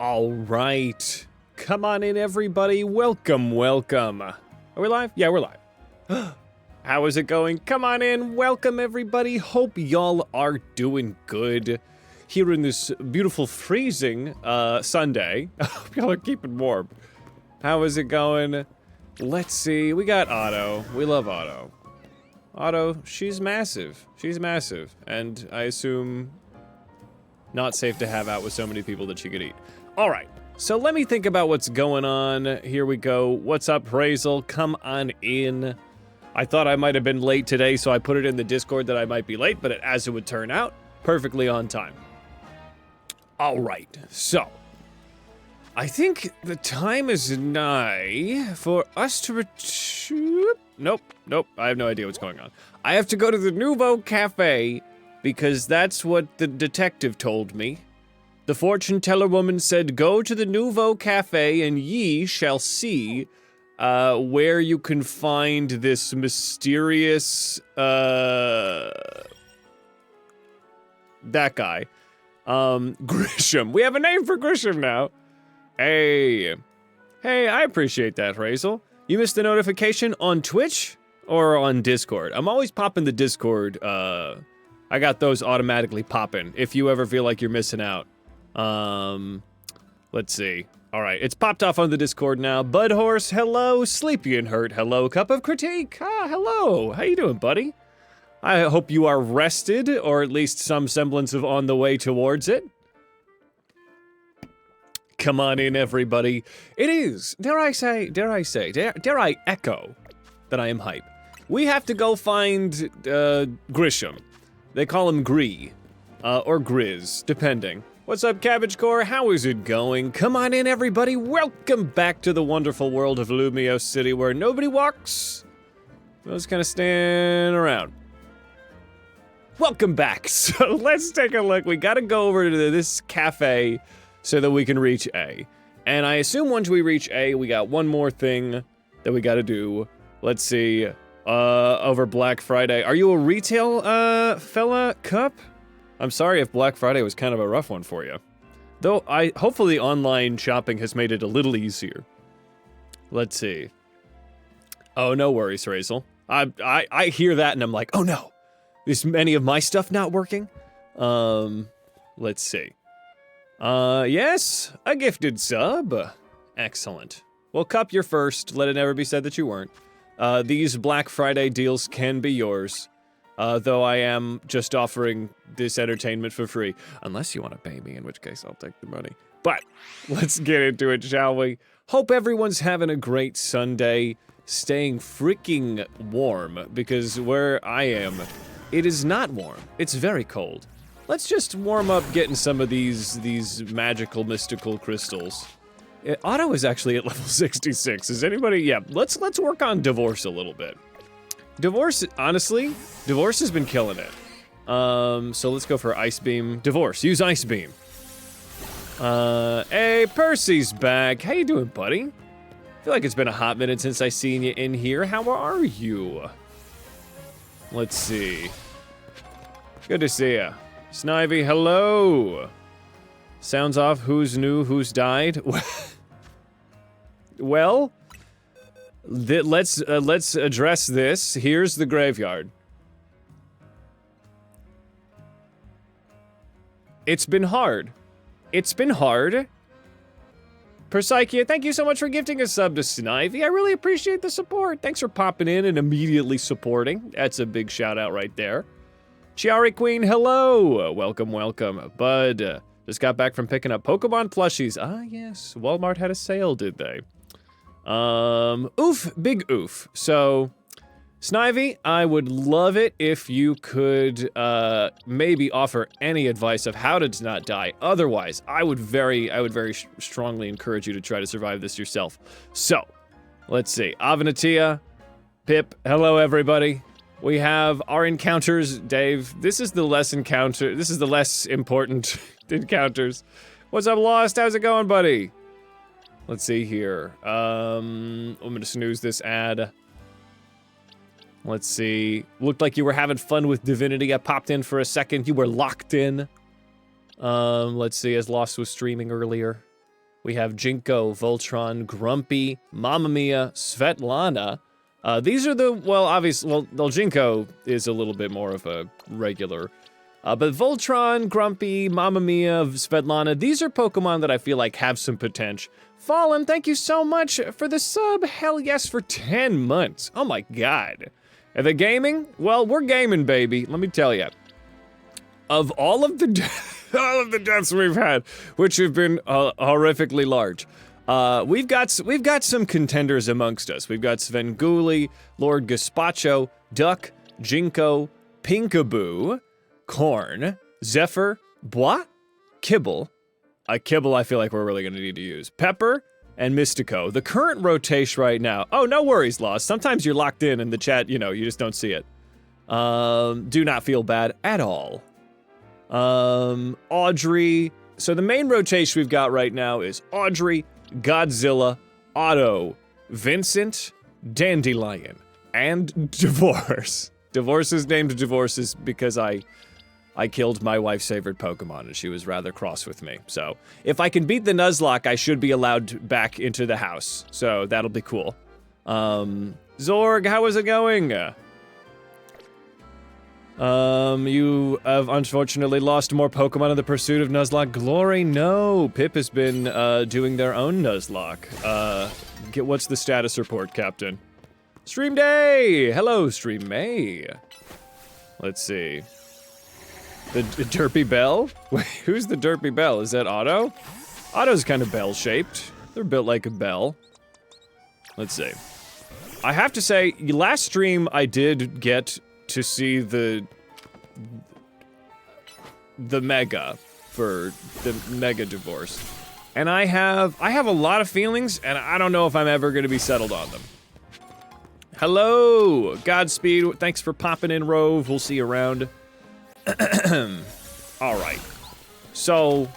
All right. Come on in, everybody. Welcome, welcome. Are we live? Yeah, we're live. How is it going? Come on in. Welcome, everybody. Hope y'all are doing good here in this beautiful freezing Sunday. I hope y'all are keeping warm. How is it going? Let's see. We got Otto. We love Otto. Otto, she's massive. She's massive. And I assume not safe to have out with so many people that she could eat. All right. So let me think about what's going on. Here we go. What's up, Hazel? Come on in. I thought I might have been late today, so I put it in the Discord that I might be late, but as it would turn out, perfectly on time. All right. So I think the time is nigh for us to return. Nope. I have no idea what's going on. I have to go to the Nouveau Cafe because that's what the detective told me. The fortune teller woman said, go to the Nouveau Cafe and ye shall see where you can find this mysterious, that guy. Grisham. We have a name for Grisham now. Hey, I appreciate that, Hazel. You missed the notification on Twitch or on Discord? I'm always popping the Discord. I got those automatically popping if you ever feel like you're missing out. Let's see. All right, it's popped off on the Discord now. Bud Horse, hello. Sleepy and Hurt, hello. Cup of Critique, hello. How you doing, buddy? I hope you are rested, or at least some semblance of on the way towards it. Come on in, everybody. It is, dare I echo that I am hype. We have to go find Grisham. They call him Gree, or Grizz, depending. What's up, Cabbage Core? How is it going? Come on in, everybody. Welcome back to the wonderful world of Lumio City, where nobody walks. We'll just kind of stand around. Welcome back. So let's take a look. We got to go over to this cafe so that we can reach A. And I assume once we reach A, we got one more thing that we got to do. Let's see. Over Black Friday. Are you a retail fella, Cup? I'm sorry if Black Friday was kind of a rough one for you. Though hopefully online shopping has made it a little easier. Let's see. Oh, no worries, Hazel. I hear that and I'm like, oh no. Is any of my stuff not working? Let's see. Yes, a gifted sub. Excellent. Well, Cup, you're first. Let it never be said that you weren't. These Black Friday deals can be yours. Though I am just offering this entertainment for free. Unless you want to pay me, in which case I'll take the money. But let's get into it, shall we? Hope everyone's having a great Sunday. Staying freaking warm, because where I am, it is not warm. It's very cold. Let's just warm up getting some of these magical, mystical crystals. Otto is actually at level 66. Is anybody? Yeah, let's work on divorce a little bit. Divorce, honestly, divorce has been killing it. So let's go for Ice Beam. Divorce, use Ice Beam. Hey, Percy's back. How you doing, buddy? I feel like it's been a hot minute since I seen you in here. How are you? Let's see. Good to see ya. Snivy, hello. Sounds off, who's new, who's died? Well, let's address this. Here's the graveyard. It's been hard. It's been hard. Persychia, thank you so much for gifting a sub to Snivy. I really appreciate the support. Thanks for popping in and immediately supporting. That's a big shout out right there. Chiari Queen, hello. Welcome. Bud, just got back from picking up Pokemon plushies. Ah, yes. Walmart had a sale, did they? Oof, big oof. So, Snivy, I would love it if you could, maybe offer any advice of how to not die. Otherwise, I would very strongly encourage you to try to survive this yourself. So, let's see. Avanatia, Pip, hello everybody. We have our encounters, Dave. This is the less important encounters. What's up, Lost? How's it going, buddy? Let's see here. I'm gonna snooze this ad. Let's see. Looked like you were having fun with Divinity. I popped in for a second. You were locked in. Let's see, as Lost was streaming earlier. We have Jinko, Voltron, Grumpy, Mamma Mia, Svetlana. These are the, well, obviously, well, Jinko is a little bit more of a regular. But Voltron, Grumpy, Mamma Mia, Svetlana, these are Pokemon that I feel like have some potential. Fallen, thank you so much for the sub. Hell yes, for 10 months. Oh my god. Are they gaming? Well, we're gaming, baby. Let me tell you. Of all of the deaths we've had, which have been horrifically large, we've got some contenders amongst us. We've got Svengoolie, Lord Gazpacho, Duck, Jinko, Pinkaboo, Corn, Zephyr, Bois, Kibble. Kibble I feel like we're really gonna need to use. Pepper, and Mystico. The current rotation right now. Oh, no worries, Lost. Sometimes you're locked in the chat, you know, you just don't see it. Do not feel bad at all. Audrey. So the main rotation we've got right now is Audrey, Godzilla, Otto, Vincent, Dandelion, and Divorce. Divorce is named Divorce because I killed my wife's favorite Pokemon and she was rather cross with me. So if I can beat the Nuzlocke, I should be allowed back into the house. So that'll be cool. Zorg, how is it going? You have unfortunately lost more Pokemon in the pursuit of Nuzlocke glory. No, Pip has been doing their own Nuzlocke. What's the status report, Captain? Stream Day! Hello, Stream May. Let's see. The Derpy Bell? Wait, who's the Derpy Bell? Is that Otto? Otto's kind of bell-shaped. They're built like a bell. Let's see. I have to say, last stream I did get to see the Mega for the Mega Divorce. And I have a lot of feelings, and I don't know if I'm ever gonna be settled on them. Hello! Godspeed, thanks for popping in, Rove. We'll see you around. Alright. So,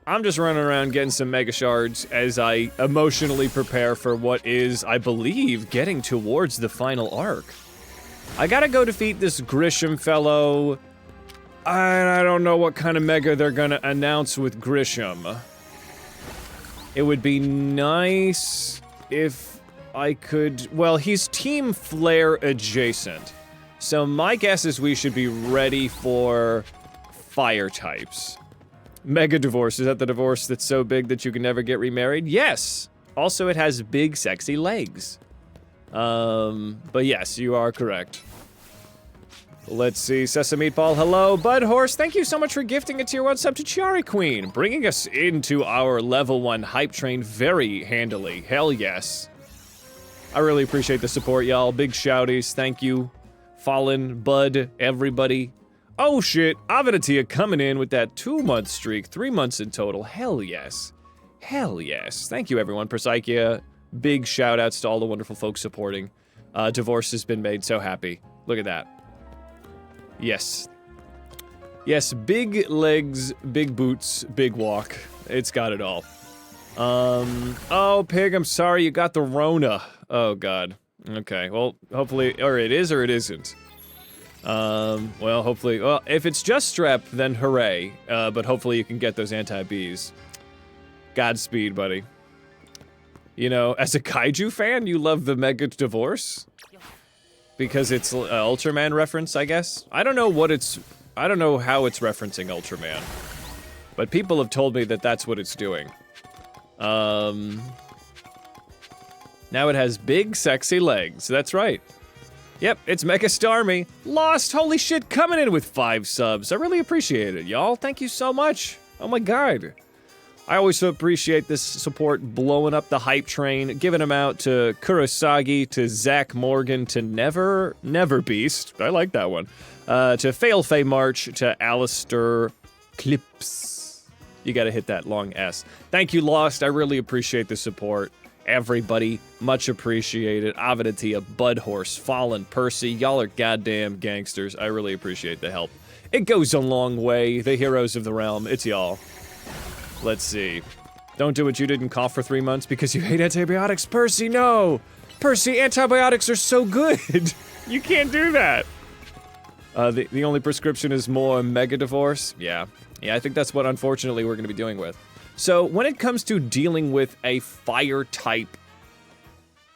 I'm just running around getting some Mega Shards as I emotionally prepare for what is, I believe, getting towards the final arc. I gotta go defeat this Grisham fellow. I don't know what kind of Mega they're gonna announce with Grisham. It would be nice if I could... Well, he's Team Flare adjacent. So my guess is we should be ready for fire types. Mega Divorce, is that the divorce that's so big that you can never get remarried? Yes! Also, it has big, sexy legs. But yes, you are correct. Let's see, Sesame Meatball, hello. Bud Horse, thank you so much for gifting a tier 1 sub to Chiari Queen, bringing us into our level 1 hype train very handily. Hell yes. I really appreciate the support, y'all. Big shouties, thank you. Fallen, Bud, everybody. Oh shit, Avinatia coming in with that 2-month streak, 3 months in total. Hell yes. Hell yes. Thank you everyone, Persaikia. Big shout outs to all the wonderful folks supporting. Divorce has been made so happy. Look at that. Yes. Yes, big legs, big boots, big walk. It's got it all. Oh, Pig, I'm sorry you got the Rona. Oh god. Okay, well, hopefully, or it is or it isn't. Well, hopefully, well, if it's just strep, then hooray. But hopefully you can get those anti-Bs. Godspeed, buddy. You know, as a kaiju fan, you love the Mega Divorce? Because it's an Ultraman reference, I guess? I don't know how it's referencing Ultraman. But people have told me that that's what it's doing. Now it has big, sexy legs. That's right. Yep, it's Mega Starmie. Lost, holy shit, coming in with 5 subs. I really appreciate it, y'all. Thank you so much. Oh my god. I always appreciate this support, blowing up the hype train, giving them out to Kurosagi, to Zach Morgan, to Never Beast. I like that one. To Failfay March, to Alistair Clips. You gotta hit that long S. Thank you, Lost. I really appreciate the support. Everybody, much appreciated. Avinatia, Budhorse, Fallen, Percy, y'all are goddamn gangsters. I really appreciate the help. It goes a long way. The heroes of the realm, it's y'all. Let's see. Don't do what you did and cough for 3 months because you hate antibiotics. Percy, no! Percy, antibiotics are so good! You can't do that! The only prescription is more Mega Divorce? Yeah. Yeah, I think that's what, unfortunately, we're gonna be doing with. So when it comes to dealing with a fire type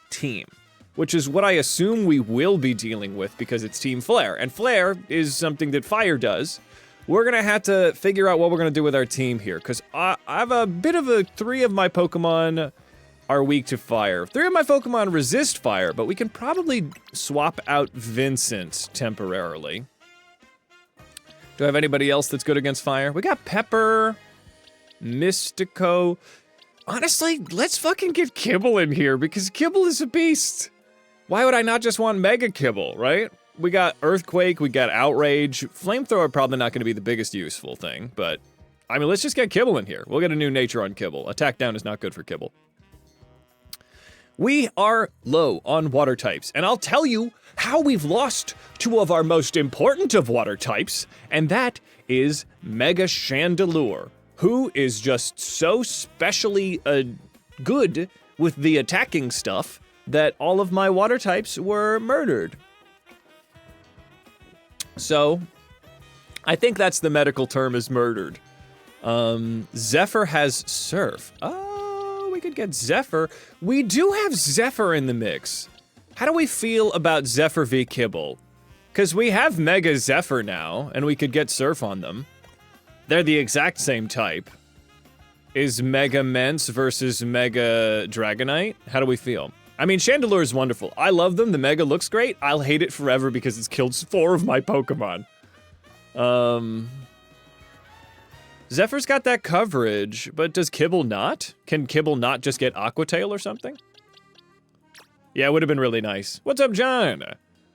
team, which is what I assume we will be dealing with because it's Team Flare, and Flare is something that fire does, we're gonna have to figure out what we're gonna do with our team here, because I have a bit of a 3 of my Pokemon are weak to fire. 3 of my Pokemon resist fire, but we can probably swap out Vincent temporarily. Do I have anybody else that's good against fire? We got Pepper, Mystico. Honestly, let's fucking get Kibble in here, because Kibble is a beast. Why would I not just want Mega Kibble, right? We got Earthquake, we got Outrage. Flamethrower probably not gonna be the biggest useful thing, but I mean, let's just get Kibble in here. We'll get a new nature on Kibble. Attack down is not good for Kibble. We are low on water types, and I'll tell you how we've lost 2 of our most important of water types, and that is Mega Chandelure, who is just so specially good with the attacking stuff that all of my water types were murdered. So, I think that's the medical term, is murdered. Zephyr has Surf. Oh, we could get Zephyr. We do have Zephyr in the mix. How do we feel about Zephyr v Kibble? Because we have Mega Zephyr now, and we could get Surf on them. They're the exact same type. Is Mega Mence versus Mega Dragonite? How do we feel? I mean, Chandelure is wonderful. I love them. The Mega looks great. I'll hate it forever because it's killed 4 of my Pokemon. Zephyr's got that coverage, but does Kibble not? Can Kibble not just get Aqua Tail or something? Yeah, it would have been really nice. What's up, John?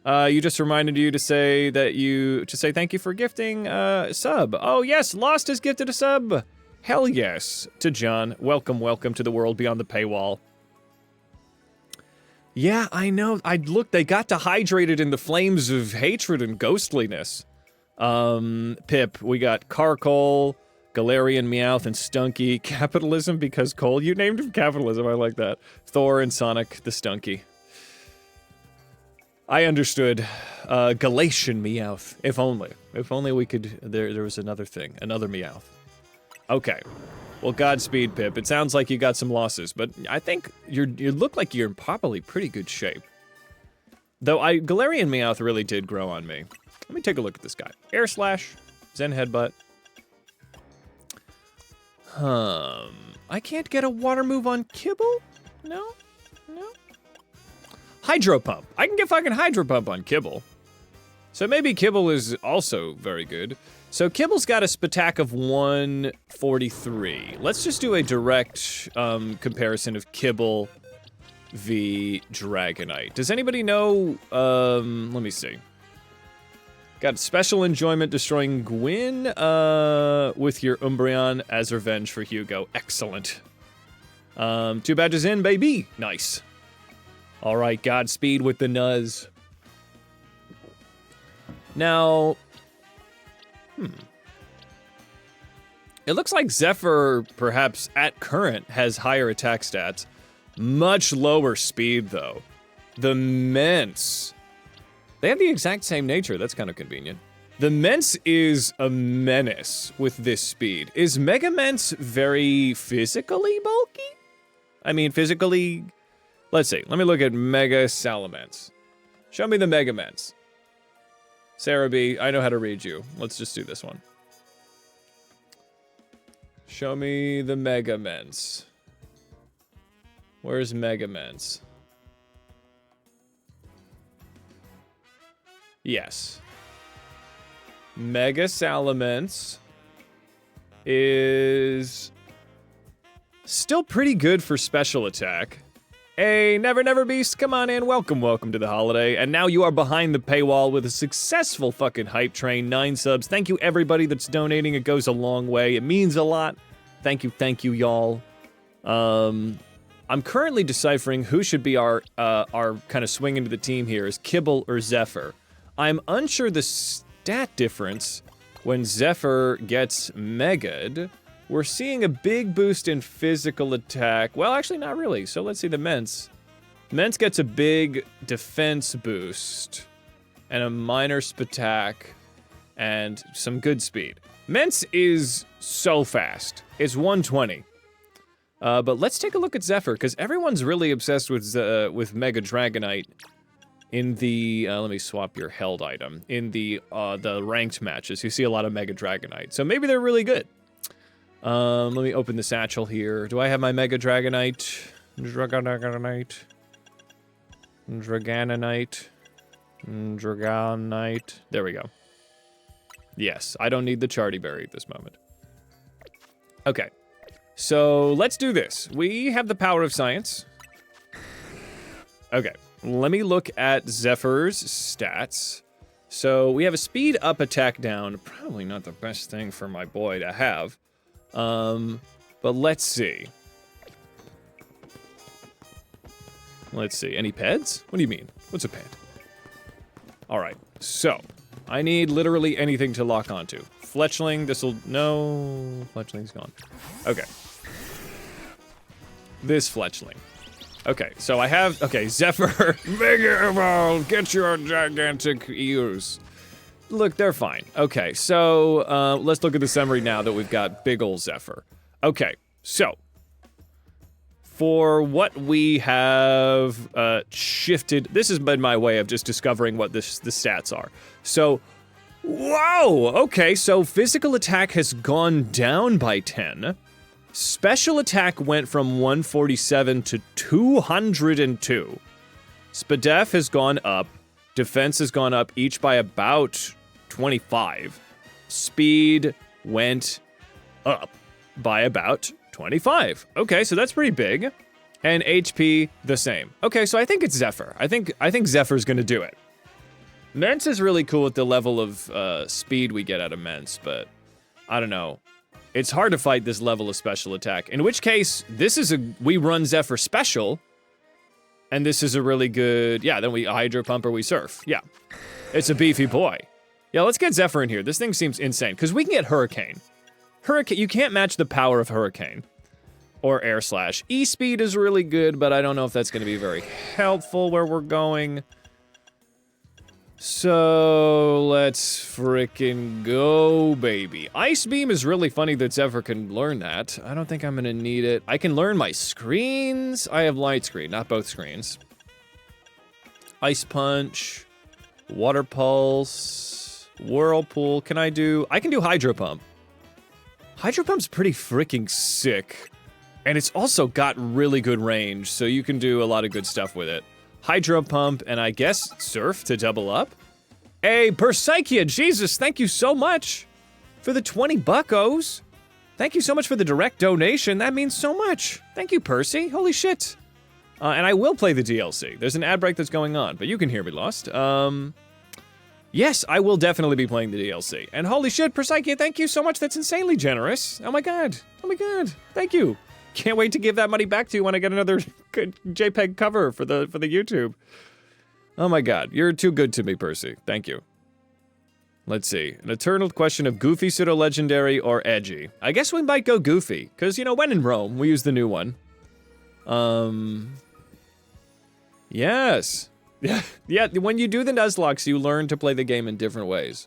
You just reminded you to say thank you for gifting a sub. Oh yes, Lost has gifted a sub. Hell yes to John. Welcome, welcome to the world beyond the paywall. Yeah, I know. They got dehydrated in the flames of hatred and ghostliness. Pip, we got Carcole, Galarian, Meowth, and Stunky. Capitalism because Cole. You named him Capitalism, I like that. Thor and Sonic the Stunky. I understood. Galatian Meowth. If only. If only we could, there was another thing. Another Meowth. Okay. Well, Godspeed, Pip. It sounds like you got some losses, but I think you look like you're in probably pretty good shape. Though Galarian Meowth really did grow on me. Let me take a look at this guy. Air Slash, Zen Headbutt. I can't get a water move on Kibble? No? Hydro Pump. I can get fucking Hydro Pump on Kibble. So maybe Kibble is also very good. So Kibble's got a Spatak of 143. Let's just do a direct comparison of Kibble v Dragonite. Does anybody know, let me see. Got special enjoyment destroying Gwyn with your Umbreon as revenge for Hugo. Excellent. 2 badges in, baby. Nice. All right, Godspeed with the Nuzz. Now, it looks like Zephyr, perhaps at current, has higher attack stats. Much lower speed, though. The Mence. They have the exact same nature. That's kind of convenient. The Mence is a menace with this speed. Is Mega Mence very physically bulky? I mean, physically... Let's see. Let me look at Mega Salamence. Show me the Mega Mence. Sarah B, I know how to read you. Let's just do this one. Show me the Mega Mence. Where's Mega Mence? Yes. Mega Salamence is still pretty good for special attack. Hey, Never Beast, come on in. Welcome to the holiday. And now you are behind the paywall with a successful fucking hype train. 9 subs. Thank you, everybody that's donating. It goes a long way. It means a lot. Thank you, y'all. I'm currently deciphering who should be our kind of swing into the team here. Is Kibble or Zephyr? I'm unsure the stat difference when Zephyr gets Mega'd. We're seeing a big boost in physical attack. Well, actually, not really. So let's see the Mence. Mence gets a big defense boost and a minor Spatak and some good speed. Mence is so fast. It's 120. But let's take a look at Zephyr, because everyone's really obsessed with Mega Dragonite in the, let me swap your held item, in the ranked matches. You see a lot of Mega Dragonite, so maybe they're really good. Let me open the satchel here. Do I have my Mega Dragonite? Dragonite. There we go. Yes, I don't need the Charty Berry at this moment. Okay, so let's do this. We have the power of science. Okay, let me look at Zephyr's stats. So we have a speed up, attack down. Probably not the best thing for my boy to have. But let's see. Let's see, any peds? What do you mean? What's a ped? All right, so I need literally anything to lock onto. Fletchling, no, Fletchling's gone. Okay. This Fletchling. Okay, so I have, Zephyr, Mega Evolve, get your gigantic ears. Look, they're fine. Okay, so let's look at the summary now that we've got big ol' Zephyr. Okay, so for what we have shifted, this has been my way of just discovering what the stats are. So, whoa, okay, so physical attack has gone down by 10. Special attack went from 147 to 202. Spadef has gone up. Defense has gone up, each by about 25. Speed went up by about 25. Okay, so that's pretty big. And HP, the same. Okay, so I think it's Zephyr. I think Zephyr's gonna do it. Mence is really cool with the level of speed we get out of Mence, but I don't know. It's hard to fight this level of special attack. In which case, we run Zephyr special, and this is a really good, yeah, then we Hydro Pump or we Surf. Yeah, it's a beefy boy. Yeah, let's get Zephyr in here. This thing seems insane, because we can get Hurricane. You can't match the power of Hurricane. Or Air Slash. E-Speed is really good, but I don't know if that's going to be very helpful where we're going. So, let's frickin' go, baby. Ice Beam is really funny that Zephyr can learn that. I don't think I'm gonna need it. I can learn my screens. I have Light Screen, not both screens. Ice Punch. Water Pulse. Whirlpool. I can do Hydro Pump. Hydro Pump's pretty freaking sick. And it's also got really good range, so you can do a lot of good stuff with it. Hydro Pump, and I guess Surf to double up. Hey, Persaikia, Jesus, thank you so much for the 20 buckos. Thank you so much for the direct donation. That means so much. Thank you, Percy. Holy shit. And I will play the DLC. There's an ad break that's going on, but you can hear me, Lost. Yes, I will definitely be playing the DLC. And holy shit, Persaikia, thank you so much. That's insanely generous. Oh my god. Oh my god. Thank you. Can't wait to give that money back to you when I get another good JPEG cover for the YouTube. Oh my god, you're too good to me, Percy. Thank you. Let's see. An eternal question of Goofy, Pseudo-Legendary, or Edgy. I guess we might go Goofy, because, you know, when in Rome, we use the new one. Yes. Yeah, when you do the Nuzlocke, you learn to play the game in different ways.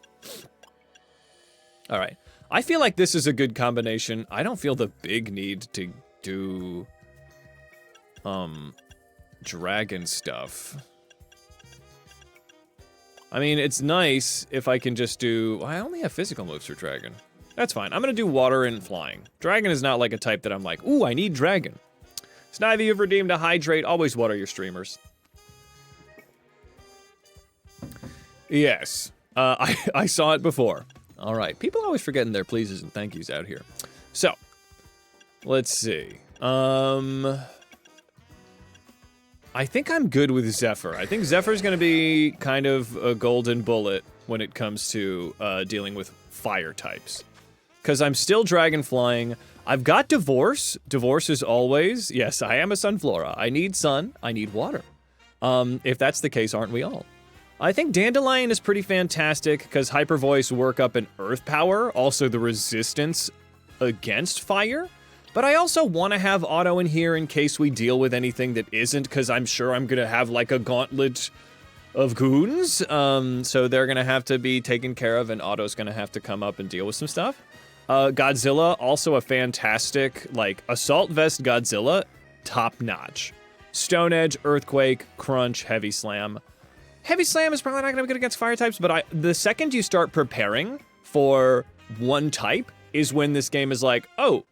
Alright. I feel like this is a good combination. I don't feel the big need to do dragon stuff. I mean, it's nice if I can just do, I only have physical moves for dragon. That's fine. I'm gonna do water and flying. Dragon is not like a type that I'm like, ooh, I need dragon. Snivy, you've redeemed a hydrate. Always water your streamers. Yes, I saw it before. All right, people always forgetting their pleases and thank yous out here. So, let's see. I think I'm good with Zephyr. I think Zephyr's gonna be kind of a golden bullet when it comes to dealing with fire types. Because I'm still dragon flying. I've got Divorce. Divorce is always, yes, I am a Sunflora. I need sun, I need water. If that's the case, aren't we all? I think Dandelion is pretty fantastic because Hyper Voice work up an earth power, also the resistance against fire. But I also want to have Auto in here in case we deal with anything that isn't, because I'm sure I'm going to have like a gauntlet of goons. So they're going to have to be taken care of and Auto's going to have to come up and deal with some stuff. Godzilla, also a fantastic, like, Assault Vest Godzilla, top-notch. Stone Edge, Earthquake, Crunch, Heavy Slam. Heavy Slam is probably not gonna be good against fire types, but the second you start preparing for one type is when this game is like, oh,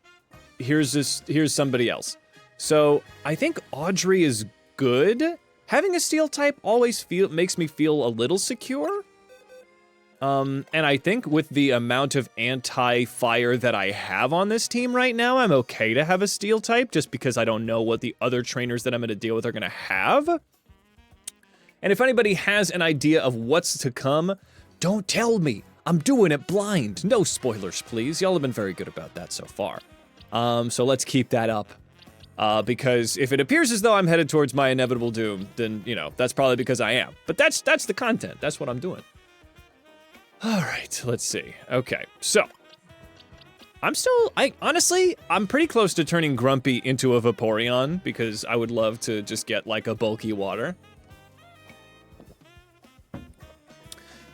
here's somebody else. So I think Audrey is good. Having a steel type always makes me feel a little secure. And I think with the amount of anti-fire that I have on this team right now, I'm okay to have a steel type just because I don't know what the other trainers that I'm gonna deal with are gonna have. And if anybody has an idea of what's to come, don't tell me. I'm doing it blind. No spoilers, please. Y'all have been very good about that so far. So let's keep that up. Because if it appears as though I'm headed towards my inevitable doom, then, you know, that's probably because I am. But that's the content. That's what I'm doing. All right, let's see. Okay, so honestly, I'm pretty close to turning Grumpy into a Vaporeon because I would love to just get like a bulky water.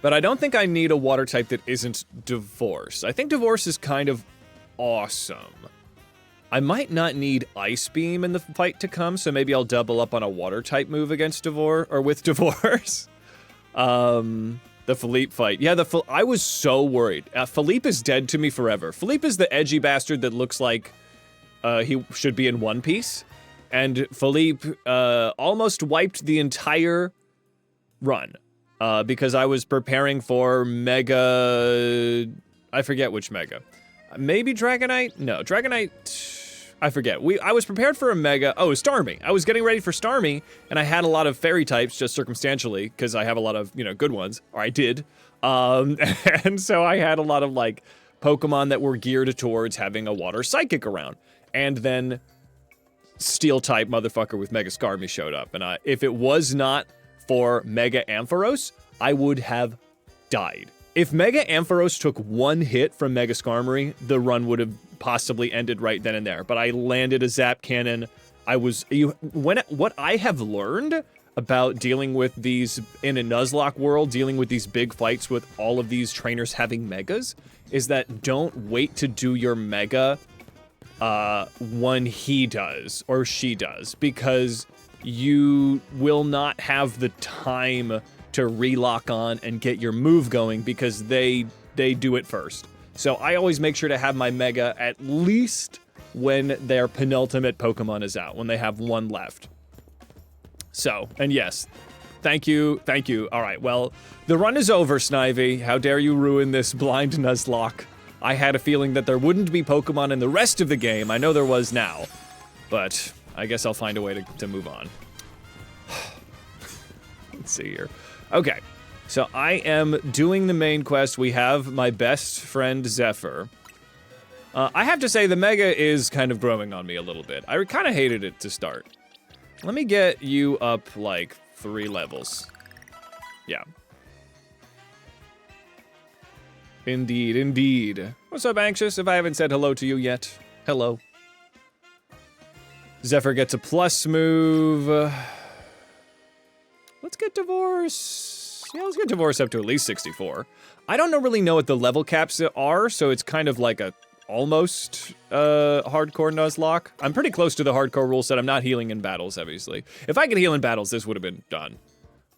But I don't think I need a water type that isn't Divorce. I think Divorce is kind of awesome. I might not need Ice Beam in the fight to come, so maybe I'll double up on a water type move against Divorce, or with Divorce. The Philippe fight. Yeah, I was so worried. Philippe is dead to me forever. Philippe is the edgy bastard that looks like he should be in One Piece. And Philippe almost wiped the entire run because I was preparing for Mega... I forget which Mega. Maybe Dragonite? No, Dragonite... I forget. I was prepared for a Mega... Oh, Starmie. I was getting ready for Starmie, and I had a lot of fairy types, just circumstantially, because I have a lot of, you know, good ones. Or I did. And so I had a lot of, like, Pokemon that were geared towards having a Water Psychic around. And then Steel-type motherfucker with Mega Starmie showed up. And if it was not for Mega Ampharos, I would have died. If Mega Ampharos took one hit from Mega Skarmory, the run would have possibly ended right then and there. But I landed a Zap Cannon. What I have learned about dealing with these, in a Nuzlocke world, dealing with these big fights with all of these trainers having Megas, is that don't wait to do your Mega when he does, or she does, because you will not have the time to relock on and get your move going because they do it first. So I always make sure to have my Mega at least when their penultimate Pokemon is out, when they have one left. So, and yes, thank you. All right, well, the run is over, Snivy. How dare you ruin this blind Nuzlocke. I had a feeling that there wouldn't be Pokemon in the rest of the game. I know there was now, but I guess I'll find a way to move on. Let's see here. Okay, so I am doing the main quest. We have my best friend, Zephyr. I have to say, the Mega is kind of growing on me a little bit. I kind of hated it to start. Let me get you up, like, 3 levels. Yeah. Indeed, indeed. What's up, Anxious? If I haven't said hello to you yet, hello. Zephyr gets a plus move. Let's get Divorce. Yeah, let's get Divorce up to at least 64. I don't really know what the level caps are, so it's kind of like a almost hardcore Nuzlocke. I'm pretty close to the hardcore rule set. I'm not healing in battles, obviously. If I could heal in battles, this would have been done.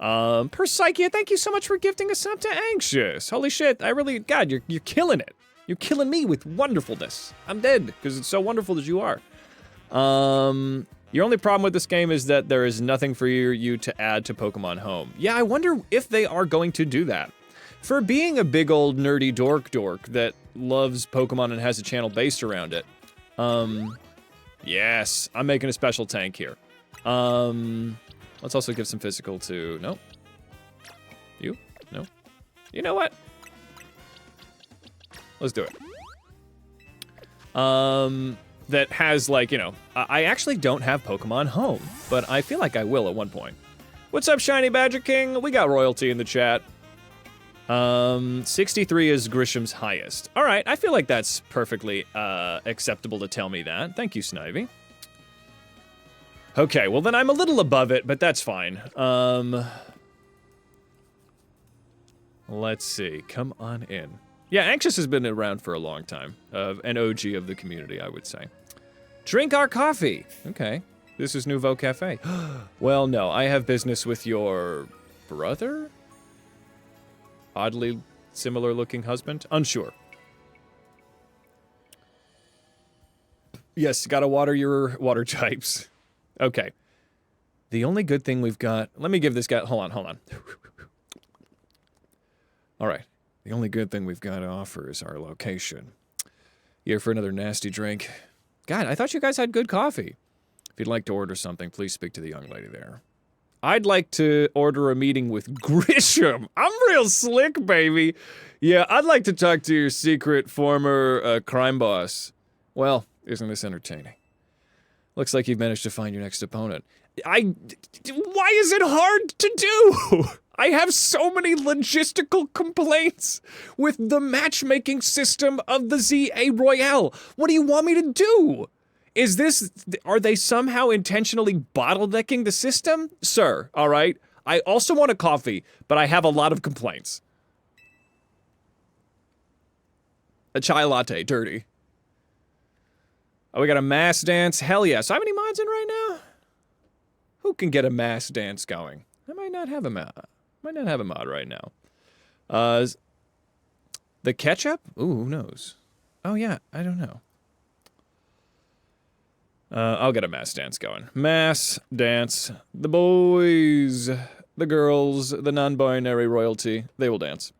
Persychia, thank you so much for gifting us up to Anxious. Holy shit, God, you're killing it. You're killing me with wonderfulness. I'm dead, because it's so wonderful that you are. Your only problem with this game is that there is nothing for you to add to Pokemon Home. Yeah, I wonder if they are going to do that. For being a big old nerdy dork that loves Pokemon and has a channel based around it. Yes, I'm making a special tank here. Let's also give some physical to, no. You? No. You know what? Let's do it. That has, like, you know, I actually don't have Pokemon Home, but I feel like I will at one point. What's up, Shiny Badger King? We got royalty in the chat. 63 is Grisham's highest. All right, I feel like that's perfectly acceptable to tell me that. Thank you, Snivy. Okay, well then I'm a little above it, but that's fine. Let's see, come on in. Yeah, Anxious has been around for a long time. An OG of the community, I would say. Drink our coffee. Okay. This is Nouveau Cafe. Well, no, I have business with your brother? Oddly similar looking husband? Unsure. Yes, gotta water your water types. Okay. The only good thing we've got... Let me give this guy... Hold on. All right. The only good thing we've got to offer is our location. Here for another nasty drink. God, I thought you guys had good coffee. If you'd like to order something, please speak to the young lady there. I'd like to order a meeting with Grisham. I'm real slick, baby. Yeah, I'd like to talk to your secret former crime boss. Well, isn't this entertaining? Looks like you've managed to find your next opponent. Why is it hard to do? I have so many logistical complaints with the matchmaking system of the ZA Royale. What do you want me to do? Are they somehow intentionally bottlenecking the system? Sir, all right? I also want a coffee, but I have a lot of complaints. A chai latte, dirty. Oh, we got a mass dance? Hell yeah. So how many mods in right now? Who can get a mass dance going? I might not have a mod. Right now. The ketchup? Ooh, who knows? Oh yeah, I don't know. I'll get a mass dance going. Mass dance. The boys, the girls, the non-binary royalty, they will dance.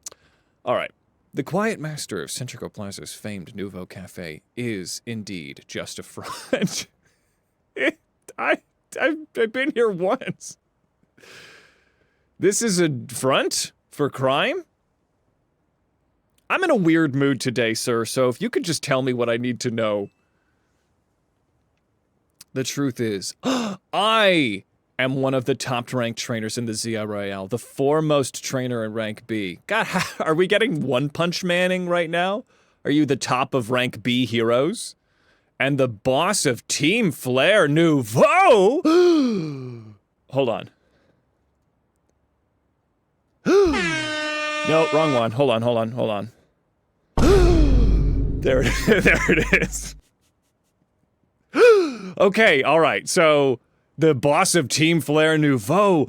All right. The quiet master of Centrico Plaza's famed Nouveau Cafe is indeed just a front. I've been here once. This is a front for crime? I'm in a weird mood today, sir, so if you could just tell me what I need to know. The truth is, I am one of the top-ranked trainers in the ZI Royale, the foremost trainer in rank B. God, are we getting one-punch manning right now? Are you the top of rank B heroes? And the boss of Team Flare Nouveau? Hold on. No, wrong one. Hold on. There it is. Okay, all right. So the boss of Team Flare Nouveau.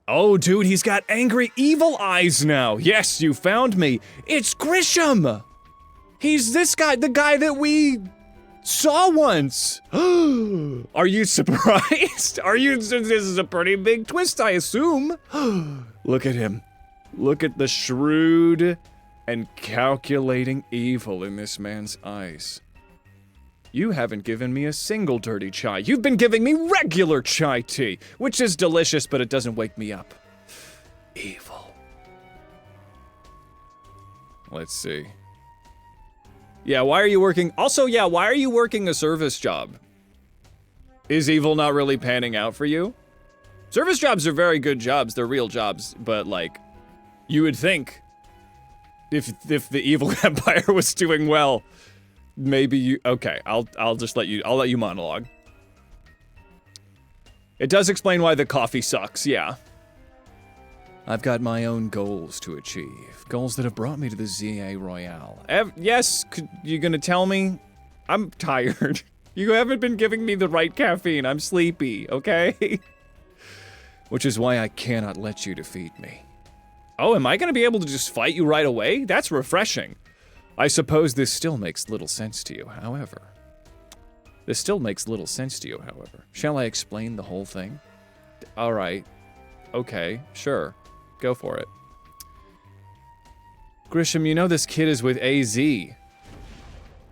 Oh, dude, he's got angry evil eyes now. Yes, you found me. It's Grisham. He's this guy, the guy that we saw once. Are you surprised? This is a pretty big twist, I assume. Look at him. Look at the shrewd and calculating evil in this man's eyes. You haven't given me a single dirty chai. You've been giving me regular chai tea, which is delicious, but it doesn't wake me up. Evil. Let's see. Yeah, why are you working? Also, yeah, why are you working a service job? Is evil not really panning out for you? Service jobs are very good jobs. They're real jobs, but like, you would think if the evil empire was doing well, maybe you, okay, I'll just let you monologue. It does explain why the coffee sucks, yeah. I've got my own goals to achieve. Goals that have brought me to the ZA Royale. Yes, you gonna tell me? I'm tired. You haven't been giving me the right caffeine. I'm sleepy, okay? Which is why I cannot let you defeat me. Oh, am I gonna be able to just fight you right away? That's refreshing. I suppose this still makes little sense to you, however. Shall I explain the whole thing? Alright. Okay, sure. Go for it. Grisham, you know this kid is with AZ.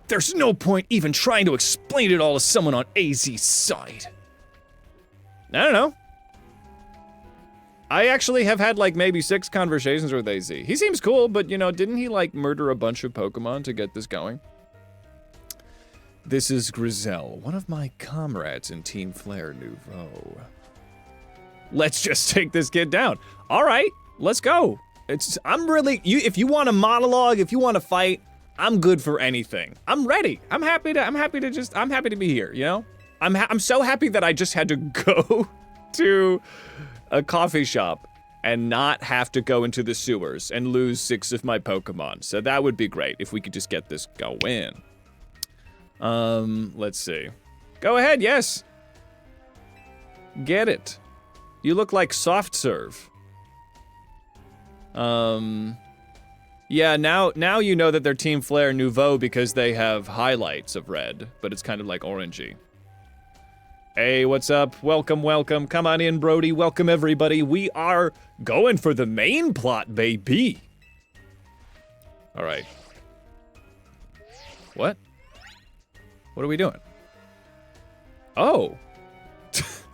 There's no point even trying to explain it all to someone on AZ's side. I don't know. I actually have had like maybe 6 conversations with AZ. He seems cool, but you know, didn't he like murder a bunch of Pokemon to get this going? This is Grizel, one of my comrades in Team Flare Nouveau. Let's just take this kid down. All right, let's go. If you want a monologue, if you want to fight, I'm good for anything. I'm ready. I'm happy to be here, you know? I'm so happy that I just had to go to a coffee shop and not have to go into the sewers and lose 6 of my Pokemon. So that would be great if we could just get this going. Let's see. Go ahead, yes. Get it. You look like soft serve. Yeah, now you know that they're Team Flare Nouveau because they have highlights of red, but it's kind of like orangey. Hey, what's up? Welcome, welcome. Come on in, Brody. Welcome, everybody. We are going for the main plot, baby. All right. What? What are we doing? Oh.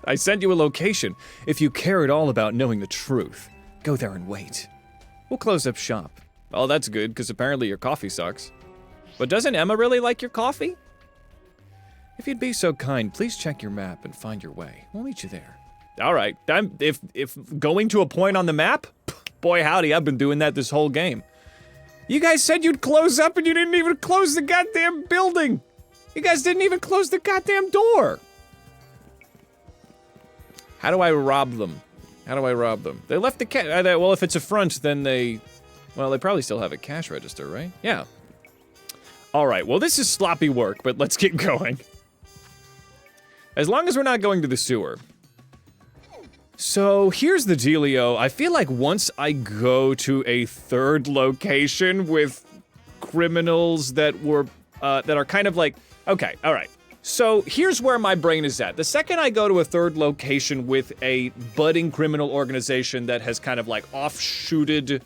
I sent you a location. If you care at all about knowing the truth, go there and wait. We'll close up shop. Oh, that's good, because apparently your coffee sucks. But doesn't Emma really like your coffee? If you'd be so kind, please check your map and find your way. We'll meet you there. All right. If going to a point on the map, boy howdy, I've been doing that this whole game. You guys said you'd close up and you didn't even close the goddamn building. You guys didn't even close the goddamn door. How do I rob them? How do I rob them? They left the cash. Well, if it's a front, then they probably still have a cash register, right? Yeah. All right. Well, this is sloppy work, but let's get going. As long as we're not going to the sewer. So here's the dealio. I feel like once I go to a third location with criminals that are kind of like, okay, all right. So here's where my brain is at. The second I go to a third location with a budding criminal organization that has kind of like offshooted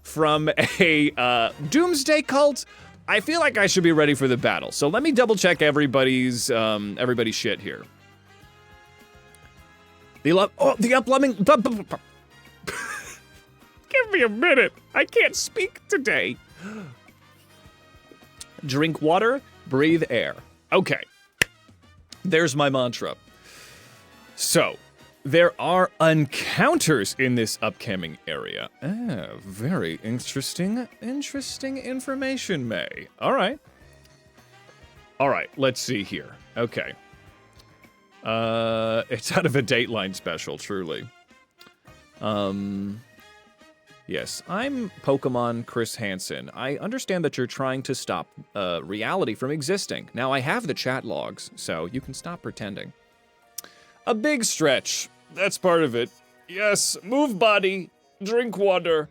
from a doomsday cult, I feel like I should be ready for the battle. So let me double check everybody's shit here. The uplumbing. Give me a minute. I can't speak today. Drink water, breathe air. Okay. There's my mantra. So, there are encounters in this upcoming area. Very interesting information, May. All right, let's see here. Okay. It's out of a Dateline special, truly. Yes, I'm Pokemon Chris Hansen. I understand that you're trying to stop reality from existing. Now, I have the chat logs, so you can stop pretending. A big stretch. That's part of it. Yes, move body, drink water,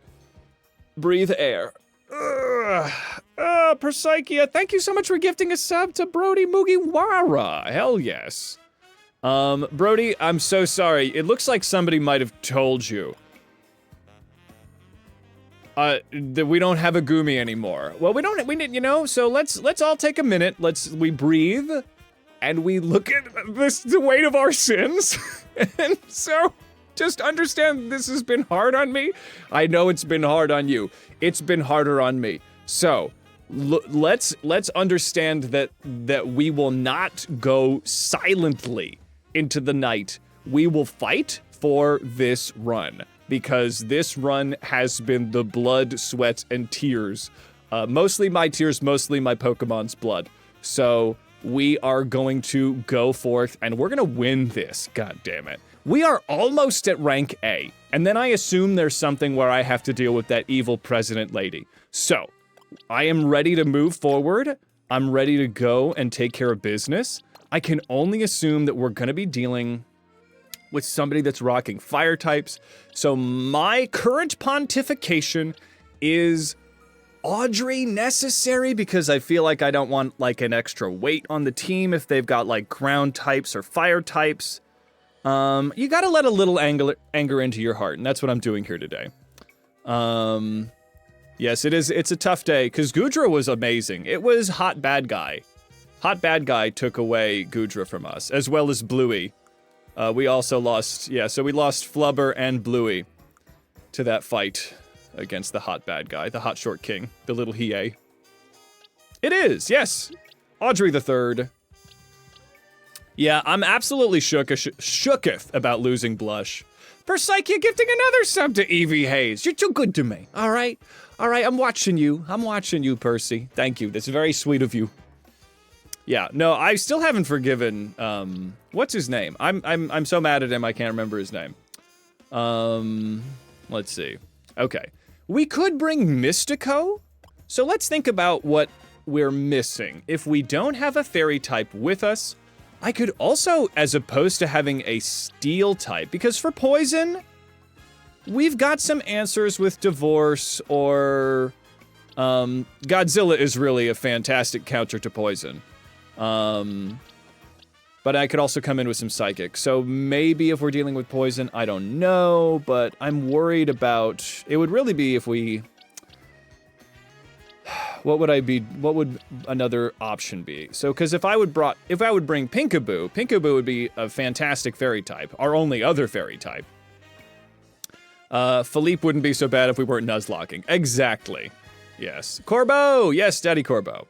breathe air. Persaikia, thank you so much for gifting a sub to Brody Mugiwara. Hell yes. Brody, I'm so sorry. It looks like somebody might have told you. That we don't have a Gumi anymore. Well, we need, you know, so let's all take a minute. We breathe, and we look at the weight of our sins. And so, just understand this has been hard on me. I know it's been hard on you. It's been harder on me. So, let's understand that we will not go silently into the night. We will fight for this run. Because this run has been the blood, sweat, and tears. Mostly my tears, mostly my Pokemon's blood. So we are going to go forth, and we're gonna win this, god damn it. We are almost at rank A, and then I assume there's something where I have to deal with that evil president lady. So, I am ready to move forward. I'm ready to go and take care of business. I can only assume that we're gonna be dealing with somebody that's rocking fire types. So my current pontification is Audrey necessary because I feel like I don't want like an extra weight on the team if they've got like ground types or fire types. You gotta let a little anger into your heart, and that's what I'm doing here today. Yes, it's a tough day because Goodra was amazing. It was Hot Bad Guy. Hot Bad Guy took away Goodra from us, as well as Bluey. We also lost, so we lost Flubber and Bluey to that fight against the Hot Bad Guy, the Hot Short King, the little Hiei. It is, yes. Audrey the Third. Yeah, I'm absolutely shooketh about losing Blush. Persaikia gifting another sub to Evie Hayes. You're too good to me. All right, I'm watching you. Percy. Thank you. That's very sweet of you. Yeah, no, I still haven't forgiven, what's his name? I'm so mad at him, I can't remember his name. Let's see. Okay. We could bring Mystico. So let's think about what we're missing. If we don't have a fairy type with us, I could also, as opposed to having a steel type, because for poison, we've got some answers with divorce or Godzilla is really a fantastic counter to poison. But I could also come in with some psychic. So maybe if we're dealing with poison, I don't know, but I'm worried about, it would really be if we, what would another option be? So, because if I would bring Pinkaboo, Pinkaboo would be a fantastic fairy type, our only other fairy type. Philippe wouldn't be so bad if we weren't Nuzlocking. Exactly. Yes. Corbo! Yes, Daddy Corbo.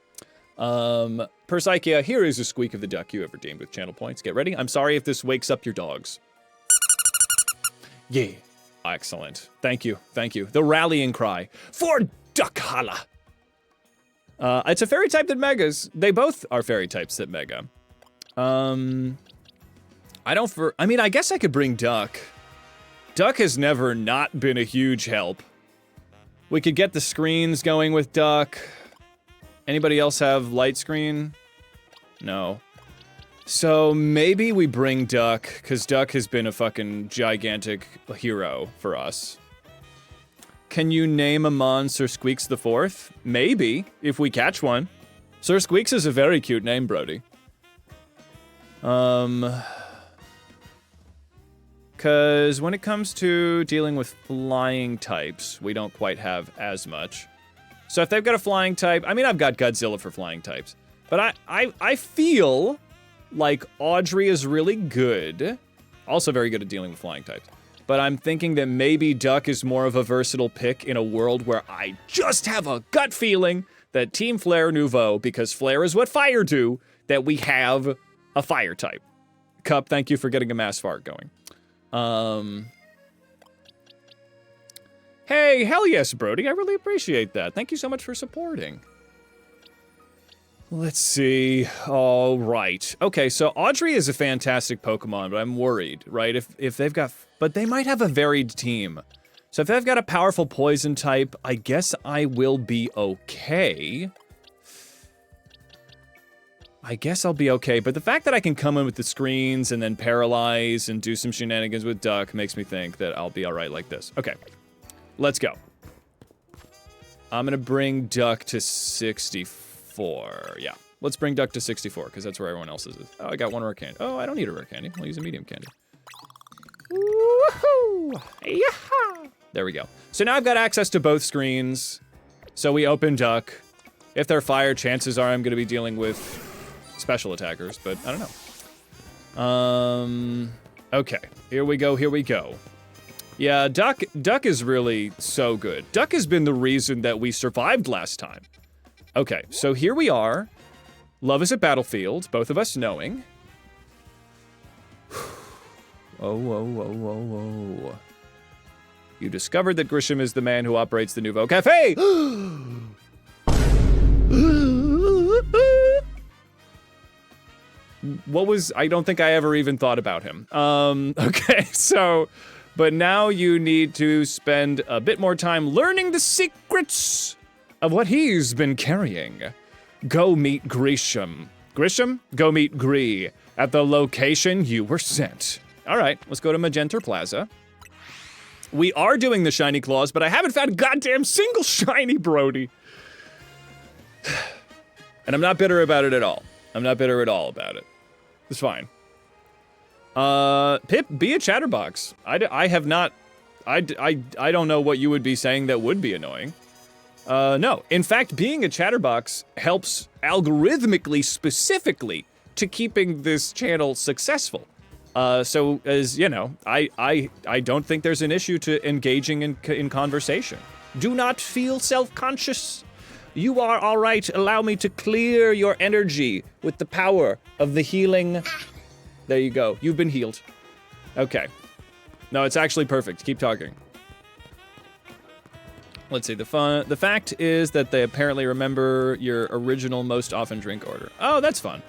Persaikia, here is a squeak of the duck you ever deemed with channel points. Get ready. I'm sorry if this wakes up your dogs. Yeah. Excellent. Thank you. Thank you. The rallying cry for Duckhala. It's a fairy type that megas. They both are fairy types that mega. I guess I could bring Duck. Duck has never not been a huge help. We could get the screens going with Duck. Anybody else have light screen? No. So maybe we bring Duck, because Duck has been a fucking gigantic hero for us. Can you name a Mon Sir Squeaks the Fourth? Maybe, if we catch one. Sir Squeaks is a very cute name, Brody. Because when it comes to dealing with flying types, we don't quite have as much. So if they've got a flying type, I've got Godzilla for flying types. But I feel like Audrey is really good. Also very good at dealing with flying types. But I'm thinking that maybe Duck is more of a versatile pick in a world where I just have a gut feeling that Team Flare Nouveau, because Flare is what fire do, that we have a fire type. Cup, thank you for getting a mass fart going. Hey, hell yes, Brody. I really appreciate that. Thank you so much for supporting. Let's see. All right. Okay, so Audrey is a fantastic Pokemon, but I'm worried, right? If they've got... But they might have a varied team. So if they've got a powerful poison type, I guess I will be okay. I guess I'll be okay, but the fact that I can come in with the screens and then paralyze and do some shenanigans with Duck makes me think that I'll be alright like this. Okay. Let's go. I'm gonna bring Duck to 64. Yeah, let's bring Duck to 64, because that's where everyone else is. Oh, I got one rare candy. Oh, I don't need a rare candy. I'll use a medium candy. Woohoo! Yeah! There we go. So now I've got access to both screens. So we open Duck. If they're fire, chances are I'm gonna be dealing with special attackers, but I don't know. Okay, here we go, here we go. Yeah, Duck is really so good. Duck has been the reason that we survived last time. Okay, so here we are. Love is a battlefield, both of us knowing. Oh. You discovered that Grisham is the man who operates the Nouveau Cafe! I don't think I ever even thought about him. Okay, so... But now you need to spend a bit more time learning the secrets of what he's been carrying. Go meet Grisham. Grisham? Go meet Gree at the location you were sent. All right, let's go to Magenta Plaza. We are doing the shiny claws, but I haven't found a goddamn single shiny, Brody. And I'm not bitter about it at all. I'm not bitter at all about it. It's fine. Pip, be a chatterbox. I have not... I don't know what you would be saying that would be annoying. No. In fact, being a chatterbox helps algorithmically, specifically, to keeping this channel successful. So, as you know, I don't think there's an issue to engaging in conversation. Do not feel self-conscious. You are all right. Allow me to clear your energy with the power of the healing... There you go. You've been healed. Okay. No, it's actually perfect. Keep talking. Let's see. The fact is that they apparently remember your original most often drink order. Oh, that's fun.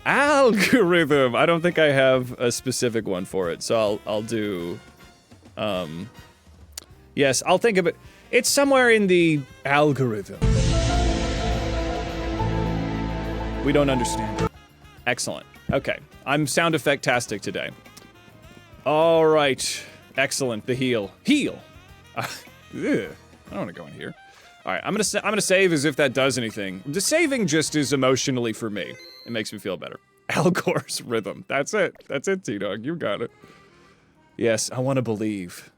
Algorithm. I don't think I have a specific one for it, so I'll do Yes, I'll think of it. It's somewhere in the algorithm. We don't understand it. Excellent. Okay, I'm sound effect-tastic today. All right. Excellent. The heal. Heal. I don't want to go in here. All right, I'm gonna save as if that does anything. The saving just is emotionally for me. It makes me feel better. Al Gore's rhythm. That's it. That's it, T-Dog. You got it. Yes, I want to believe.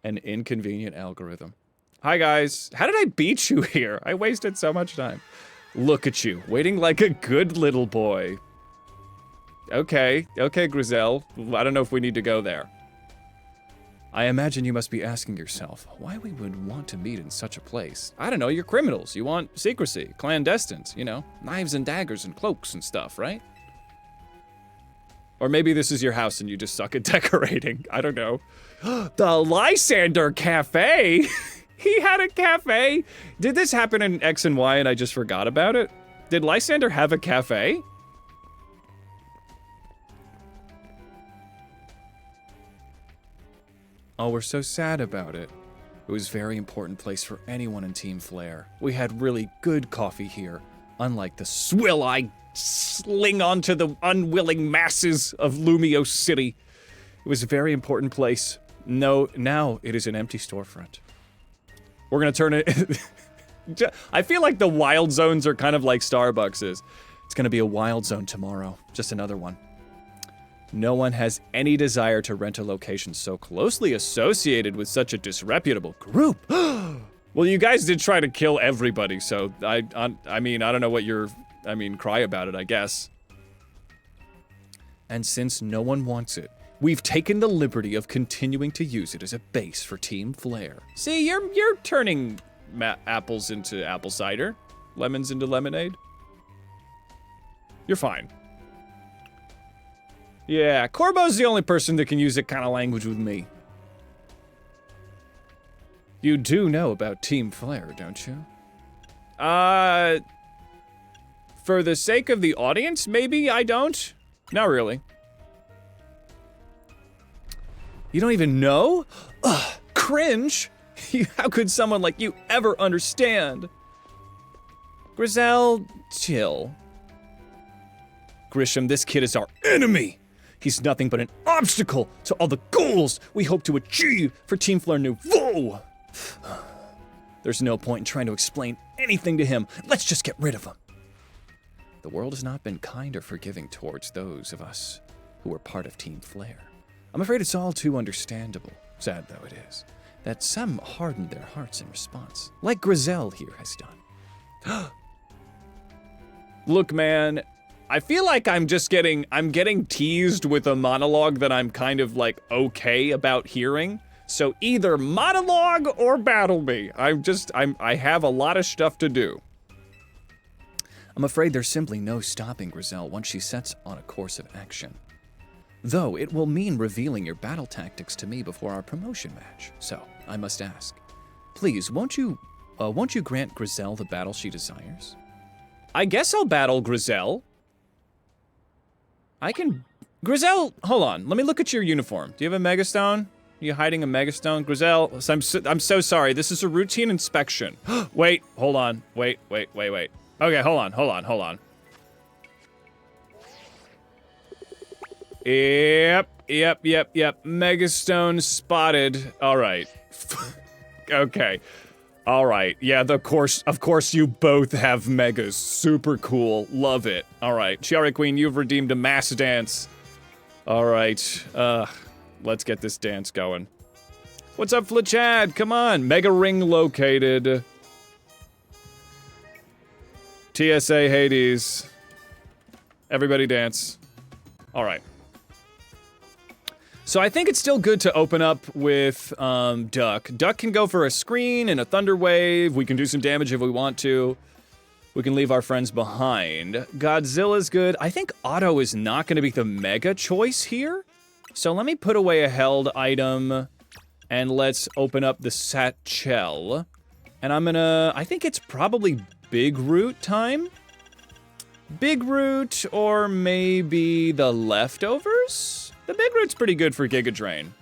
An inconvenient algorithm. Hi, guys. How did I beat you here? I wasted so much time. Look at you, waiting like a good little boy. Okay, Grizel. I don't know if we need to go there. I imagine you must be asking yourself, why we would want to meet in such a place. I don't know, you're criminals. You want secrecy, clandestines, you know, knives and daggers and cloaks and stuff, right? Or maybe this is your house and you just suck at decorating. I don't know. The Lysander Cafe? He had a cafe? Did this happen in X and Y and I just forgot about it? Did Lysander have a cafe? Oh, we're so sad about it. It was a very important place for anyone in Team Flare. We had really good coffee here, unlike the swill I sling onto the unwilling masses of Lumio City. It was a very important place. No, now it is an empty storefront. We're gonna turn it... I feel like the wild zones are kind of like Starbucks is. It's gonna be a wild zone tomorrow. Just another one. No one has any desire to rent a location so closely associated with such a disreputable group. Well, you guys did try to kill everybody, so I mean, I don't know what you're... I mean, cry about it, I guess. And since no one wants it, we've taken the liberty of continuing to use it as a base for Team Flare. See, you're turning apples into apple cider, lemons into lemonade. You're fine. Yeah, Corbo's the only person that can use that kind of language with me. You do know about Team Flare, don't you? For the sake of the audience, maybe I don't? Not really. You don't even know? Ugh, cringe! How could someone like you ever understand? Grizel, chill. Grisham, this kid is our enemy! He's nothing but an obstacle to all the goals we hope to achieve for Team Flare Nouveau! There's no point in trying to explain anything to him. Let's just get rid of him. The world has not been kind or forgiving towards those of us who were part of Team Flare. I'm afraid it's all too understandable, sad though it is, that some hardened their hearts in response, like Grizel here has done. Look, man, I feel like I'm getting teased with a monologue that I'm kind of like okay about hearing. So either monologue or battle me. I have a lot of stuff to do. I'm afraid there's simply no stopping Grizel once she sets on a course of action. Though it will mean revealing your battle tactics to me before our promotion match. So, I must ask, please, won't you grant Grizel the battle she desires? I guess I'll battle Grizel. Grizel, hold on, let me look at your uniform. Do you have a Megastone? Are you hiding a Megastone? Grizel, I'm so sorry, this is a routine inspection. Wait, hold on, wait. Okay, hold on. Yep. Megastone spotted. All right. Okay. All right. Yeah, of course you both have megas. Super cool. Love it. All right. Chiari Queen, you've redeemed a mass dance. All right. Let's get this dance going. What's up, Flachad? Come on. Mega ring located. TSA Hades. Everybody dance. All right. So I think it's still good to open up with Duck. Duck can go for a screen and a thunder wave. We can do some damage if we want to. We can leave our friends behind. Godzilla's good. I think Otto is not going to be the mega choice here. So let me put away a held item and let's open up the satchel. And I think it's probably Big Root time? Big Root or maybe the leftovers? The Big Root's pretty good for Giga Drain.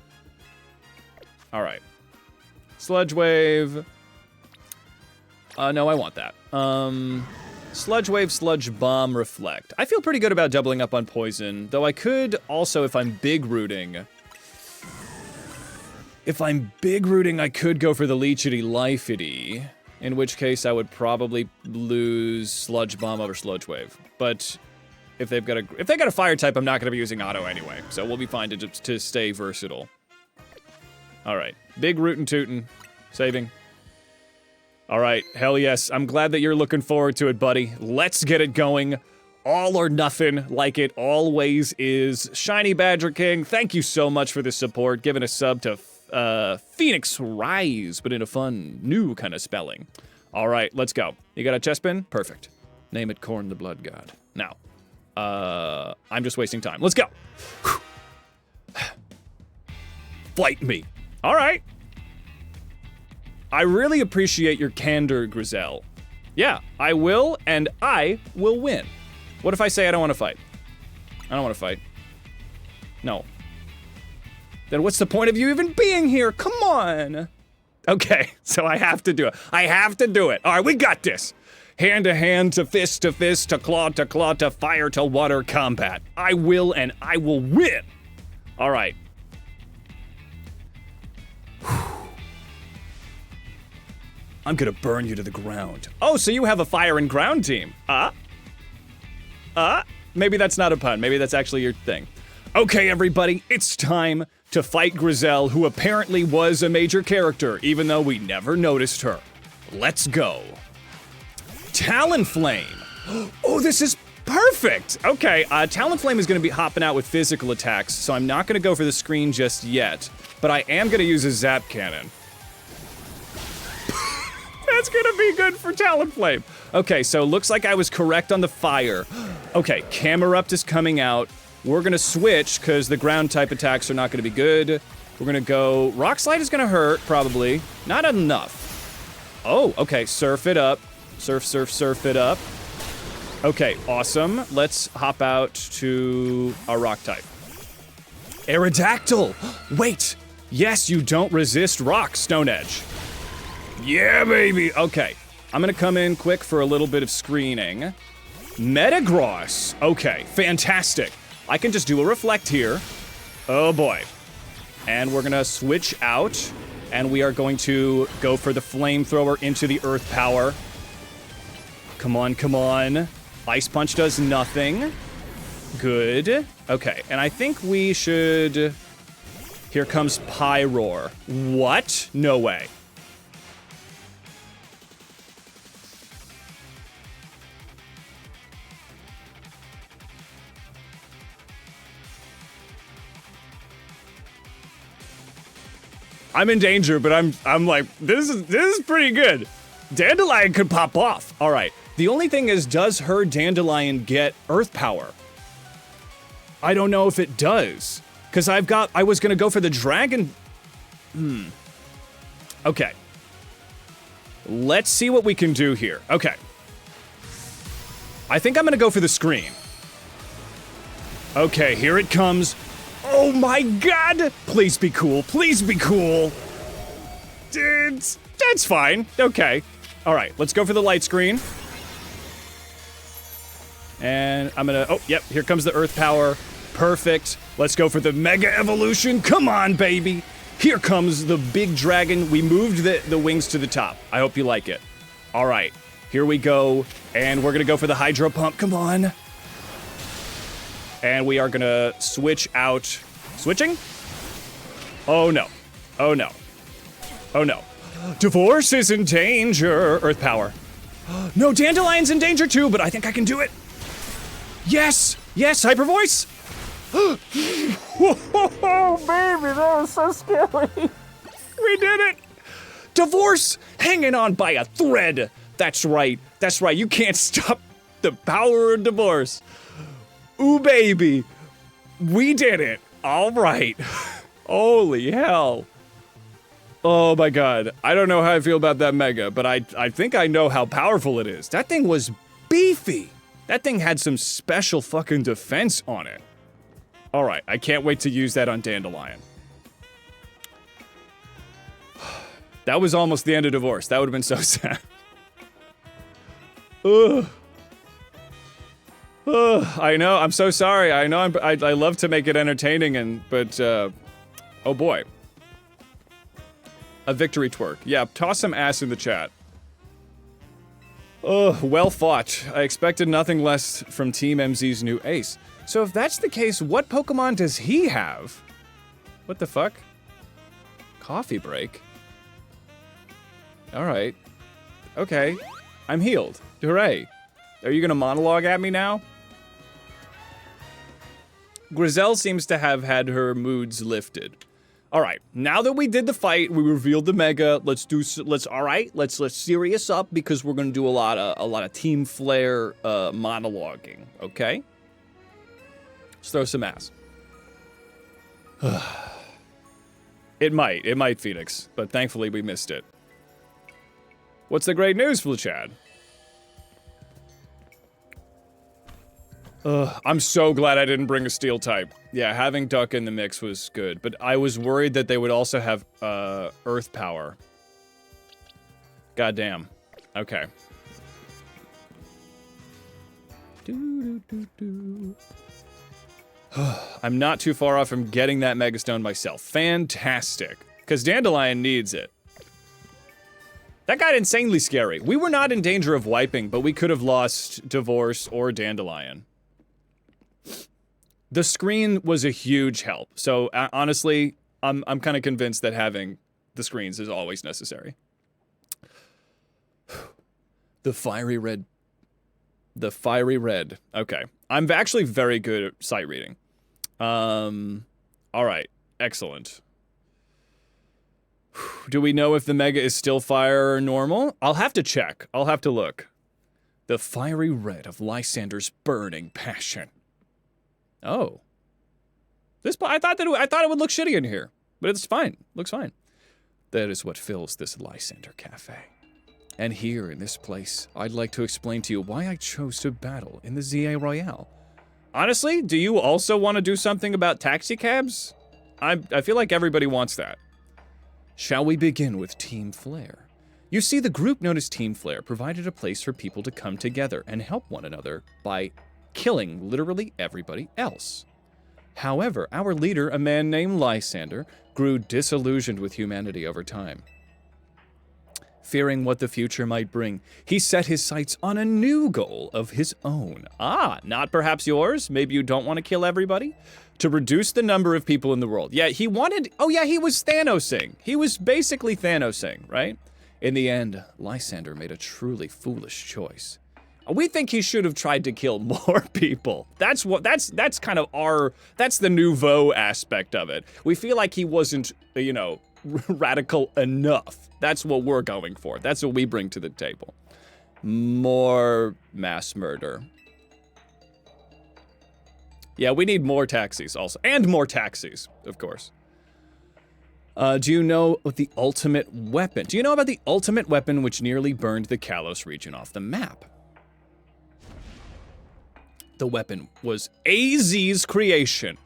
All right. Sludge Wave. No, I want that. Sludge Wave, Sludge Bomb, Reflect. I feel pretty good about doubling up on Poison, though I could also, if I'm Big Rooting... If I'm Big Rooting, I could go for the Leechity Lifety, in which case I would probably lose Sludge Bomb over Sludge Wave. But if they got a Fire type, I'm not going to be using Auto anyway, so we'll be fine to stay versatile. All right, Big Rootin' Tootin', saving. All right, hell yes, I'm glad that you're looking forward to it, buddy. Let's get it going. All or nothing, like it always is. Shiny Badger King, thank you so much for the support, giving a sub to Phoenix Rise, but in a fun, new kind of spelling. All right, let's go. You got a chest pin? Perfect. Name it Corn the Blood God. Now, I'm just wasting time. Let's go. Fight me. All right. I really appreciate your candor, Grizel. Yeah, I will, and I will win. What if I say I don't want to fight? I don't want to fight. No. Then what's the point of you even being here? Come on. Okay, so I have to do it. I have to do it. All right, we got this. Hand to hand, to fist, to claw, to fire, to water combat. I will, and I will win. All right. I'm gonna burn you to the ground. Oh, so you have a fire and ground team. Maybe that's not a pun. Maybe that's actually your thing. Okay, everybody, it's time to fight Grizel, who apparently was a major character, even though we never noticed her. Let's go. Talonflame. Oh, this is perfect. Okay, Talonflame is gonna be hopping out with physical attacks, so I'm not gonna go for the screen just yet, but I am gonna use a Zap Cannon. That's gonna be good for Talonflame. Okay, so looks like I was correct on the fire. Okay, Camerupt is coming out. We're gonna switch, because the ground type attacks are not gonna be good. We're gonna go, Rock Slide is gonna hurt, probably. Not enough. Oh, okay, surf it up. Surf it up. Okay, awesome. Let's hop out to our rock type. Aerodactyl! Wait! Yes, you don't resist rock, Stone Edge. Yeah, baby! Okay, I'm gonna come in quick for a little bit of screening. Metagross! Okay, fantastic. I can just do a reflect here. Oh boy. And we're gonna switch out, and we are going to go for the flamethrower into the earth power. Come on, come on. Ice Punch does nothing. Good. Okay, and I think we should... Here comes Pyroar. What? No way. I'm in danger, but I'm like, this is pretty good. Dandelion could pop off. All right. The only thing is, does her Dandelion get Earth Power? I don't know if it does. Because I was gonna go for the Dragon. Okay. Let's see what we can do here. Okay. I think I'm gonna go for the screen. Okay, here it comes. Oh my god! Please be cool. Please be cool. That's fine. Okay. All right, let's go for the light screen. And I'm gonna... Oh, yep, here comes the Earth Power. Perfect. Let's go for the Mega Evolution. Come on, baby. Here comes the big dragon. We moved the wings to the top. I hope you like it. All right, here we go. And we're gonna go for the Hydro Pump. Come on. And we are gonna switch out. Switching? Oh no. Oh no. Oh no. Divorce is in danger. Earth Power. No, Dandelion's in danger too, but I think I can do it. Yes! Yes, Hyper Voice! Oh, baby, that was so scary. We did it! Divorce hanging on by a thread. That's right. That's right. You can't stop the power of divorce. Ooh, baby. We did it. All right. Holy hell. Oh my god. I don't know how I feel about that Mega, but I think I know how powerful it is. That thing was beefy. That thing had some special fucking defense on it. Alright, I can't wait to use that on Dandelion. That was almost the end of Divorce. That would have been so sad. Ugh. Ugh, I know, I'm so sorry. I know I love to make it entertaining, but, oh boy. A victory twerk. Yeah, toss some ass in the chat. Ugh, well fought. I expected nothing less from Team MZ's new ace. So if that's the case, what Pokemon does he have? What the fuck? Coffee break? Alright. Okay. I'm healed. Hooray. Are you gonna monologue at me now? Grizel seems to have had her moods lifted. Alright, now that we did the fight, we revealed the Mega, let's serious up because we're gonna do a lot of Team Flare monologuing, okay? Let's throw some ass. It might, Phoenix, but thankfully we missed it. What's the great news for the Chad? I'm so glad I didn't bring a steel type. Yeah, having Duck in the mix was good, but I was worried that they would also have, Earth power. Goddamn. Okay. I'm not too far off from getting that Megastone myself. Fantastic. Because Dandelion needs it. That got insanely scary. We were not in danger of wiping, but we could have lost Divorce or Dandelion. The screen was a huge help. So honestly, I'm kind of convinced that having the screens is always necessary. The fiery red. The fiery red. Okay. I'm actually very good at sight reading. All right. Excellent. Do we know if the Mega is still fire or normal? I'll have to check. I'll have to look. The fiery red of Lysander's burning passion. Oh. I thought it would look shitty in here, but it's fine. Looks fine. That is what fills this Lysander cafe. And here in this place, I'd like to explain to you why I chose to battle in the ZA Royale. Honestly, do you also want to do something about taxi cabs? I feel like everybody wants that. Shall we begin with Team Flare? You see, the group known as Team Flare provided a place for people to come together and help one another by killing literally everybody else. However, our leader, a man named Lysander, grew disillusioned with humanity over time. Fearing what the future might bring, he set his sights on a new goal of his own. Ah, not perhaps yours? Maybe you don't want to kill everybody? To reduce the number of people in the world. Yeah, he wanted... Oh yeah, he was Thanosing. He was basically Thanosing, right? In the end, Lysander made a truly foolish choice. We think he should have tried to kill more people. That's kind of that's the nouveau aspect of it. We feel like he wasn't, you know, radical enough. That's what we're going for. That's what we bring to the table. More mass murder. Yeah, we need more taxis also. And more taxis, of course. Do you know what the ultimate weapon? Do you know about the ultimate weapon which nearly burned the Kalos region off the map? The weapon was AZ's creation.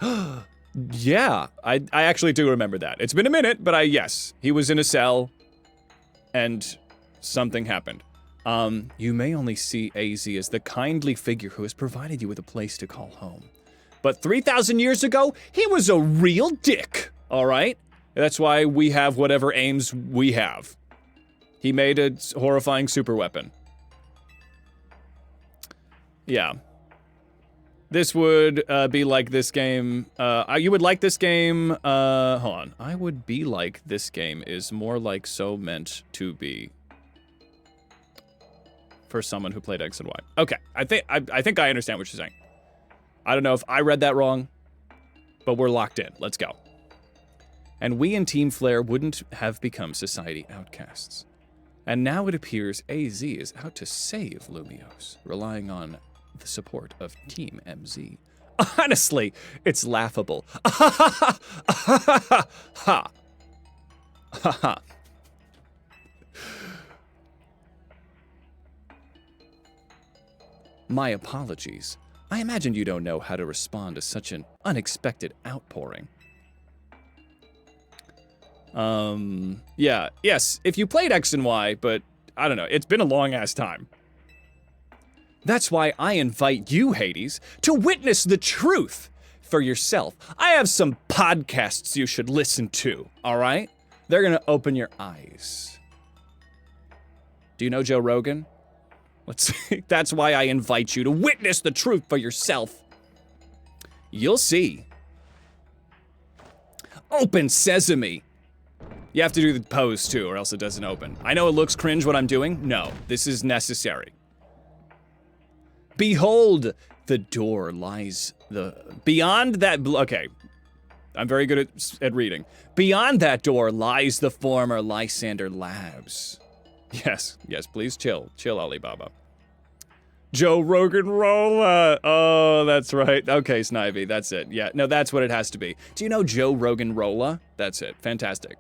Yeah, I actually do remember that. It's been a minute, but yes. He was in a cell, and something happened. You may only see AZ as the kindly figure who has provided you with a place to call home. But 3,000 years ago, he was a real dick, all right? That's why we have whatever aims we have. He made a horrifying super weapon. Yeah. This would be like this game. You would like this game. Hold on. I would be like this game is more like so meant to be for someone who played X and Y. Okay, I think I understand what you're saying. I don't know if I read that wrong, but we're locked in. Let's go. And we in Team Flare wouldn't have become society outcasts. And now it appears AZ is out to save Lumiose, relying on the support of Team MZ. Honestly, it's laughable. Ha. My apologies. I imagine you don't know how to respond to such an unexpected outpouring. Yeah, yes, if you played X and Y, but I don't know, it's been a long-ass time. That's why I invite you, Hades, to witness the truth for yourself. I have some podcasts you should listen to, all right? They're gonna open your eyes. Do you know Joe Rogan? Let's see. That's why I invite you to witness the truth for yourself. You'll see. Open sesame. You have to do the pose too, or else it doesn't open. I know it looks cringe what I'm doing. No, this is necessary. Behold, the door lies beyond that. Okay, I'm very good at reading. Beyond that door lies the former Lysander Labs. Yes, please chill, Alibaba. Joe Rogan Rolla. Oh, that's right. Okay, Snivy, that's it. Yeah, no, that's what it has to be. Do you know Joe Rogan Rolla? That's it. Fantastic.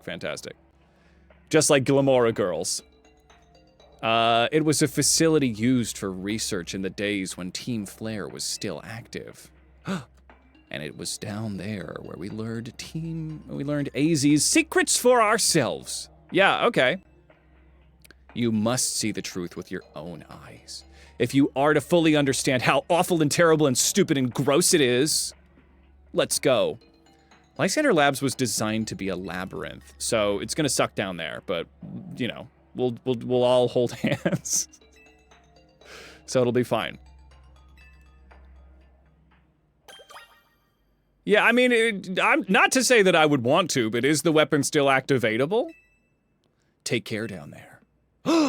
Just like Glamora Girls. It was a facility used for research in the days when Team Flare was still active. And it was down there where we learned AZ's secrets for ourselves. Yeah, okay. You must see the truth with your own eyes. If you are to fully understand how awful and terrible and stupid and gross it is, let's go. Lysander Labs was designed to be a labyrinth, so it's gonna suck down there, but, you know, we'll all hold hands. So it'll be fine. Yeah, I mean, I'm not to say that I would want to, but is the weapon still activatable? Take care down there.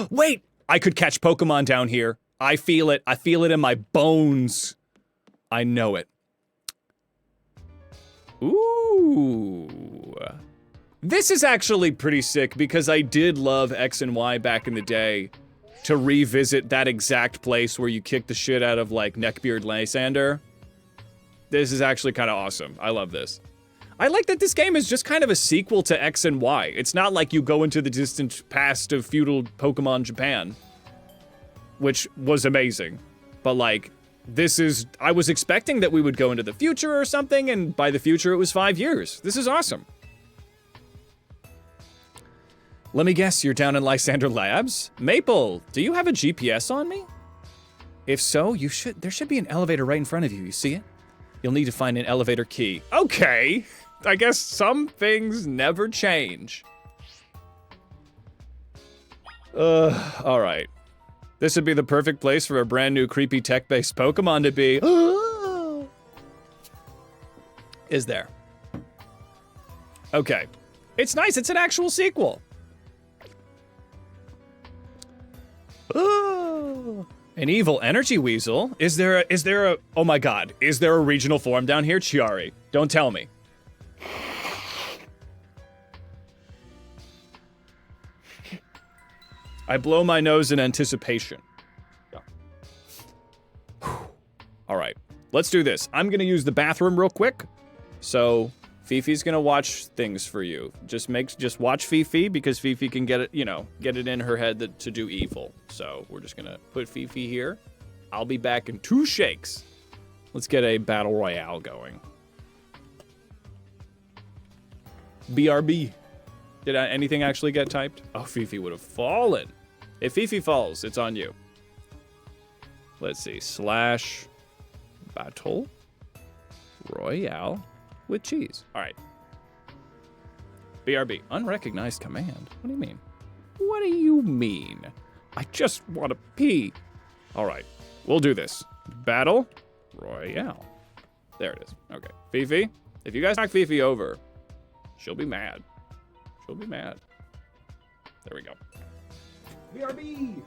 Wait! I could catch Pokemon down here. I feel it. I feel it in my bones. I know it. Ooh. This is actually pretty sick because I did love X and Y back in the day. To revisit that exact place where you kick the shit out of, like, Neckbeard Lysander. This is actually kind of awesome. I love this. I like that this game is just kind of a sequel to X and Y. It's not like you go into the distant past of feudal Pokemon Japan, which was amazing. But like, I was expecting that we would go into the future or something, and by the future it was 5 years. This is awesome. Let me guess, you're down in Lysander Labs? Maple, do you have a GPS on me? If so, there should be an elevator right in front of you. You see it? You'll need to find an elevator key. Okay. I guess some things never change. All right. This would be the perfect place for a brand new creepy tech-based Pokemon to be. Is there? Okay. It's nice, it's an actual sequel. An evil energy weasel? Is there a, oh my god, is there a regional form down here? Chiari, don't tell me. I blow my nose in anticipation. Yeah. All right, let's do this. I'm gonna use the bathroom real quick. So Fifi's gonna watch things for you. Just watch Fifi because Fifi can get it, get it in her head to do evil. So we're just gonna put Fifi here. I'll be back in 2 shakes. Let's get a battle royale going. BRB. Did anything actually get typed? Oh, Fifi would have fallen. If Fifi falls, it's on you. Let's see. / battle royale with cheese. All right. BRB. Unrecognized command. What do you mean? What do you mean? I just want to pee. All right. We'll do this. Battle royale. There it is. Okay. Fifi, if you guys knock Fifi over, she'll be mad. She'll be mad. There we go. BRB!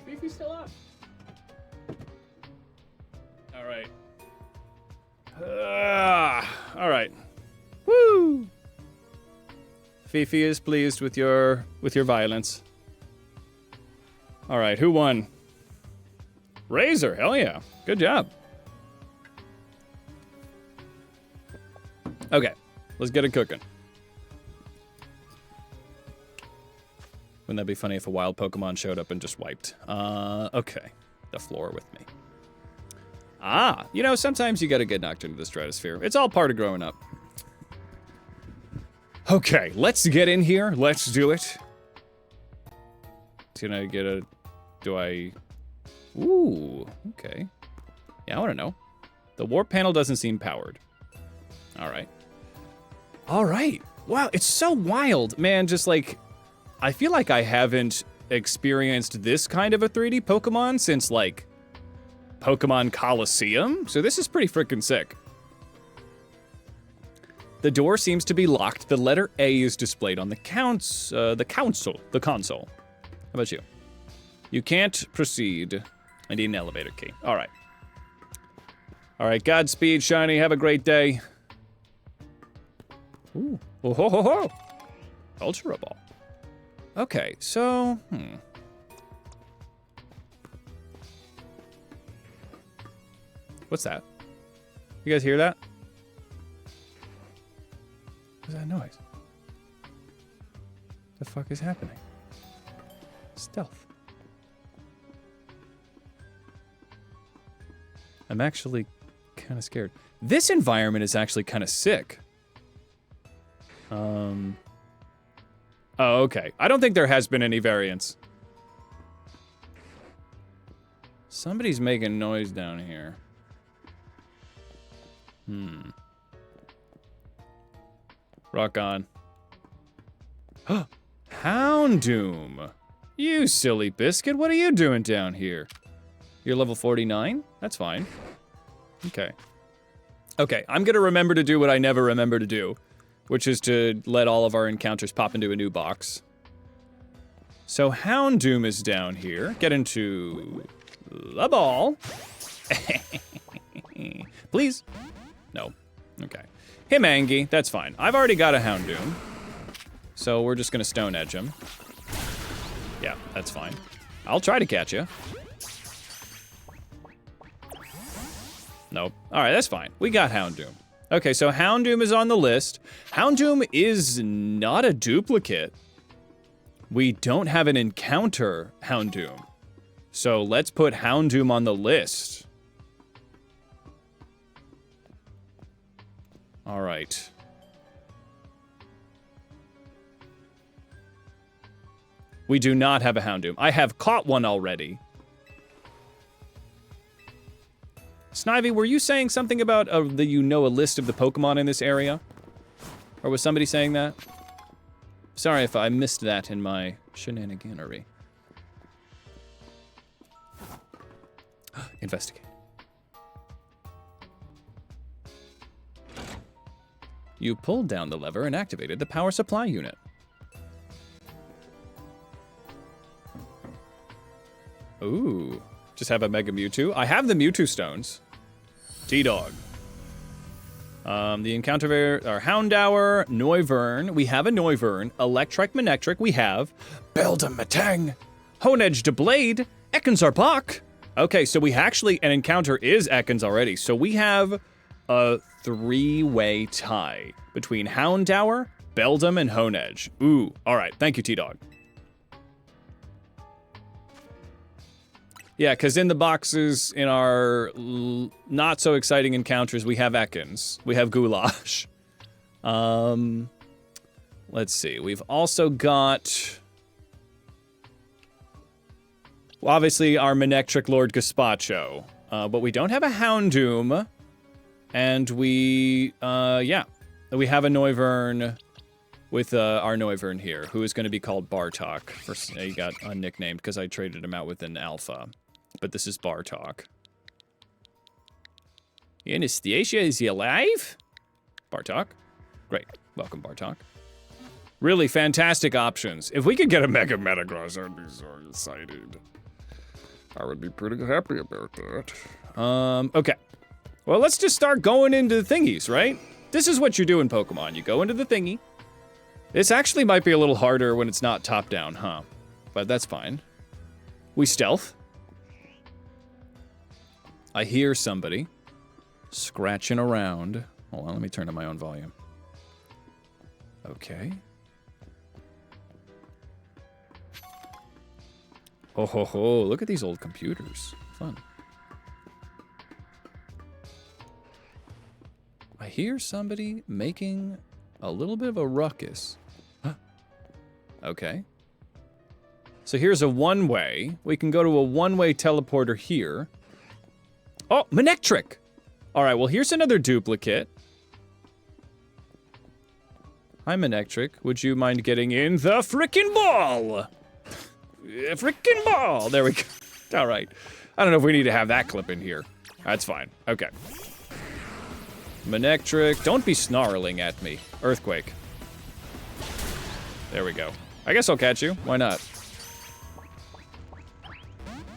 Fifi still up? All right. All right. Woo! Fifi is pleased with your violence. All right, who won? Razor, hell yeah. Good job. Okay, let's get it cooking. Wouldn't that be funny if a wild Pokemon showed up and just wiped? Okay. The floor with me. Ah, you know, sometimes you gotta get knocked into the stratosphere. It's all part of growing up. Okay, let's get in here. Let's do it. Can I get a... Do I... Ooh, okay. Yeah, I want to know. The warp panel doesn't seem powered. All right. All right. Wow, it's so wild, man. Just like, I feel like I haven't experienced this kind of a 3D Pokemon since, like, Pokemon Coliseum. So this is pretty freaking sick. The door seems to be locked. The letter A is displayed on the console. How about you? You can't proceed. I need an elevator key. All right. All right, Godspeed, Shiny. Have a great day. Ooh. Oh, ho, ho, ho. Ultra Ball. Okay, so, What's that? You guys hear that? What's that noise? The fuck is happening? Stealth. I'm actually kind of scared. This environment is actually kind of sick. Oh, okay. I don't think there has been any variance. Somebody's making noise down here. Rock on. Houndoom. You silly biscuit, what are you doing down here? You're level 49? That's fine. Okay. Okay, I'm gonna remember to do what I never remember to do, which is to let all of our encounters pop into a new box. So Houndoom is down here. Get into the ball. Please. No. Okay. Himangi, that's fine. I've already got a Houndoom. So we're just gonna Stone Edge him. Yeah, that's fine. I'll try to catch you. Nope. All right, that's fine. We got Houndoom. Okay, so Houndoom is on the list. Houndoom is not a duplicate. We don't have an encounter Houndoom. So let's put Houndoom on the list. All right. We do not have a Houndoom. I have caught one already. Snivy, were you saying something about a list of the Pokemon in this area? Or was somebody saying that? Sorry if I missed that in my shenaniganery. Investigate. You pulled down the lever and activated the power supply unit. Ooh. Just have a Mega Mewtwo. I have the Mewtwo stones. T-Dog. The encounter are Houndour, Noivern. We have a Noivern. Electric Manectric. We have Beldum Matang. Honedge to Blade. Ekans Arbok. Okay, so we actually, an encounter is Ekans already. So we have a three-way tie between Houndour, Beldum, and Honedge. Ooh, all right. Thank you, T-Dog. Yeah, because in the boxes, in our not so exciting encounters, we have Ekans. We have Goulash. Let's see. We've also got, well, obviously, our Manectric Lord Gazpacho. But we don't have a Houndoom. And we have a Noivern with our Noivern here, who is going to be called Bartok. He got unnicknamed because I traded him out with an Alpha. But this is Bartok. Anastasia, is he alive? Bartok. Great. Welcome, Bartok. Really fantastic options. If we could get a Mega Metagross, I'd be so excited. I would be pretty happy about that. Okay. Well, let's just start going into the thingies, right? This is what you do in Pokemon. You go into the thingy. This actually might be a little harder when it's not top-down, huh? But that's fine. We stealth. I hear somebody scratching around. Hold on, let me turn to my own volume. Okay. Ho ho ho, look at these old computers. Fun. I hear somebody making a little bit of a ruckus. Huh. Okay. So here's a one-way. We can go to a one-way teleporter here. Oh, Manectric! All right, well, here's another duplicate. Hi, Manectric. Would you mind getting in the frickin' ball? Frickin' ball! There we go. All right. I don't know if we need to have that clip in here. That's fine. Okay. Manectric, don't be snarling at me. Earthquake. There we go. I guess I'll catch you. Why not?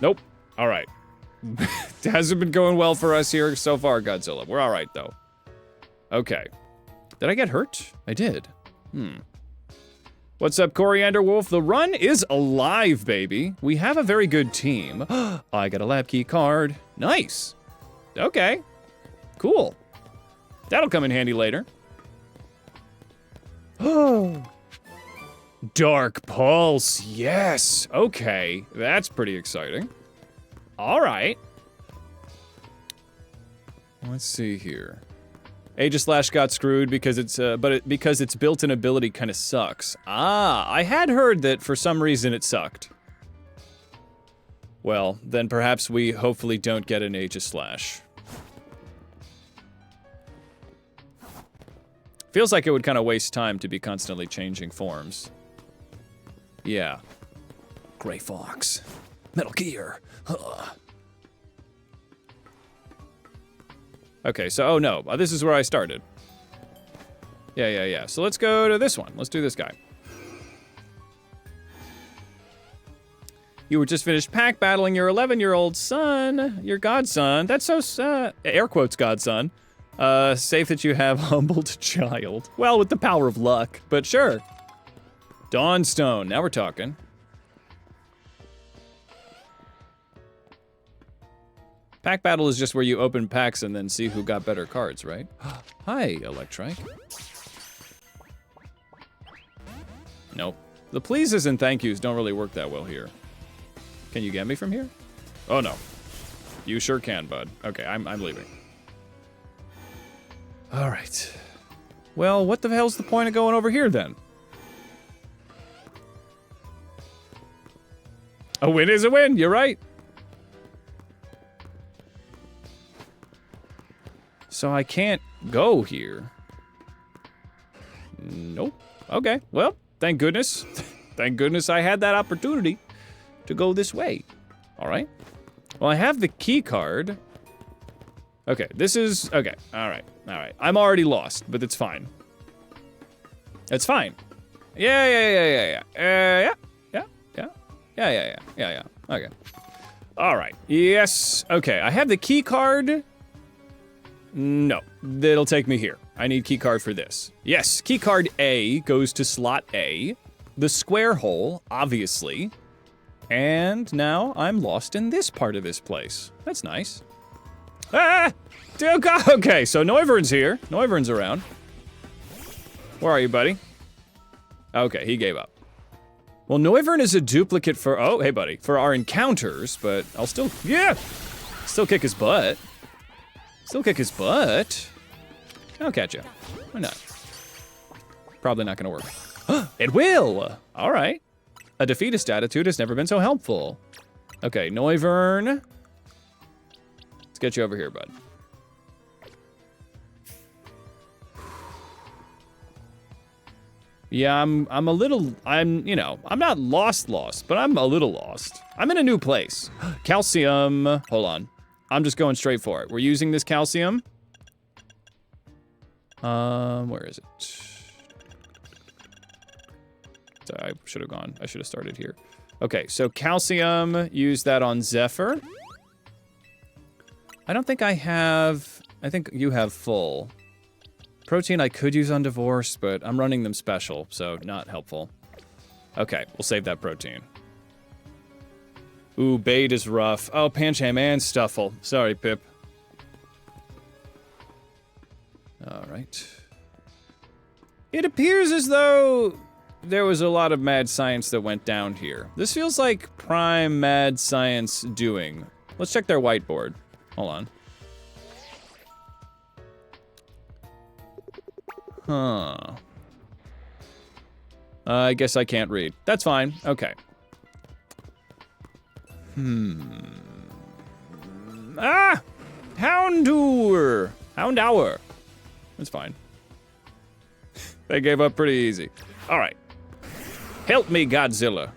Nope. All right. It hasn't been going well for us here so far, Godzilla. We're all right, though. Okay. Did I get hurt? I did. What's up, Coriander Wolf? The run is alive, baby. We have a very good team. I got a lab key card. Nice. Okay. Cool. That'll come in handy later. Oh. Dark Pulse. Yes. Okay. That's pretty exciting. All right. Let's see here. Aegislash got screwed because it's because its built-in ability kind of sucks. Ah, I had heard that for some reason it sucked. Well, then perhaps we hopefully don't get an Aegislash. Feels like it would kind of waste time to be constantly changing forms. Yeah. Gray Fox. Metal Gear. Okay, so, oh no, this is where I started. Yeah. So let's go to this one. Let's do this guy. You were just finished pack battling your 11-year-old son, your godson. That's so, air quotes godson. Safe that you have humbled child. Well, with the power of luck, but sure. Dawnstone, now we're talking. Pack battle is just where you open packs and then see who got better cards, right? Hi, Electrike. Nope. The pleases and thank yous don't really work that well here. Can you get me from here? Oh no. You sure can, bud. Okay, I'm leaving. All right. Well, what the hell's the point of going over here then? A win is a win, you're right. So I can't go here. Nope. Okay, well, thank goodness. Thank goodness I had that opportunity to go this way. All right. Well, I have the key card. Okay, this is, okay, all right. I'm already lost, but it's fine. It's fine. Yeah. Okay. All right, yes, okay, I have the key card. No, that'll take me here. I need key card for this. Yes, key card A goes to slot A. The square hole, obviously. And now I'm lost in this part of this place. That's nice. Ah! Okay, so Noivern's here. Noivern's around. Where are you, buddy? Okay, he gave up. Well, Noivern is a duplicate for, oh, hey, buddy, for our encounters, but I'll still, yeah! Still kick his butt. Still kick his butt. I'll catch you. Why not? Probably not gonna work. It will! All right. A defeatist attitude has never been so helpful. Okay, Noivern. Let's get you over here, bud. Yeah, I'm not lost, but I'm a little lost. I'm in a new place. Calcium, hold on. I'm just going straight for it. We're using this calcium. Where is it? So I should have started here. Okay, so calcium, use that on Zephyr. I don't think I have... I think you have full. Protein I could use on Divorce, but I'm running them special, so not helpful. Okay, we'll save that protein. Ooh, bait is rough. Oh, Pancham and Stuffle. Sorry, Pip. Alright. It appears as though there was a lot of mad science that went down here. This feels like prime mad science doing. Let's check their whiteboard. Hold on. Huh. I guess I can't read. That's fine. Okay. Ah! Houndour. That's fine. They gave up pretty easy. All right. Help me, Godzilla.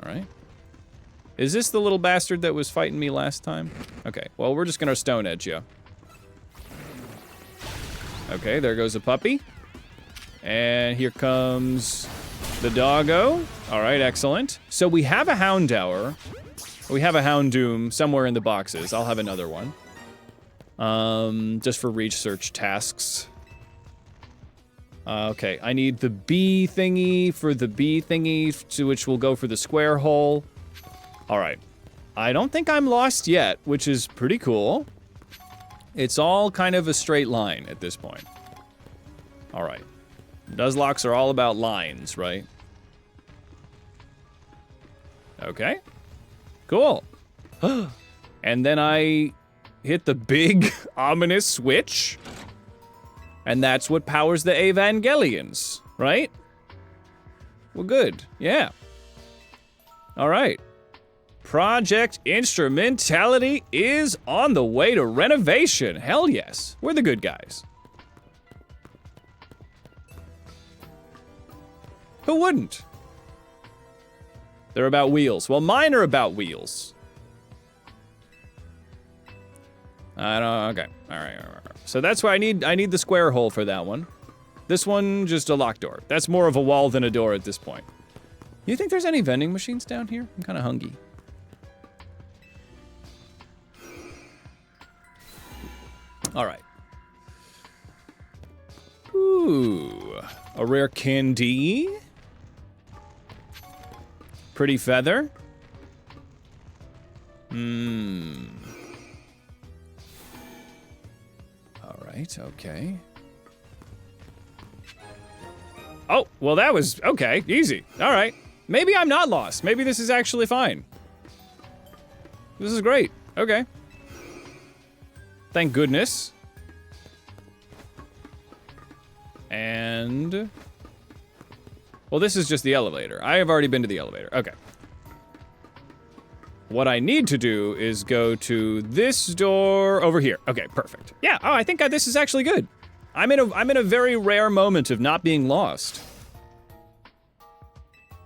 All right. Is this the little bastard that was fighting me last time? Okay, well, we're just gonna Stone Edge you. Okay, there goes a puppy. And here comes the doggo. All right, excellent. So we have a Houndour. We have a Houndoom somewhere in the boxes. I'll have another one. Just for research tasks. Okay, I need the bee thingy for the bee thingy, to which will go for the square hole. All right. I don't think I'm lost yet, which is pretty cool. It's all kind of a straight line at this point. All right. Nuzlocks are all about lines, right? Okay. Cool. And then I hit the big, ominous switch. And that's what powers the Evangelions, right? Well, good. Yeah. All right. Project Instrumentality is on the way to renovation. Hell yes. We're the good guys. Who wouldn't? They're about wheels. Well, mine are about wheels. I don't. Okay. All right. So that's why I need the square hole for that one. This one, just a locked door. That's more of a wall than a door at this point. You think there's any vending machines down here? I'm kind of hungry. All right. Ooh, a rare candy. Pretty feather. All right, okay. Oh, well that was, okay, easy. All right. Maybe I'm not lost. Maybe this is actually fine. This is great. Okay. Thank goodness. And... well, this is just the elevator. I have already been to the elevator. Okay. What I need to do is go to this door over here. Okay, perfect. Yeah, oh, I think this is actually good. I'm in a very rare moment of not being lost.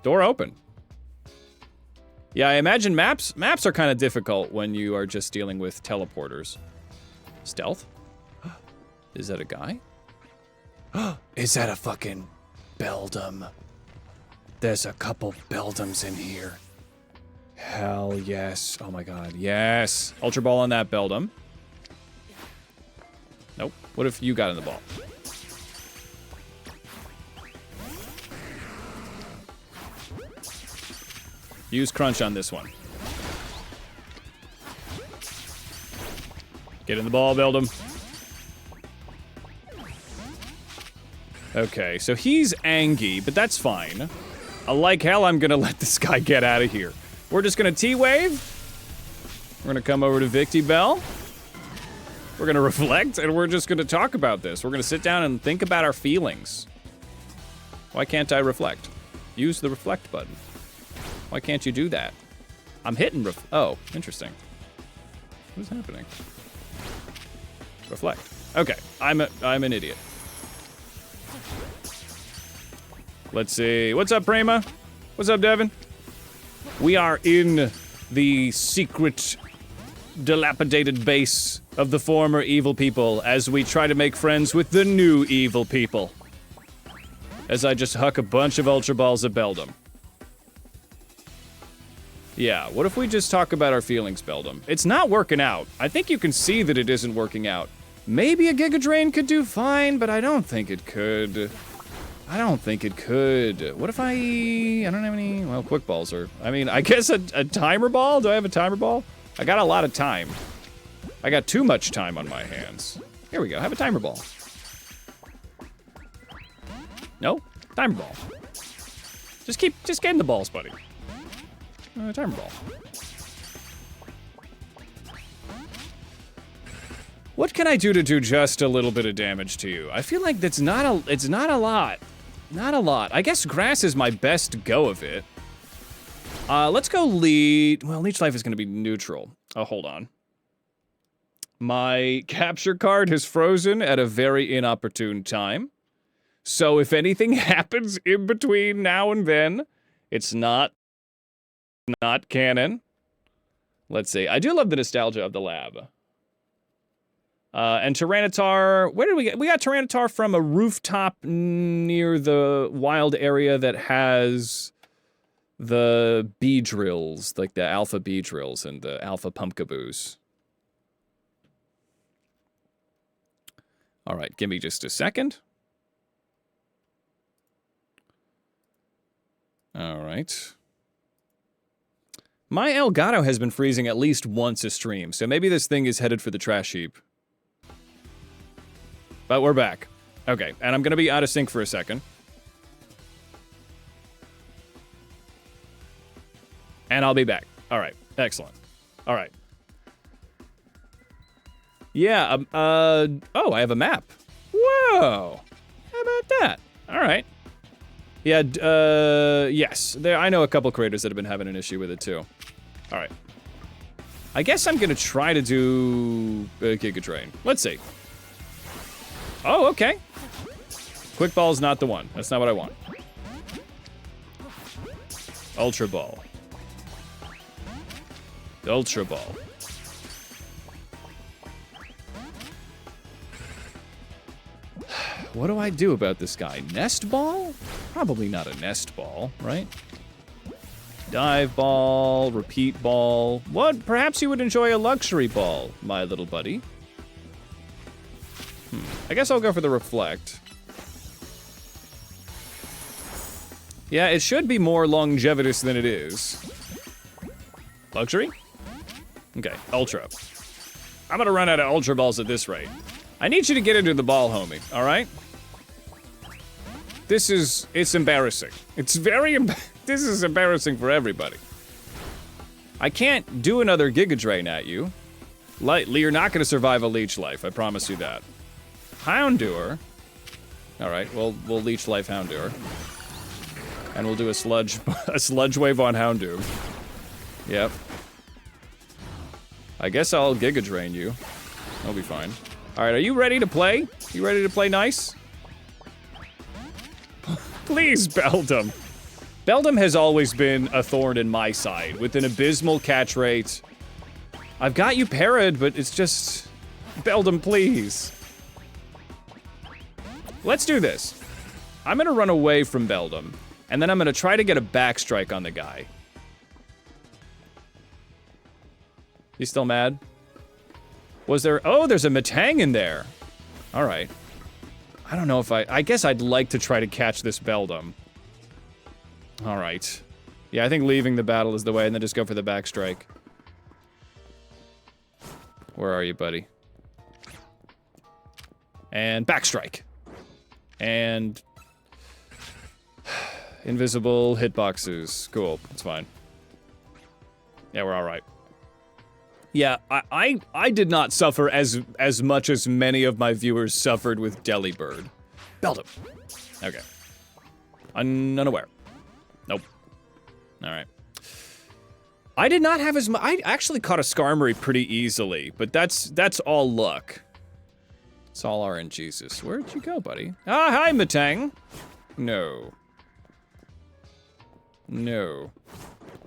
Door open. Yeah, I imagine maps are kind of difficult when you are just dealing with teleporters. Stealth? Is that a guy? Is that a fucking Beldum? There's a couple Beldums in here. Hell yes. Oh my god, yes. Ultra Ball on that Beldum. Nope. What if you got in the ball? Use Crunch on this one. Get in the ball, Beldum. Okay, so he's Angie, but that's fine. Like hell, I'm gonna let this guy get out of here. We're just gonna T-Wave. We're gonna come over to Victi Bell. We're gonna reflect, and we're just gonna talk about this. We're gonna sit down and think about our feelings. Why can't I reflect? Use the reflect button. Why can't you do that? I'm hitting oh, interesting. What is happening? Reflect. Okay, I'm an idiot. Let's see. What's up, Prima? What's up, Devin? We are in the secret, dilapidated base of the former evil people as we try to make friends with the new evil people. As I just huck a bunch of Ultra Balls at Beldum. Yeah, what if we just talk about our feelings, Beldum? It's not working out. I think you can see that it isn't working out. Maybe a Giga Drain could do fine, but I don't think it could. I don't think it could. What if I don't have any, well, quick balls are, I mean, I guess a timer ball? Do I have a timer ball? I got a lot of time. I got too much time on my hands. Here we go, have a timer ball. No? Timer ball. Just getting the balls, buddy. Timer ball. What can I do to do just a little bit of damage to you? I feel like it's not a lot. Not a lot. I guess grass is my best go of it. Let's go lead. Well, leech life is gonna be neutral. Oh, hold on. My capture card has frozen at a very inopportune time. So if anything happens in between now and then, it's not canon. Let's see. I do love the nostalgia of the lab. And Tyranitar, where did we get? We got Tyranitar from a rooftop near the wild area that has the bee drills, like the alpha bee drills and the alpha pumpkaboos. All right, give me just a second. All right. My Elgato has been freezing at least once a stream, so maybe this thing is headed for the trash heap. But we're back. Okay, and I'm gonna be out of sync for a second. And I'll be back. All right, excellent. All right. Yeah, oh, I have a map. Whoa, how about that? All right. Yeah, yes, I know a couple creators that have been having an issue with it too. All right. I guess I'm gonna try to do Giga Drain. Let's see. Oh, okay. Quick Ball's not the one. That's not what I want. Ultra Ball. Ultra Ball. What do I do about this guy? Nest Ball? Probably not a Nest Ball, right? Dive Ball, Repeat Ball. What? Perhaps you would enjoy a Luxury Ball, my little buddy. I guess I'll go for the Reflect. Yeah, it should be more longevitous than it is. Luxury? Okay, Ultra. I'm gonna run out of Ultra Balls at this rate. I need you to get into the ball, homie, alright? It's embarrassing. It's very this is embarrassing for everybody. I can't do another Giga Drain at you. You're not gonna survive a Leech Life, I promise you that. Houndour. Alright, we'll Leech Life Houndour. And we'll do a sludge wave on Houndour. Yep. I guess I'll Giga Drain you. I'll be fine. Alright, are you ready to play? You ready to play nice? Please, Beldum. Beldum has always been a thorn in my side, with an abysmal catch rate. I've got you parried, but it's just... Beldum, please. Let's do this. I'm gonna run away from Beldum, and then I'm gonna try to get a backstrike on the guy. You still mad? Was there... Oh, there's a Metang in there. Alright. I don't know if I guess I'd like to try to catch this Beldum. Alright. Yeah, I think leaving the battle is the way, and then just go for the backstrike. Where are you, buddy? And backstrike. And... invisible hitboxes. Cool, it's fine. Yeah, we're alright. Yeah, I did not suffer as much as many of my viewers suffered with Delibird. Beldum. Okay. Unaware. Nope. Alright. I did not have as much. I actually caught a Skarmory pretty easily, but that's all luck. It's all RNGesus. Where'd you go, buddy? Ah, hi, Metang. No. No.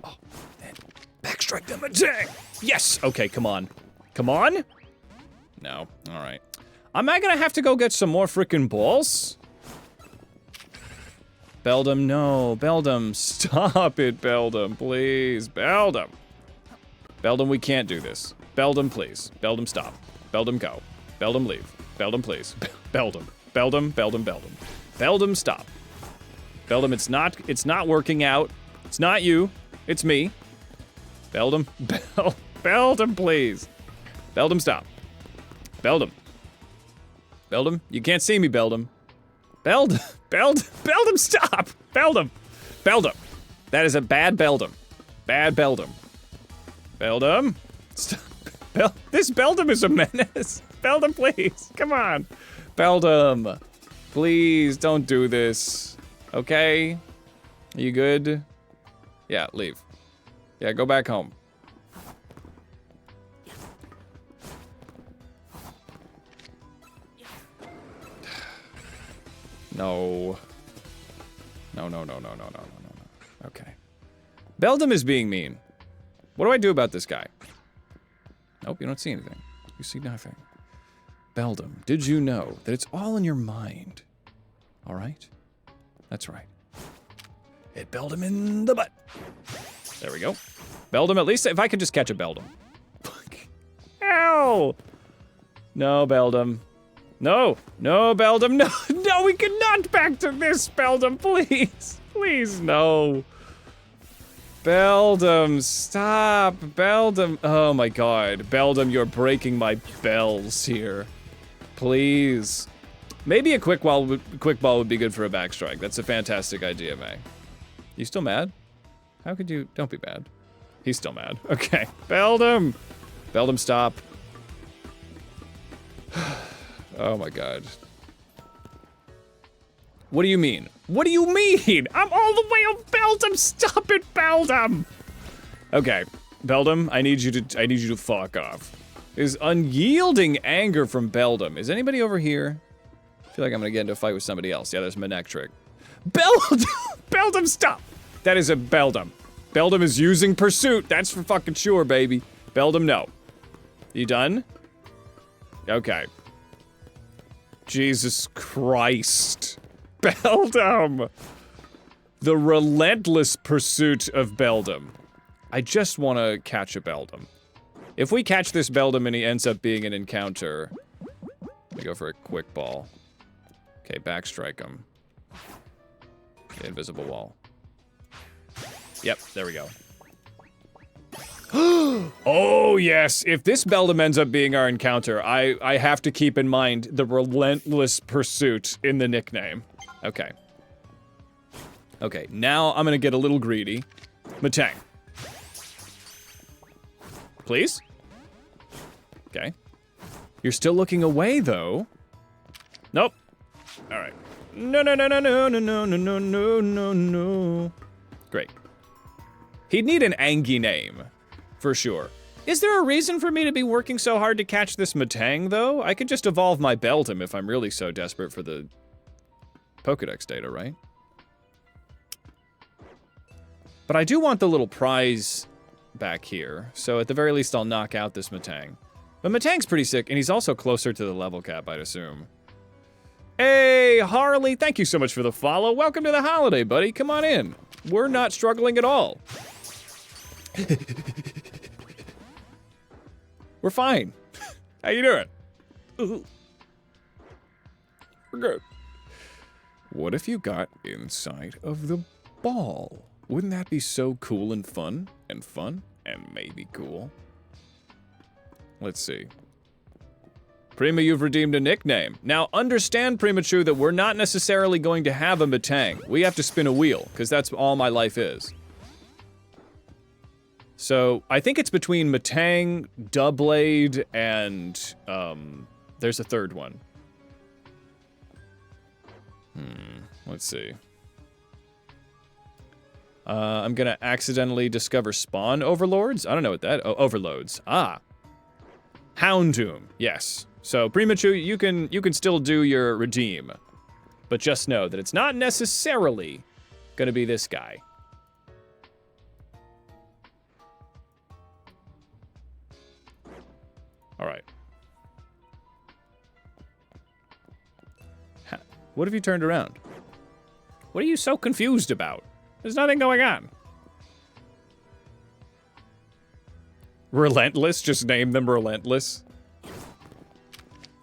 Oh, man. Backstrike the Metang! Yes! Okay, come on. Come on? No. Alright. Am I gonna have to go get some more freaking balls? Beldum, no. Beldum, stop it, Beldum, please. Beldum. Beldum, we can't do this. Beldum, please. Beldum, stop. Beldum, go. Beldum, leave. Beldum, please. Beldum. Beldum, Beldum, Beldum. Beldum, stop. Beldum, it's not working out. It's not you. It's me. Beldum. Beldum, please. Beldum, stop. Beldum. Beldum, you can't see me, Beldum. Beldum, stop! Beldum! Beldum! That is a bad Beldum. Bad Beldum. Beldum? Stop. This Beldum is a menace. Beldum, please. Come on. Beldum. Please, don't do this. Okay? Are you good? Yeah, leave. Yeah, go back home. No. No. Okay. Beldum is being mean. What do I do about this guy? Nope, you don't see anything. You see nothing. Beldum, did you know that it's all in your mind? All right? That's right. Hit Beldum in the butt. There we go. Beldum, at least if I could just catch a Beldum. Ow! No, Beldum. No, Beldum, no, we cannot back to this, Beldum, please. Please, no. Beldum, stop, Beldum. Oh my god, Beldum, you're breaking my bells here. Please. Maybe a quick ball would be good for a backstrike. That's a fantastic idea, May. You still mad? How could you? Don't be mad. He's still mad. Okay, Beldum. Beldum, stop. Oh my god. What do you mean? What do you mean? I'm all the way up, Beldum. Stop it, Beldum. Okay, Beldum, I need you to fuck off. There's unyielding anger from Beldum. Is anybody over here? I feel like I'm gonna get into a fight with somebody else. Yeah, there's Manectric. Beldum! Beldum, stop! That is a Beldum. Beldum is using pursuit. That's for fucking sure, baby. Beldum, no. You done? Okay. Jesus Christ. Beldum! The relentless pursuit of Beldum. I just want to catch a Beldum. If we catch this Beldum and he ends up being an encounter, let me go for a quick ball. Okay, backstrike him. The invisible wall. Yep, there we go. Oh, yes. If this Beldum ends up being our encounter, I have to keep in mind the relentless pursuit in the nickname. Okay. Okay, now I'm gonna get a little greedy. Matang. Please? Okay. You're still looking away, though. Nope. Alright. No. Great. He'd need an Angie name. For sure. Is there a reason for me to be working so hard to catch this Matang, though? I could just evolve my Beldum if I'm really so desperate for the Pokedex data, right? But I do want the little prize back here, so at the very least I'll knock out this Matang. But Matang's pretty sick, and he's also closer to the level cap, I'd assume. Hey, Harley, thank you so much for the follow. Welcome to the holiday, buddy. Come on in. We're not struggling at all. We're fine. How you doing? We're good. What if you got inside of the ball? Wouldn't that be so cool and fun? And maybe cool. Let's see. Prima, you've redeemed a nickname. Now, understand, Primachu, that we're not necessarily going to have a Matang. We have to spin a wheel, because that's all my life is. So, I think it's between Matang, Doublade, and, there's a third one. Let's see. I'm gonna accidentally discover spawn overlords? I don't know what that, overloads. Ah. Houndoom, yes. So, Primachu, you can still do your redeem. But just know that it's not necessarily gonna be this guy. Alright. What have you turned around? What are you so confused about? There's nothing going on. Relentless? Just name them Relentless.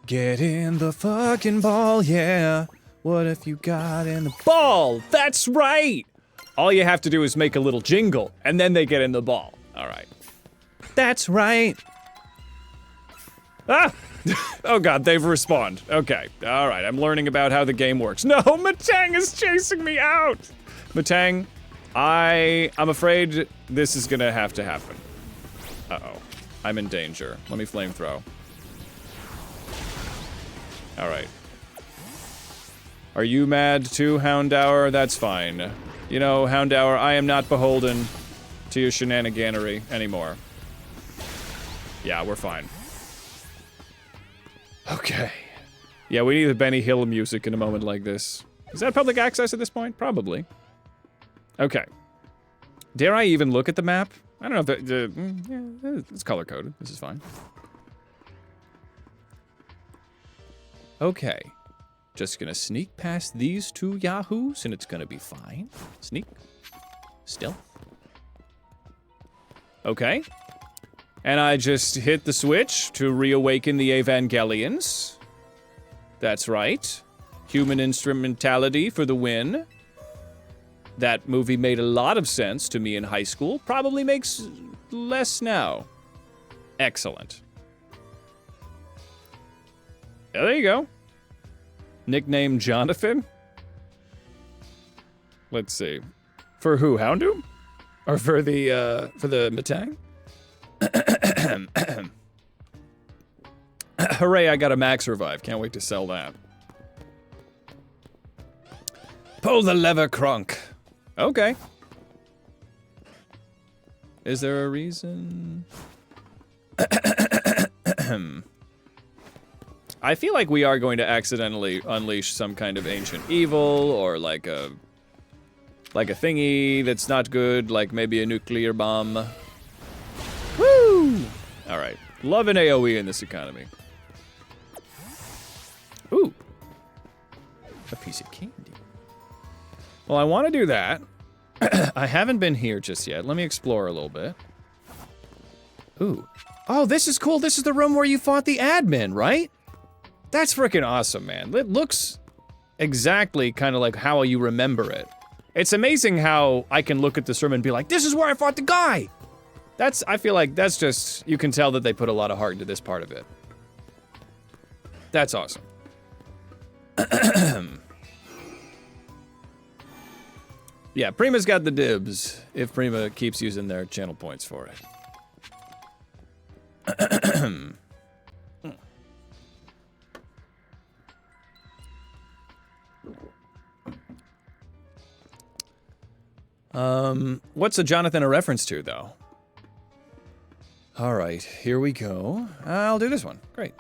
Get in the fucking ball, yeah. What if you got in the ball? That's right! All you have to do is make a little jingle, and then they get in the ball. All right. That's right. Ah! Oh god, they've respawned. Okay, all right, I'm learning about how the game works. No, Matang is chasing me out! Matang, I'm afraid this is gonna have to happen. Uh-oh, I'm in danger. Let me flamethrow. All right. Are you mad too, Houndour? That's fine. You know, Houndour, I am not beholden to your shenaniganery anymore. Yeah, we're fine. Okay. Yeah, we need the Benny Hill music in a moment like this. Is that public access at this point? Probably. Okay. Dare I even look at the map? I don't know if yeah, it's color-coded. This is fine. Okay. Just gonna sneak past these two yahoos, and it's gonna be fine. Sneak. Stealth. Okay. And I just hit the switch to reawaken the Evangelions. That's right. Human instrumentality for the win. That movie made a lot of sense to me in high school. Probably makes less now. Excellent. Yeah, there you go. Nickname Jonathan? Let's see. For who? Houndoom? Or for the Matang? Hooray, I got a max revive. Can't wait to sell that. Pull the lever, Crunk. Okay. Is there a reason? I feel like we are going to accidentally unleash some kind of ancient evil, or like a thingy that's not good, like maybe a nuclear bomb. Woo! All right, love an AOE in this economy. Ooh, a piece of candy. Well, I want to do that. I haven't been here just yet. Let me explore a little bit. Ooh. Oh, this is cool. This is the room where you fought the admin, right? That's freaking awesome, man. It looks exactly kind of like how you remember it. It's amazing how I can look at this room and be like, this is where I fought the guy! I feel like that's just, you can tell that they put a lot of heart into this part of it. That's awesome. Yeah, Prima's got the dibs, if Prima keeps using their channel points for it. What's a Jonathan a reference to, though? All right, here we go. I'll do this one. Great.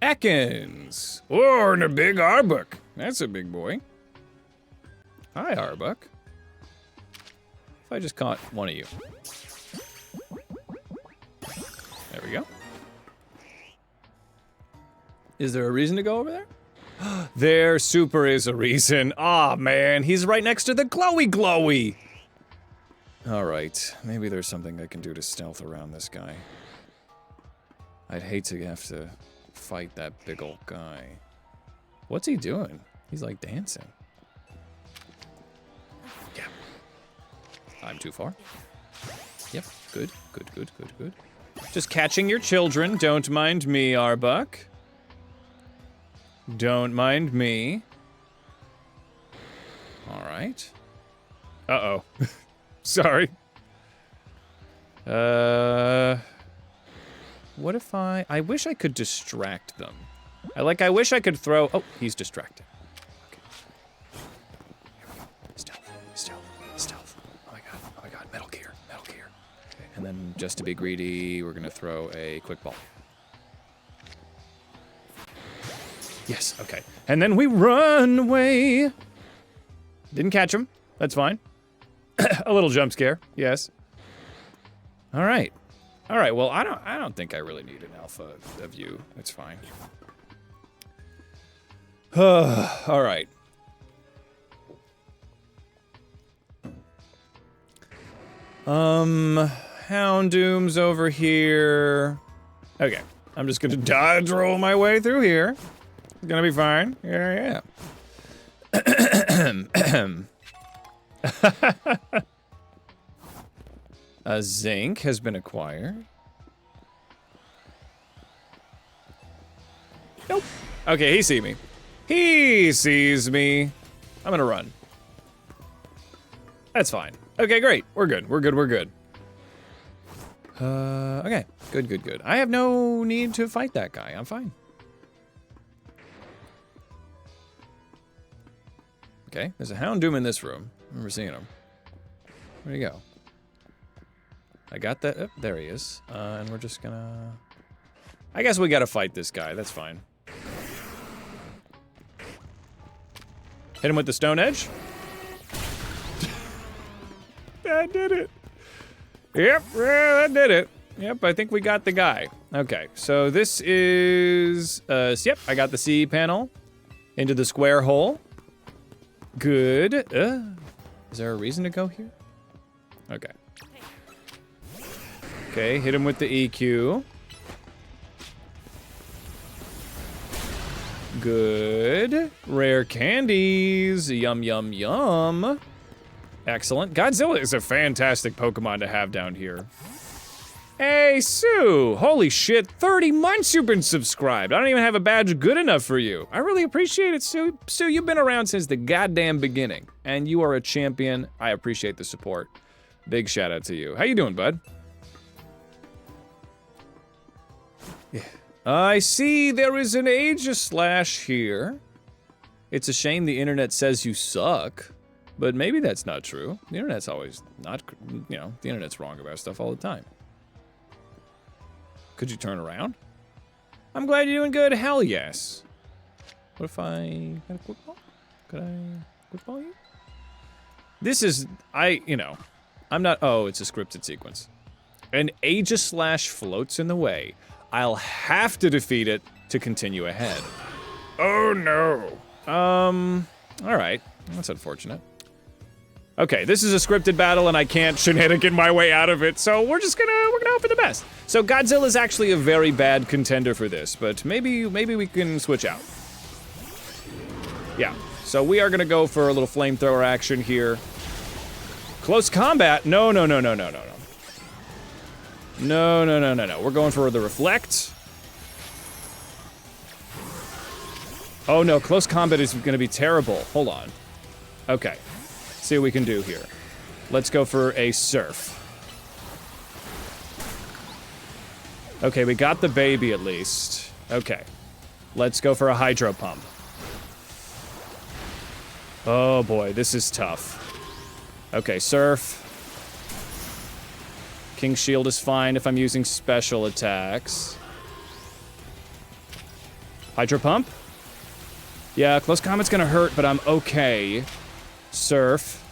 Ekans! Oh, and a big Arbuck. That's a big boy. Hi, Arbuck. If I just caught one of you. There we go. Is there a reason to go over there? There super is a reason. Aw, man, he's right next to the glowy. All right, maybe there's something I can do to stealth around this guy. I'd hate to have to fight that big old guy. What's he doing? He's like dancing. Yeah. I'm too far. Yep, good. Just catching your children. Don't mind me, Arbuck. Don't mind me. All right. Uh-oh. Sorry. What if I wish I could distract them. I wish I could throw... Oh, he's distracted. Okay. Stealth. Oh my god, Metal Gear. Okay. And then, just to be greedy, we're gonna throw a quick ball. Yes, okay. And then we run away. Didn't catch him. That's fine. A little jump scare, yes. All right. All right, well, I don't think I really need an alpha of you. It's fine. All right. Houndoom's over here. Okay, I'm just gonna dodge roll my way through here. It's gonna be fine. Yeah. A zinc has been acquired. Nope. Okay, he sees me. He sees me. I'm gonna run. That's fine. Okay, great. We're good. We're good. Okay. Good. I have no need to fight that guy. I'm fine. Okay, there's a Houndoom in this room. I remember seeing him. Where'd he go? I got that. Oh, there he is. And we're just gonna... I guess we gotta fight this guy. That's fine. Hit him with the stone edge. That did it. Yep, that did it. Yep, I think we got the guy. Okay, so this is... yep, I got the C panel into the square hole. Good. Is there a reason to go here? Okay. Okay, hit him with the EQ. Good. Rare candies. Yum, yum, yum. Excellent. Godzilla is a fantastic Pokemon to have down here. Hey, Sue! Holy shit, 30 months you've been subscribed. I don't even have a badge good enough for you. I really appreciate it, Sue. Sue, you've been around since the goddamn beginning, and you are a champion. I appreciate the support. Big shout out to you. How you doing, bud? Yeah. I see there is an Aegislash here. It's a shame the internet says you suck, but maybe that's not true. The internet's always not, you know, the internet's wrong about stuff all the time. Could you turn around? I'm glad you're doing good. Hell yes. What if I got a quick ball? Could I quick ball you? This is, I'm not, oh, it's a scripted sequence. An Aegislash floats in the way. I'll have to defeat it to continue ahead. Oh no. All right. That's unfortunate. Okay, this is a scripted battle and I can't shenanigan my way out of it, so we're gonna hope for the best. So Godzilla's actually a very bad contender for this, but maybe we can switch out. Yeah, so we are gonna go for a little flamethrower action here. Close combat? No. No. We're going for the reflect. Oh no, close combat is gonna be terrible. Hold on. Okay. See what we can do here. Let's go for a surf. Okay, we got the baby at least. Okay. Let's go for a hydro pump. Oh boy, this is tough. Okay, surf. King's Shield is fine if I'm using special attacks. Hydro pump? Yeah, close combat's gonna hurt, but I'm okay. Surf.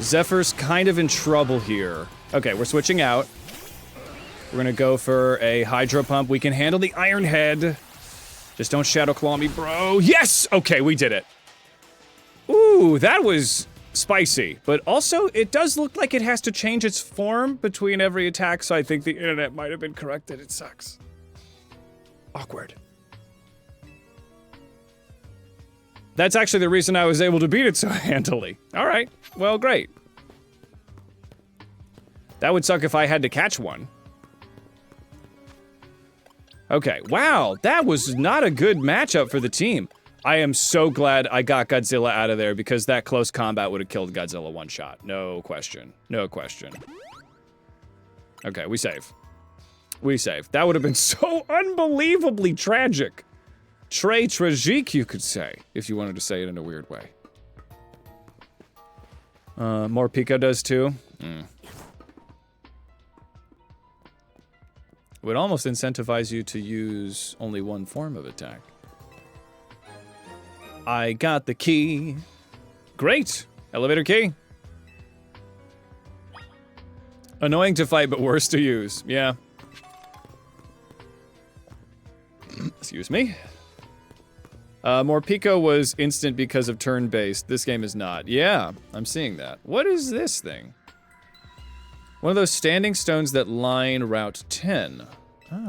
Zephyr's kind of in trouble here. Okay, we're switching out. We're gonna go for a hydro pump. We can handle the Iron Head. Just don't Shadow Claw me, bro. Yes! Okay, we did it. Ooh, that was spicy. But also, it does look like it has to change its form between every attack, so I think the internet might have been corrected. It sucks. Awkward. That's actually the reason I was able to beat it so handily. All right, well, great. That would suck if I had to catch one. Okay, wow, that was not a good matchup for the team. I am so glad I got Godzilla out of there because that close combat would have killed Godzilla one shot. No question, no question. Okay, we save. We save. That would have been so unbelievably tragic. Très tragique, you could say, if you wanted to say it in a weird way. More Pico does too. Would almost incentivize you to use only one form of attack. I got the key Great. Elevator key. Annoying to fight, but worse to use. Yeah. Excuse me. Morpeko was instant because of turn-based. This game is not. Yeah, I'm seeing that. What is this thing? One of those standing stones that line Route 10.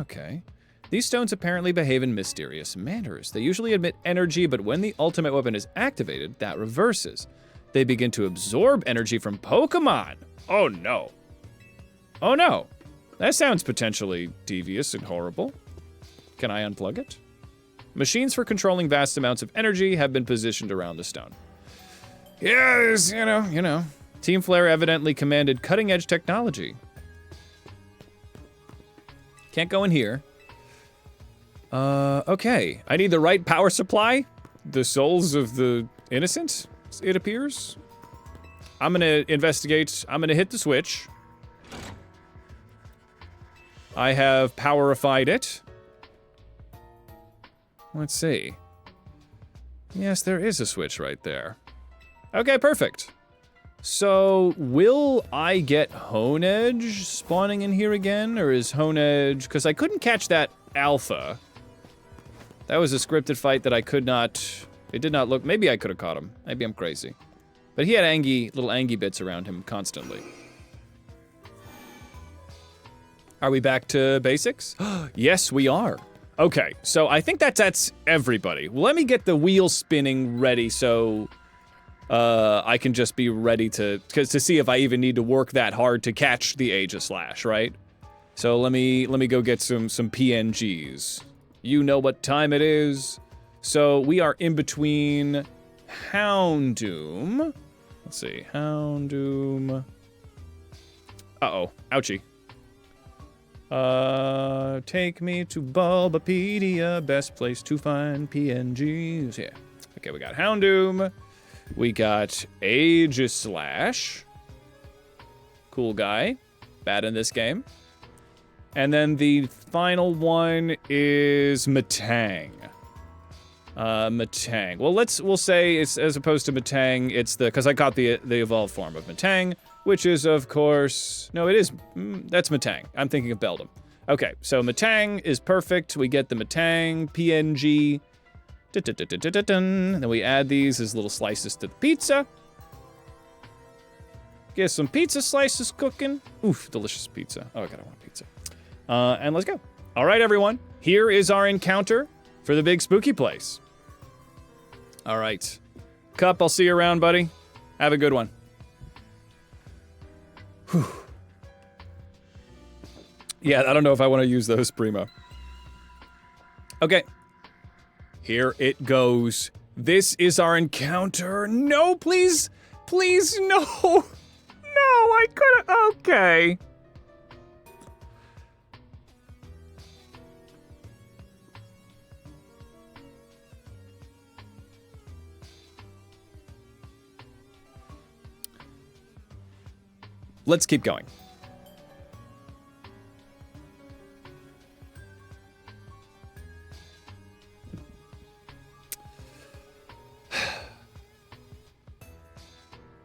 Okay. These stones apparently behave in mysterious manners. They usually emit energy, but when the ultimate weapon is activated, that reverses. They begin to absorb energy from Pokemon. Oh no. Oh no. That sounds potentially devious and horrible. Can I unplug it? Machines for controlling vast amounts of energy have been positioned around the stone. Yes, you know. Team Flare evidently commanded cutting-edge technology. Can't go in here. Okay. I need the right power supply. The souls of the innocent, it appears. I'm gonna investigate. I'm gonna hit the switch. I have powerified it. Let's see. Yes, there is a switch right there. Okay, perfect. So, will I get Honedge spawning in here again? Or is Honedge... Because I couldn't catch that alpha. That was a scripted fight that I could not... It did not look... Maybe I could have caught him. Maybe I'm crazy. But he had little Angie bits around him constantly. Are we back to basics? Yes, we are. Okay, so I think that's everybody. Let me get the wheel spinning ready so I can just be ready to see if I even need to work that hard to catch the Aegislash, right? So let me go get some PNGs. You know what time it is. So we are in between Houndoom. Let's see, Houndoom. Uh-oh, ouchie. Take me to Bulbapedia, best place to find PNGs. Yeah. Okay, we got Houndoom. We got Aegislash. Cool guy. Bad in this game. And then the final one is Metang. Metang. Well, we'll say it's, as opposed to Metang, it's because I caught the evolved form of Metang, which is, of course, no, it is, that's Metang. I'm thinking of Beldum. Okay, so Metang is perfect. We get the Metang PNG. Then we add these as little slices to the pizza. Get some pizza slices cooking. Oof, delicious pizza. Oh, God, I want pizza. And let's go. All right, everyone. Here is our encounter for the big spooky place. All right. Cup, I'll see you around, buddy. Have a good one. Whew. Yeah, I don't know if I want to use those, Primo. Okay. Here it goes. This is our encounter. No, please. Please, no. No, I could've. Okay. Let's keep going.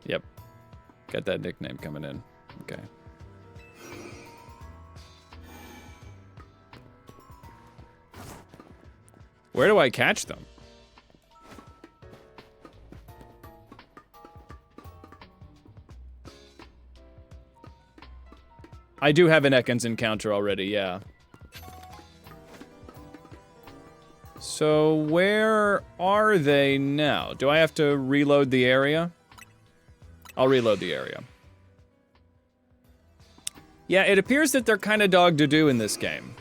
Yep. Got that nickname coming in. Okay. Where do I catch them? I do have an Ekans encounter already, yeah. So where are they now? Do I have to reload the area? I'll reload the area. Yeah, it appears that they're kind of dog-to-do in this game.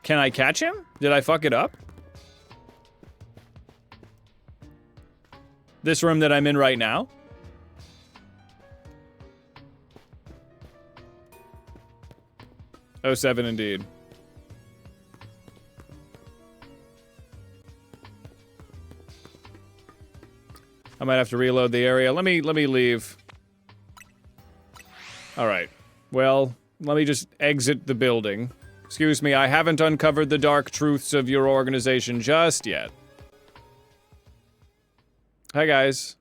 Can I catch him? Did I fuck it up? This room that I'm in right now? Oh, 07 indeed. I might have to reload the area. Let me leave. All right. Well, let me just exit the building. Excuse me, I haven't uncovered the dark truths of your organization just yet. Hi, guys.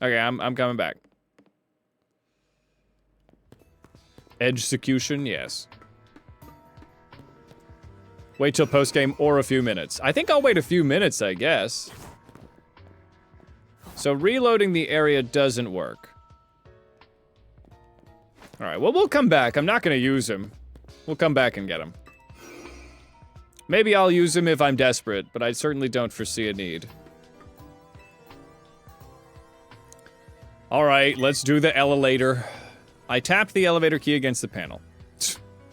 Okay, I'm coming back. Execution, yes. Wait till post-game or a few minutes. I think I'll wait a few minutes, I guess. So reloading the area doesn't work. Alright, well, we'll come back. I'm not gonna use him. We'll come back and get him. Maybe I'll use him if I'm desperate, but I certainly don't foresee a need. Alright, let's do the elevator. I tapped the elevator key against the panel.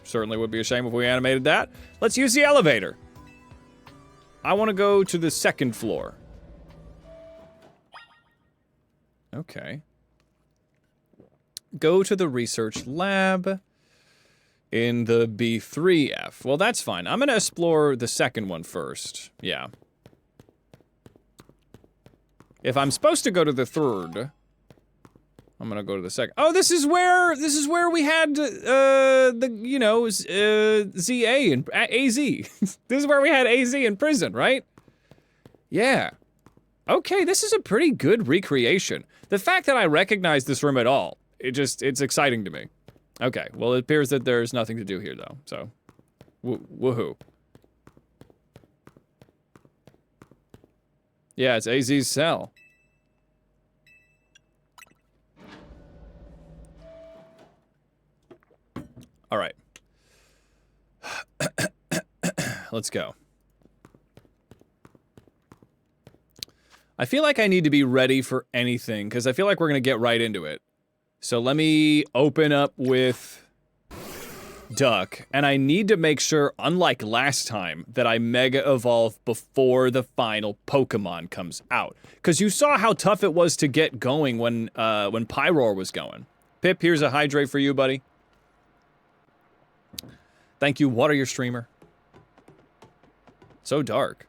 Certainly would be a shame if we animated that. Let's use the elevator. I want to go to the second floor. Okay. Go to the research lab in the B3F. Well, that's fine. I'm going to explore the second one first. Yeah. If I'm supposed to go to the third, I'm gonna go to the second. Oh, this is where we had the, you know, ZA and AZ. This is where we had AZ in prison, right? Yeah. Okay, this is a pretty good recreation. The fact that I recognize this room at all, it's exciting to me. Okay, well, it appears that there's nothing to do here, though, so. Woohoo. Yeah, it's AZ's cell. All right. Let's go. I feel like I need to be ready for anything, because I feel like we're going to get right into it. So let me open up with Duck, and I need to make sure, unlike last time, that I Mega Evolve before the final Pokemon comes out. Because you saw how tough it was to get going when Pyroar was going. Pip, here's a Hydrate for you, buddy. Thank you, Water Your Streamer. So dark.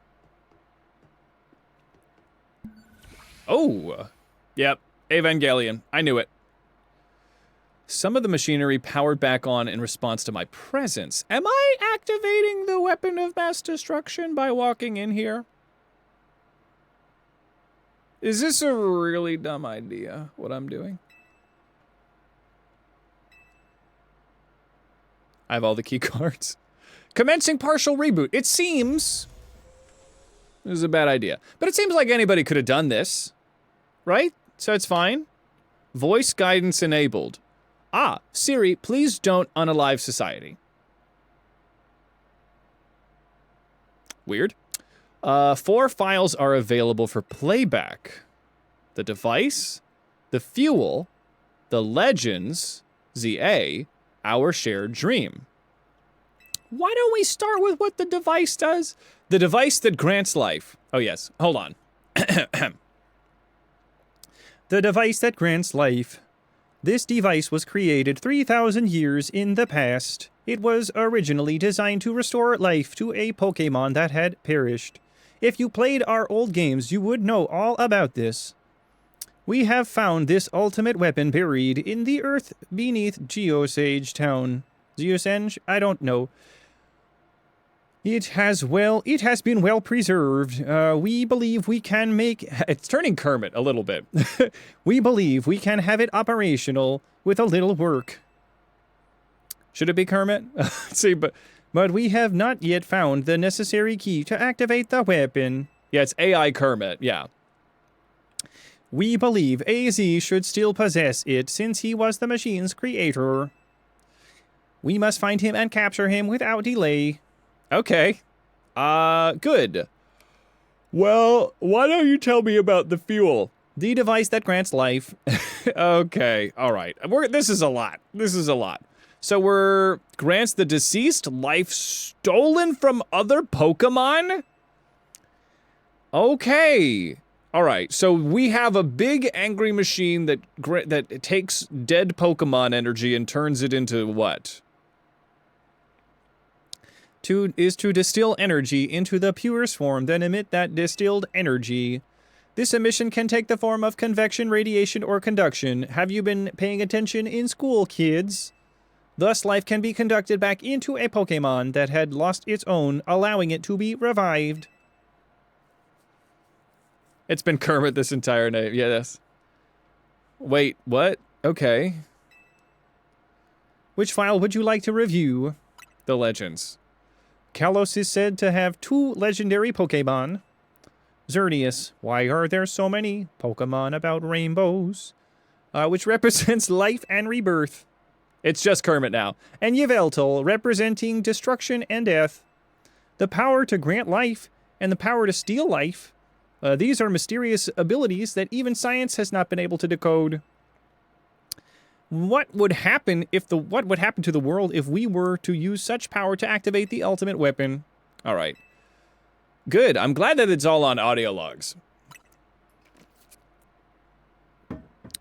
Oh! Yep, Evangelion. I knew it. Some of the machinery powered back on in response to my presence. Am I activating the weapon of mass destruction by walking in here? Is this a really dumb idea, what I'm doing? I have all the key cards. Commencing partial reboot. It seems... This is a bad idea. But it seems like anybody could have done this. Right? So it's fine. Voice guidance enabled. Ah, Siri, please don't unalive society. Weird. 4 files are available for playback. The device, the fuel, the legends, ZA, our shared dream. Why don't we start with what the device does? The device that grants life. Oh yes, hold on. The device that grants life. This device was created 3,000 years in the past. It was originally designed to restore life to a Pokemon that had perished. If you played our old games, you would know all about this. We have found this ultimate weapon buried in the earth beneath Geosage Town. Geosenge? I don't know. It has been well preserved. We believe we can make... It's turning Kermit a little bit. We believe we can have it operational with a little work. Should it be Kermit? See, but we have not yet found the necessary key to activate the weapon. Yeah, it's AI Kermit, yeah. We believe AZ should still possess it since he was the machine's creator. We must find him and capture him without delay. Okay. Good. Well, why don't you tell me about the fuel? The device that grants life. Okay, alright. This is a lot. This is a lot. So grants the deceased life stolen from other Pokemon? Okay. Alright, so we have a big angry machine that takes dead Pokemon energy and turns it into what? To distill energy into the purest form, then emit that distilled energy. This emission can take the form of convection, radiation, or conduction. Have you been paying attention in school, kids? Thus, life can be conducted back into a Pokemon that had lost its own, allowing it to be revived. It's been Kermit this entire night. Yes. Wait, what? Okay. Which file would you like to review? The legends. Kalos is said to have 2 legendary Pokemon. Xerneas, why are there so many Pokemon about rainbows? Which represents life and rebirth. It's just Kermit now. And Yveltal, representing destruction and death. The power to grant life and the power to steal life. These are mysterious abilities that even science has not been able to decode. What would happen to the world if we were to use such power to activate the ultimate weapon? All right. Good. I'm glad that it's all on audio logs.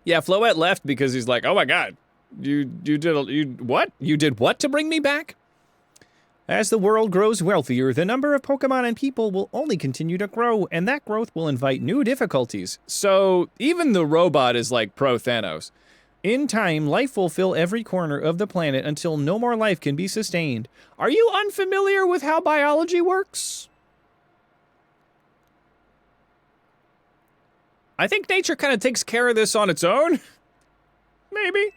Yeah, Floette left because he's like, "Oh my god. You did what to bring me back?" As the world grows wealthier, the number of Pokemon and people will only continue to grow, and that growth will invite new difficulties. So, even the robot is like pro-Thanos. In time, life will fill every corner of the planet until no more life can be sustained. Are you unfamiliar with how biology works? I think nature kind of takes care of this on its own. Maybe.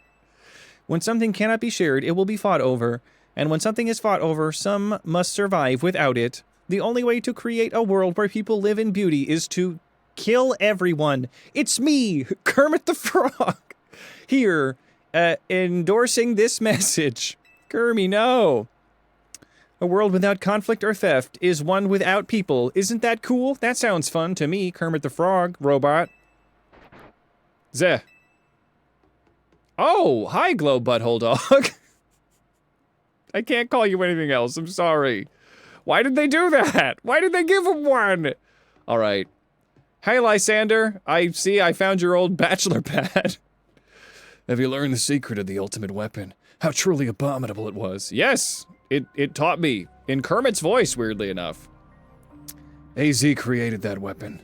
When something cannot be shared, it will be fought over. And when something is fought over, some must survive without it. The only way to create a world where people live in beauty is to kill everyone. It's me, Kermit the Frog, here, endorsing this message. Kermie, no. A world without conflict or theft is one without people. Isn't that cool? That sounds fun to me, Kermit the Frog, robot. Zeh. Oh, hi, Glow Butthole Dog. I can't call you anything else, I'm sorry. Why did they do that? Why did they give him one? All right. Hey, Lysander, I found your old bachelor pad. Have you learned the secret of the ultimate weapon? How truly abominable it was. Yes, it taught me, in Kermit's voice, weirdly enough. AZ created that weapon.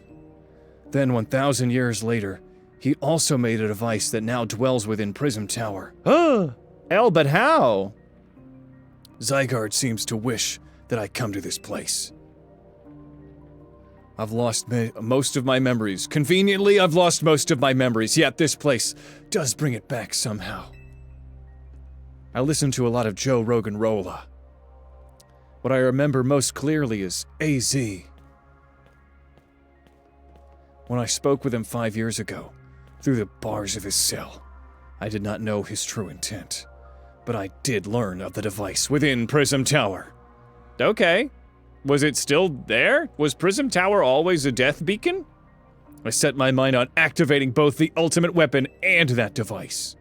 Then 1,000 years later, he also made a device that now dwells within Prism Tower. But how? Zygarde seems to wish that I come to this place. I've lost most of my memories. Conveniently, I've lost most of my memories, yet this place does bring it back somehow. I listen to a lot of Joe Rogan Rolla. What I remember most clearly is AZ. When I spoke with him 5 years ago, through the bars of his cell, I did not know his true intent. But I did learn of the device within Prism Tower. Okay. Was it still there? Was Prism Tower always a death beacon? I set my mind on activating both the ultimate weapon and that device.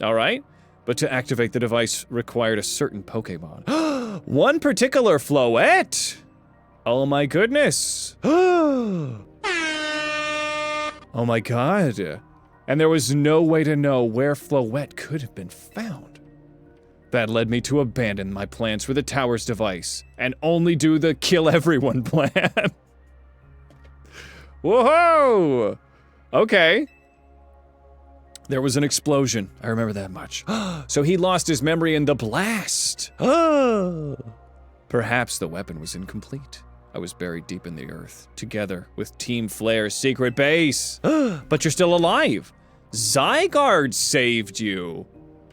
All right. But to activate the device required a certain Pokemon. One particular Floette! Oh my goodness. Oh my god. And there was no way to know where Floette could have been found. That led me to abandon my plans for the tower's device, and only do the kill everyone plan. Whoa! Okay. There was an explosion, I remember that much. So he lost his memory in the blast. Perhaps the weapon was incomplete. I was buried deep in the earth, together with Team Flare's secret base. But you're still alive. Zygarde saved you.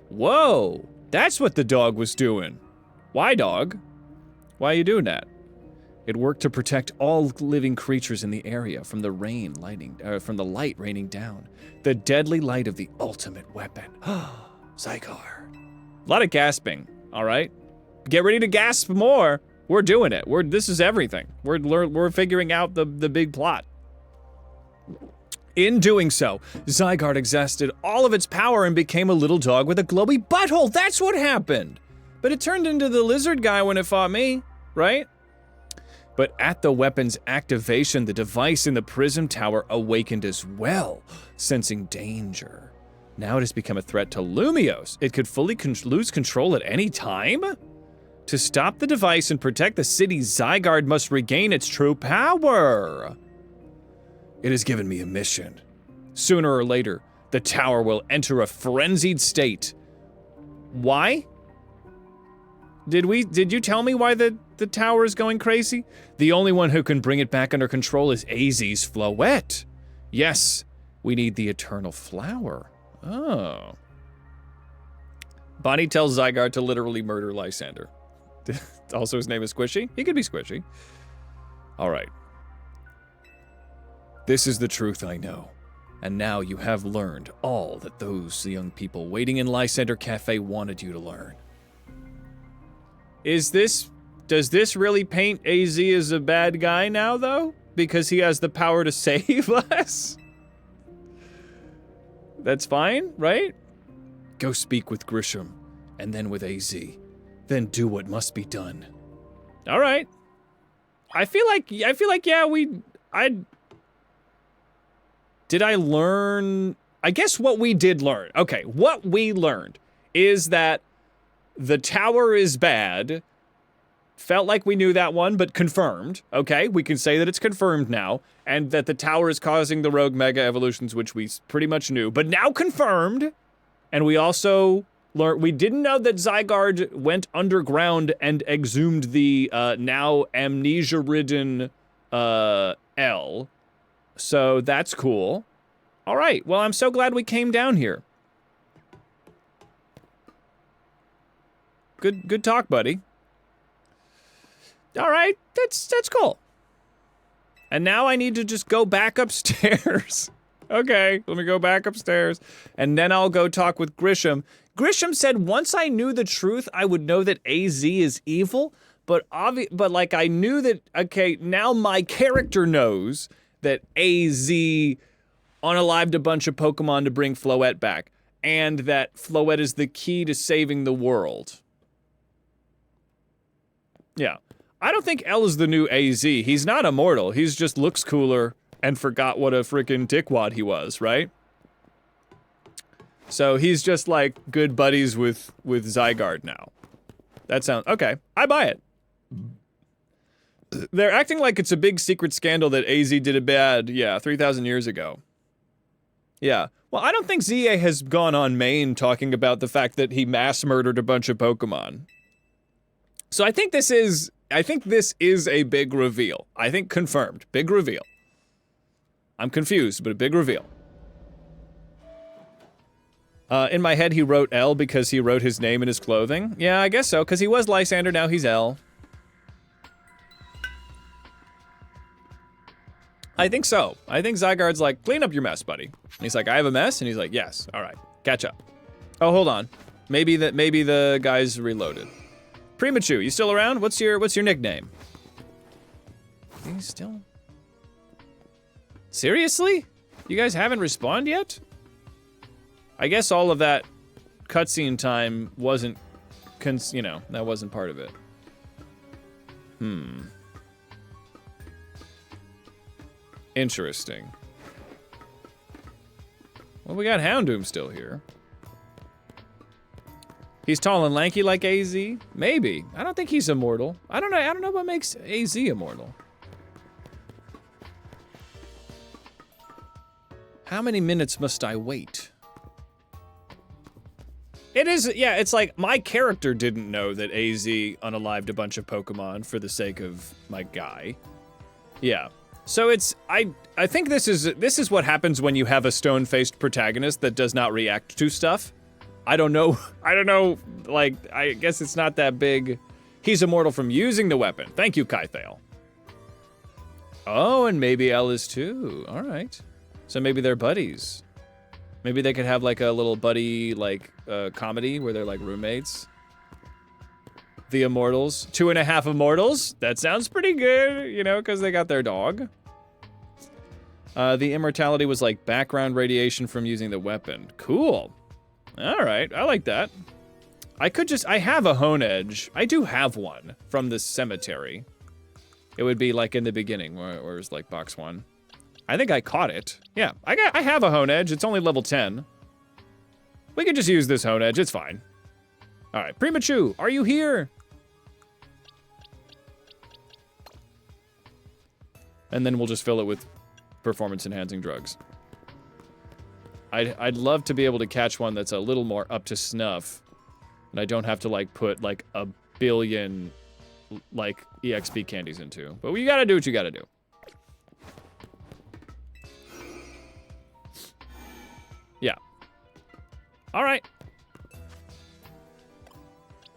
Whoa. That's what the dog was doing. Why, dog? Why are you doing that? It worked to protect all living creatures in the area from the from the light raining down. The deadly light of the ultimate weapon. Zygarde. A lot of gasping, all right? Get ready to gasp more. We're doing it. This is everything. We're figuring out the big plot. In doing so, Zygarde exhausted all of its power and became a little dog with a glowy butthole. That's what happened. But it turned into the lizard guy when it fought me, right? But at the weapon's activation, the device in the Prism Tower awakened as well, sensing danger. Now it has become a threat to Lumiose. It could fully lose control at any time? To stop the device and protect the city, Zygarde must regain its true power. It has given me a mission. Sooner or later, the tower will enter a frenzied state. Why? Did you tell me why the tower is going crazy? The only one who can bring it back under control is AZ's Floette. Yes, we need the Eternal Flower. Oh. Bonnie tells Zygarde to literally murder Lysander. Also, his name is Squishy? He could be Squishy. All right. This is the truth I know. And now you have learned all that those young people waiting in Lysander Cafe wanted you to learn. Does this really paint AZ as a bad guy now, though? Because he has the power to save us? That's fine, right? Go speak with Grisham, and then with AZ. Then do what must be done. All right. I feel like yeah, did I learn? I guess what we did learn. Okay, what we learned is that the tower is bad. Felt like we knew that one, but confirmed. Okay, we can say that it's confirmed now, and that the tower is causing the rogue mega evolutions, which we pretty much knew, but now confirmed. And we also learned, we didn't know that Zygarde went underground and exhumed the now amnesia-ridden L. So that's cool. All right, well, I'm so glad we came down here. Good talk, buddy. All right, that's cool. And now I need to just go back upstairs. Okay, let me go back upstairs. And then I'll go talk with Grisham. Grisham said once I knew the truth, I would know that AZ is evil. But like I knew that, okay, now my character knows that AZ unalived a bunch of Pokemon to bring Floette back. And that Floette is the key to saving the world. Yeah. I don't think L is the new AZ. He's not immortal. He's just looks cooler and forgot what a freaking dickwad he was, right? So he's just like good buddies with Zygarde now. That sounds okay. I buy it. They're acting like it's a big secret scandal that AZ did it bad, 3,000 years ago. Yeah. Well, I don't think ZA has gone on main talking about the fact that he mass murdered a bunch of Pokemon. So I think this is a big reveal. I think confirmed. Big reveal. I'm confused, but a big reveal. In my head, he wrote L because he wrote his name in his clothing. Yeah, I guess so, because he was Lysander, now he's L. I think so. I think Zygarde's like, clean up your mess, buddy. And he's like, I have a mess? And he's like, yes. All right, catch up. Oh, hold on. Maybe the guy's reloaded. Primachu, you still around? What's your nickname? He's still... Seriously? You guys haven't respawned yet? I guess all of that cutscene time wasn't, that wasn't part of it. Interesting. Well, we got Houndoom still here. He's tall and lanky like AZ? Maybe. I don't think he's immortal. I don't know what makes AZ immortal. How many minutes must I wait? It is, yeah, it's like my character didn't know that AZ unalived a bunch of Pokemon for the sake of my guy. Yeah. So it's, I think this is what happens when you have a stone-faced protagonist that does not react to stuff. I don't know, like, I guess it's not that big. He's immortal from using the weapon. Thank you, Kythale. Oh, and maybe L is too. All right. So maybe they're buddies. Maybe they could have like a little buddy, like, comedy where they're like roommates. The Immortals. 2.5 Immortals? That sounds pretty good, because they got their dog. The immortality was like background radiation from using the weapon. Cool. All right, I like that. I have a Hone Edge. I do have one from the cemetery. It would be like in the beginning, where it's like box 1. I think I caught it. Yeah, I have a Hone Edge. It's only level 10. We can just use this Hone Edge. It's fine. All right, Primachu, are you here? And then we'll just fill it with performance-enhancing drugs. I'd love to be able to catch one that's a little more up to snuff, and I don't have to, like, put, like, a billion, like, EXP candies into. But you gotta do what you gotta do. Yeah. Alright.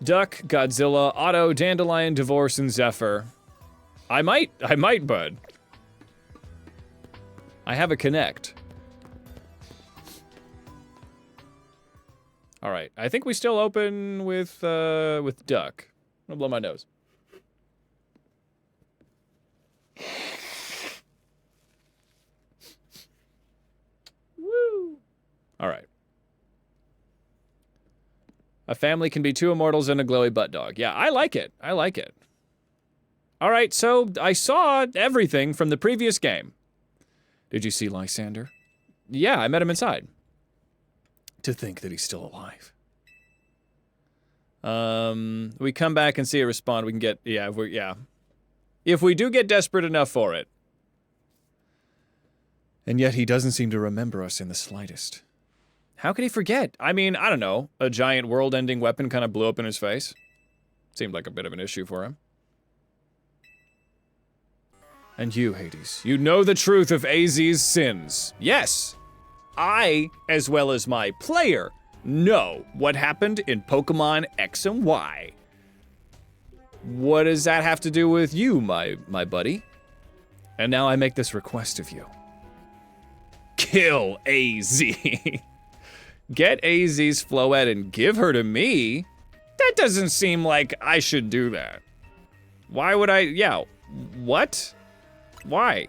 Duck, Godzilla, Otto, Dandelion, Divorce, and Zephyr. I might, bud. I have a connect. All right, I think we still open with Duck. I'm gonna blow my nose. Woo! All right. A family can be two immortals and a glowy butt dog. Yeah, I like it. I like it. All right, so I saw everything from the previous game. Did you see Lysander? Yeah, I met him inside. To think that he's still alive. We come back and see it respond. We can get, yeah. If we do get desperate enough for it. And yet he doesn't seem to remember us in the slightest. How could he forget? I mean, I don't know. A giant world-ending weapon kind of blew up in his face. Seemed like a bit of an issue for him. And you, Hades, you know the truth of AZ's sins. Yes. I, as well as my player, know what happened in Pokemon X and Y. What does that have to do with you, my buddy? And now I make this request of you. Kill AZ. Get AZ's Floette and give her to me? That doesn't seem like I should do that. Why would I? Yeah, what? Why?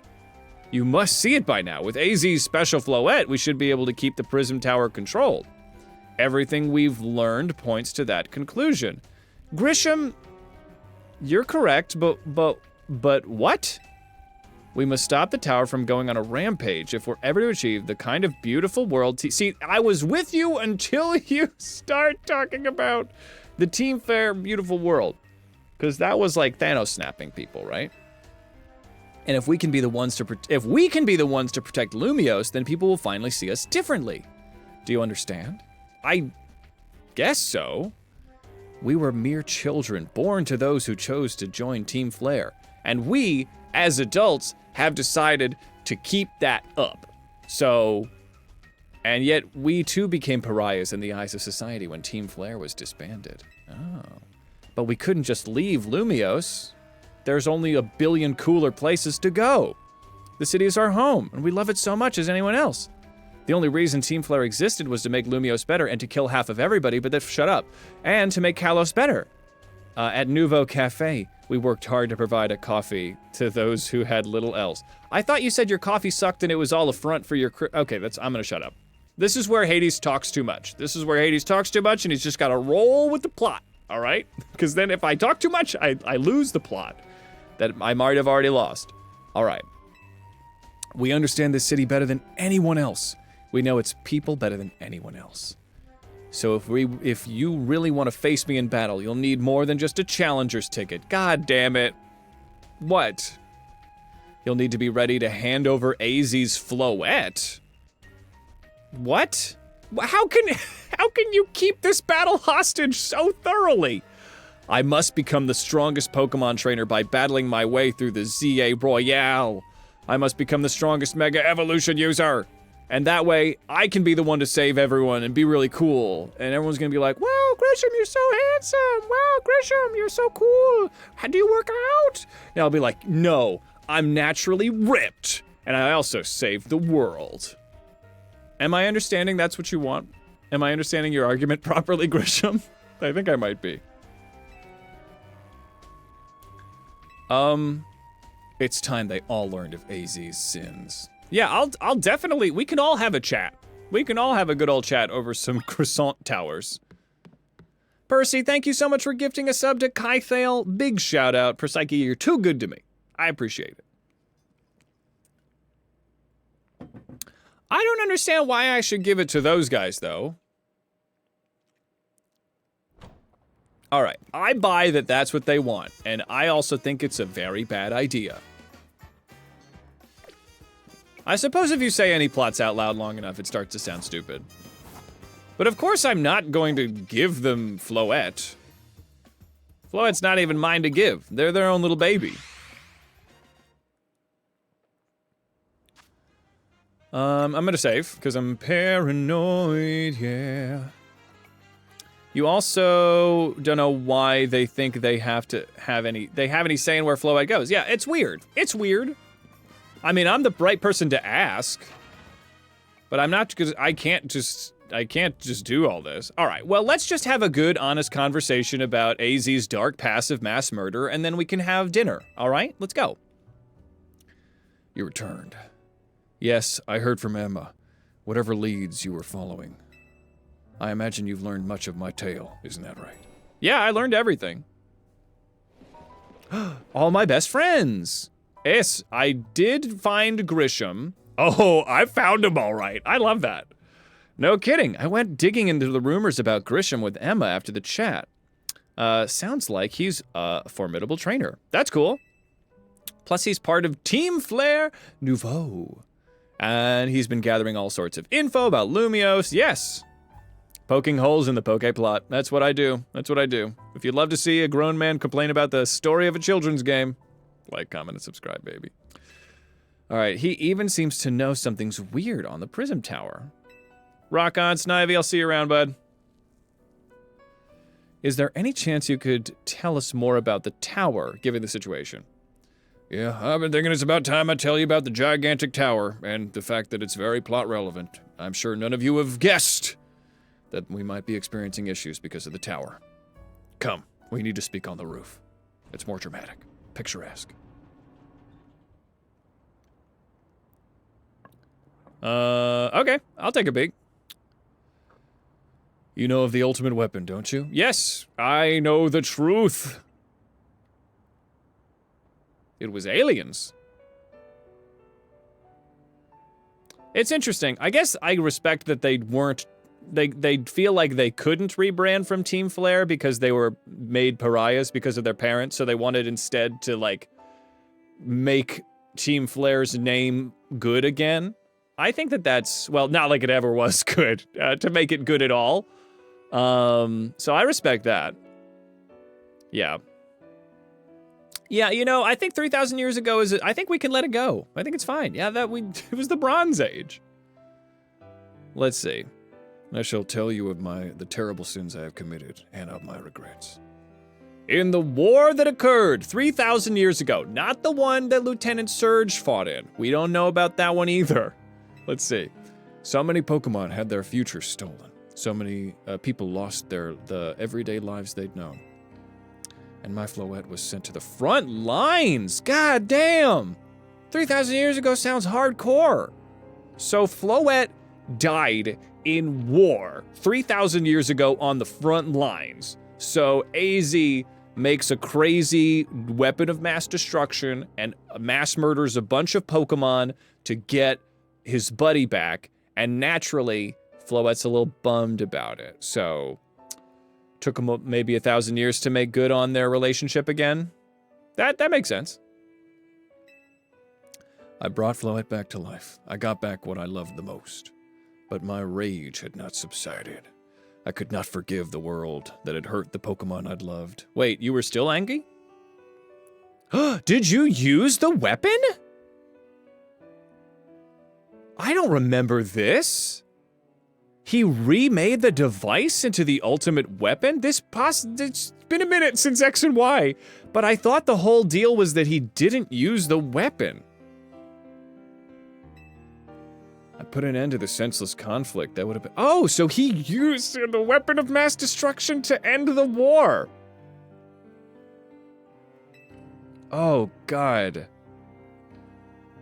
You must see it by now. With AZ's special Floette, we should be able to keep the Prism Tower controlled. Everything we've learned points to that conclusion. Grisham, you're correct, but what? We must stop the tower from going on a rampage if we're ever to achieve the kind of beautiful world. See, I was with you until you start talking about the Team Fair beautiful world. Because that was like Thanos snapping people, right? And if we can be the ones to protect Lumiose, then people will finally see us differently. Do you understand? I guess so. We were mere children, born to those who chose to join Team Flare. And we, as adults, have decided to keep that up. So, and yet we too became pariahs in the eyes of society when Team Flare was disbanded. Oh. But we couldn't just leave Lumiose. There's only a billion cooler places to go. The city is our home, and we love it so much as anyone else. The only reason Team Flare existed was to make Lumiose better and to kill half of everybody, but then shut up, and to make Kalos better. At Nouveau Cafe, we worked hard to provide a coffee to those who had little else. I thought you said your coffee sucked and it was all a front for your okay, I'm gonna shut up. This is where Hades talks too much. This is where Hades talks too much and he's just gotta roll with the plot, all right? Because then if I talk too much, I lose the plot that I might have already lost. All right. We understand this city better than anyone else. We know its people better than anyone else. So if you really want to face me in battle, you'll need more than just a challenger's ticket. God damn it. What? You'll need to be ready to hand over AZ's Floette. What? How can you keep this battle hostage so thoroughly? I must become the strongest Pokemon trainer by battling my way through the ZA Royale. I must become the strongest Mega Evolution user. And that way, I can be the one to save everyone and be really cool. And everyone's gonna be like, wow, Grisham, you're so handsome. Wow, Grisham, you're so cool. How do you work out? And I'll be like, no, I'm naturally ripped. And I also saved the world. Am I understanding that's what you want? Am I understanding your argument properly, Grisham? I think I might be. It's time they all learned of AZ's sins. Yeah, I'll definitely, we can all have a chat. We can all have a good old chat over some croissant towers. Percy, thank you so much for gifting a sub to Kythale. Big shout out. Persyche, you're too good to me. I appreciate it. I don't understand why I should give it to those guys, though. All right, I buy that that's what they want, and I also think it's a very bad idea. I suppose if you say any plots out loud long enough, it starts to sound stupid. But of course I'm not going to give them Floette. Floette's not even mine to give. They're their own little baby. I'm gonna save, because I'm paranoid, yeah. You also don't know why they think they have any say in where Floette goes. Yeah, it's weird. It's weird. I mean, I'm the right person to ask. But I'm not, because I can't just do all this. All right, well, let's just have a good, honest conversation about AZ's dark, passive mass murder, and then we can have dinner, all right? Let's go. You returned. Yes, I heard from Emma. Whatever leads you were following. I imagine you've learned much of my tale, isn't that right? Yeah, I learned everything. All my best friends. Yes, I did find Grisham. Oh, I found him all right. I love that. No kidding. I went digging into the rumors about Grisham with Emma after the chat. Sounds like he's a formidable trainer. That's cool. Plus, he's part of Team Flare Nouveau. And he's been gathering all sorts of info about Lumios. Yes. Poking holes in the Poke plot. That's what I do. That's what I do. If you'd love to see a grown man complain about the story of a children's game, like, comment, and subscribe, baby. All right, he even seems to know something's weird on the Prism Tower. Rock on, Snivy. I'll see you around, bud. Is there any chance you could tell us more about the tower, given the situation? Yeah, I've been thinking it's about time I tell you about the gigantic tower, and the fact that it's very plot relevant. I'm sure none of you have guessed that we might be experiencing issues because of the tower. Come, we need to speak on the roof. It's more dramatic, picturesque. Okay, I'll take a peek. You know of the ultimate weapon, don't you? Yes, I know the truth. It was aliens. It's interesting. I guess I respect that they weren't... They feel like they couldn't rebrand from Team Flare because they were made pariahs because of their parents, so they wanted instead to, like, make Team Flare's name good again. I think that that's, well, not like it ever was good, to make it good at all. So I respect that. Yeah. Yeah, you know, I think 3,000 years ago I think we can let it go. I think it's fine. Yeah, it was the Bronze Age. Let's see. I shall tell you of the terrible sins I have committed and of my regrets. In the war that occurred 3,000 years ago, not the one that Lieutenant Surge fought in. We don't know about that one either. Let's see. So many Pokemon had their futures stolen. So many people lost the everyday lives they'd known. And my Floette was sent to the front lines. God damn. 3,000 years ago sounds hardcore. So Floette died in war 3,000 years ago on the front lines. So AZ makes a crazy weapon of mass destruction and mass murders a bunch of Pokemon to get his buddy back. And naturally, Floette's a little bummed about it. So took him maybe 1,000 years to make good on their relationship again. That makes sense. I brought Floette back to life. I got back what I loved the most. But my rage had not subsided. I could not forgive the world that had hurt the Pokemon I'd loved. Wait, you were still angry? Did you use the weapon? I don't remember this. He remade the device into the ultimate weapon? It's been a minute since X and Y, but I thought the whole deal was that he didn't use the weapon. I put an end to the senseless conflict that would have been— Oh, so he used the weapon of mass destruction to end the war. Oh, God.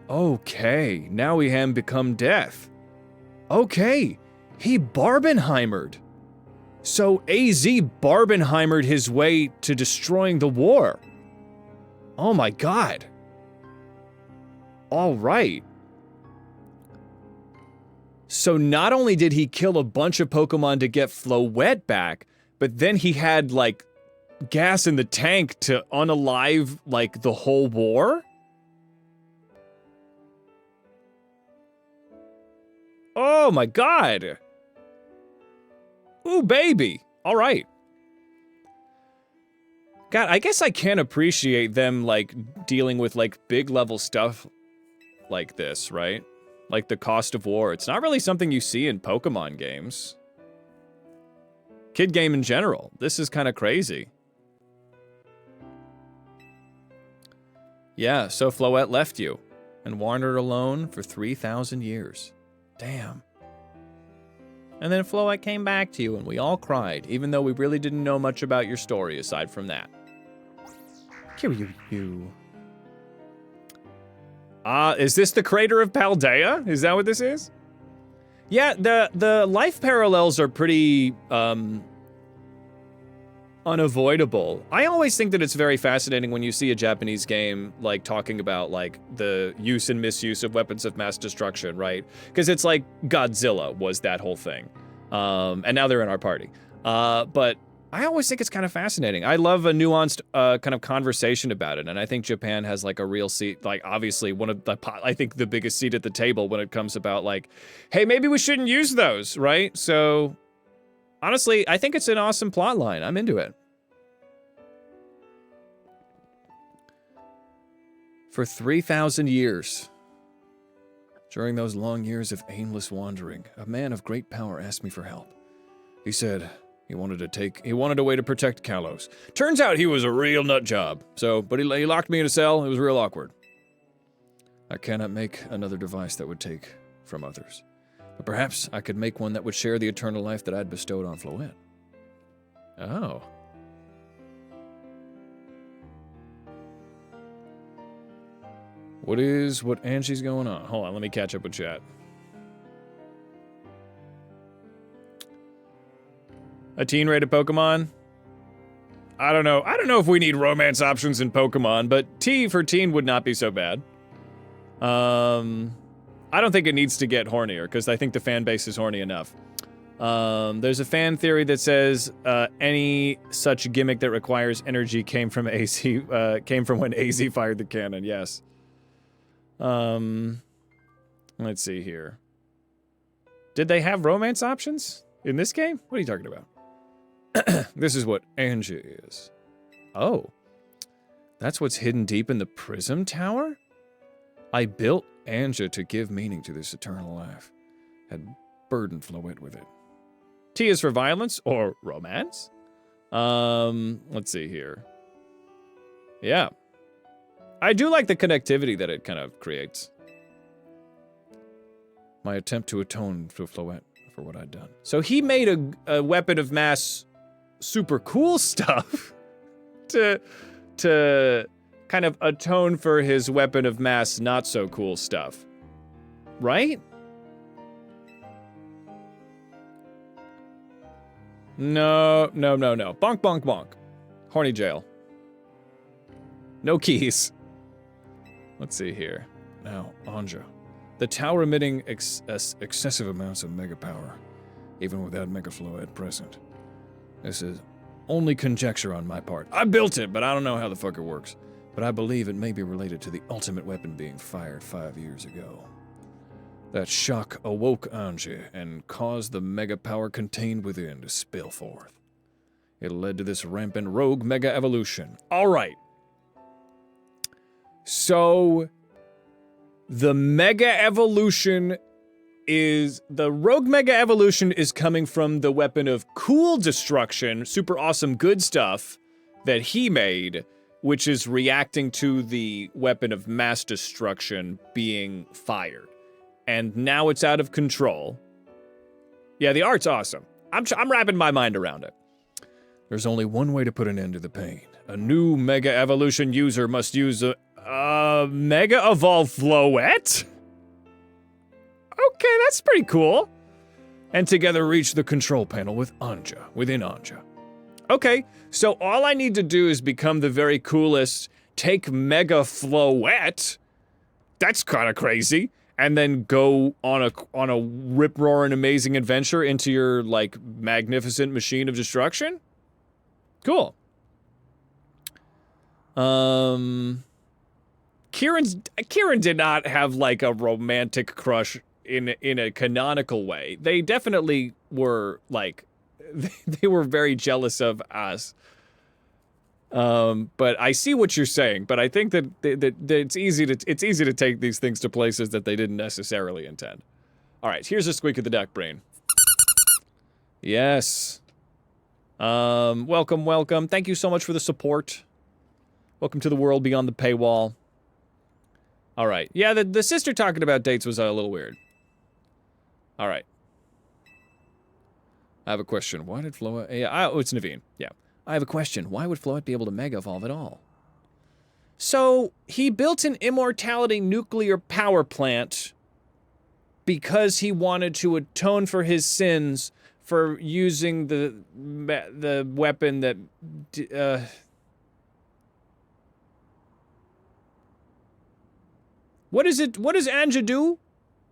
Okay, now we have become death. Okay, he Barbenheimered. So AZ Barbenheimered his way to destroying the war. Oh my God. All right. So not only did he kill a bunch of Pokemon to get Floette back, but then he had, like, gas in the tank to unalive, like, the whole war? Oh my god. Ooh, baby. All right. God, I guess I can appreciate them, like, dealing with, like, big level stuff like this, right? Like the cost of war. It's not really something you see in Pokemon games. Kid game in general. This is kind of crazy. Yeah, so Floette left you and wandered alone for 3,000 years. Damn. And then Floette came back to you and we all cried, even though we really didn't know much about your story aside from that. Kiryu. Is this the crater of Paldea? Is that what this is? Yeah, the life parallels are pretty, unavoidable. I always think that it's very fascinating when you see a Japanese game, like, talking about, like, the use and misuse of weapons of mass destruction, right? Because it's like Godzilla was that whole thing. And now they're in our party. But I always think it's kind of fascinating. I love a nuanced kind of conversation about it, and I think Japan has like a real seat, like obviously one of the, I think the biggest seat at the table when it comes about like, hey, maybe we shouldn't use those, right? So honestly, I think it's an awesome plot line. I'm into it. For 3,000 years, during those long years of aimless wandering, a man of great power asked me for help. He said he wanted a way to protect Kalos. Turns out he was a real nut job. But he locked me in a cell. It was real awkward. I cannot make another device that would take from others. But perhaps I could make one that would share the eternal life that I'd bestowed on Floette. Oh. What Angie's going on? Hold on, let me catch up with chat. A teen rated Pokemon? I don't know. I don't know if we need romance options in Pokemon, but T for teen would not be so bad. I don't think it needs to get hornier, because I think the fan base is horny enough. There's a fan theory that says any such gimmick that requires energy came from when AZ fired the cannon. Yes. Let's see here. Did they have romance options in this game? What are you talking about? This is what Angie is. Oh. That's what's hidden deep in the Prism Tower? I built Angie to give meaning to this eternal life. Had burdened Floette with it. T is for violence or romance? Let's see here. Yeah. I do like the connectivity that it kind of creates. My attempt to atone to Floette for what I'd done. So he made a weapon of mass super cool stuff to kind of atone for his weapon of mass not so cool stuff. Right? No. Bonk, bonk, bonk. Horny jail. No keys. Let's see here. Now, Anja. The tower emitting excessive amounts of mega power, even without Mega Floette present. This is only conjecture on my part. I built it, but I don't know how the fuck it works. But I believe it may be related to the ultimate weapon being fired 5 years ago. That shock awoke Angie and caused the mega power contained within to spill forth. It led to this rampant rogue mega evolution. All right. So the mega evolution is the rogue mega evolution is coming from the weapon of cool destruction, super awesome good stuff that he made, which is reacting to the weapon of mass destruction being fired. And now it's out of control. Yeah, the art's awesome. I'm wrapping my mind around it. There's only one way to put an end to the pain. A new Mega Evolution user must use a Mega Evolve Floette? Okay, that's pretty cool. And together reach the control panel with Anja, within Anja. Okay, so all I need to do is become the very coolest, take Mega Floette. That's kind of crazy. And then go on a rip-roaring amazing adventure into your, like, magnificent machine of destruction? Cool. Kieran did not have, like, a romantic crush in a canonical way. They definitely were like, they were very jealous of us. But I see what you're saying. But I think that it's easy to take these things to places that they didn't necessarily intend. All right, here's a squeak of the duck brain. Yes. Welcome, welcome. Thank you so much for the support. Welcome to the world beyond the paywall. All right. Yeah, the sister talking about dates was a little weird. All right. I have a question. Why did Floet... Yeah, oh, it's Naveen. Yeah. I have a question. Why would Floet be able to mega evolve at all? So, he built an immortality nuclear power plant because he wanted to atone for his sins for using the weapon that... What does Anja do?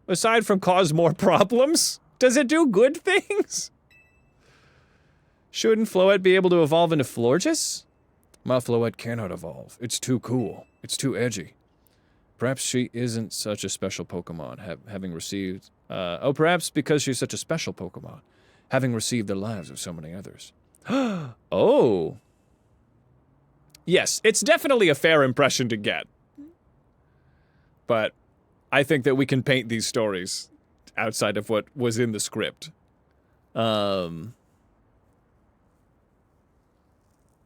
Aside from cause more problems? Does it do good things? Shouldn't Floet be able to evolve into Florges? My Floet cannot evolve. It's too cool. It's too edgy. Perhaps she isn't such a special Pokemon, having received... perhaps because she's such a special Pokemon, having received the lives of so many others. Oh. Yes, it's definitely a fair impression to get. But I think that we can paint these stories outside of what was in the script.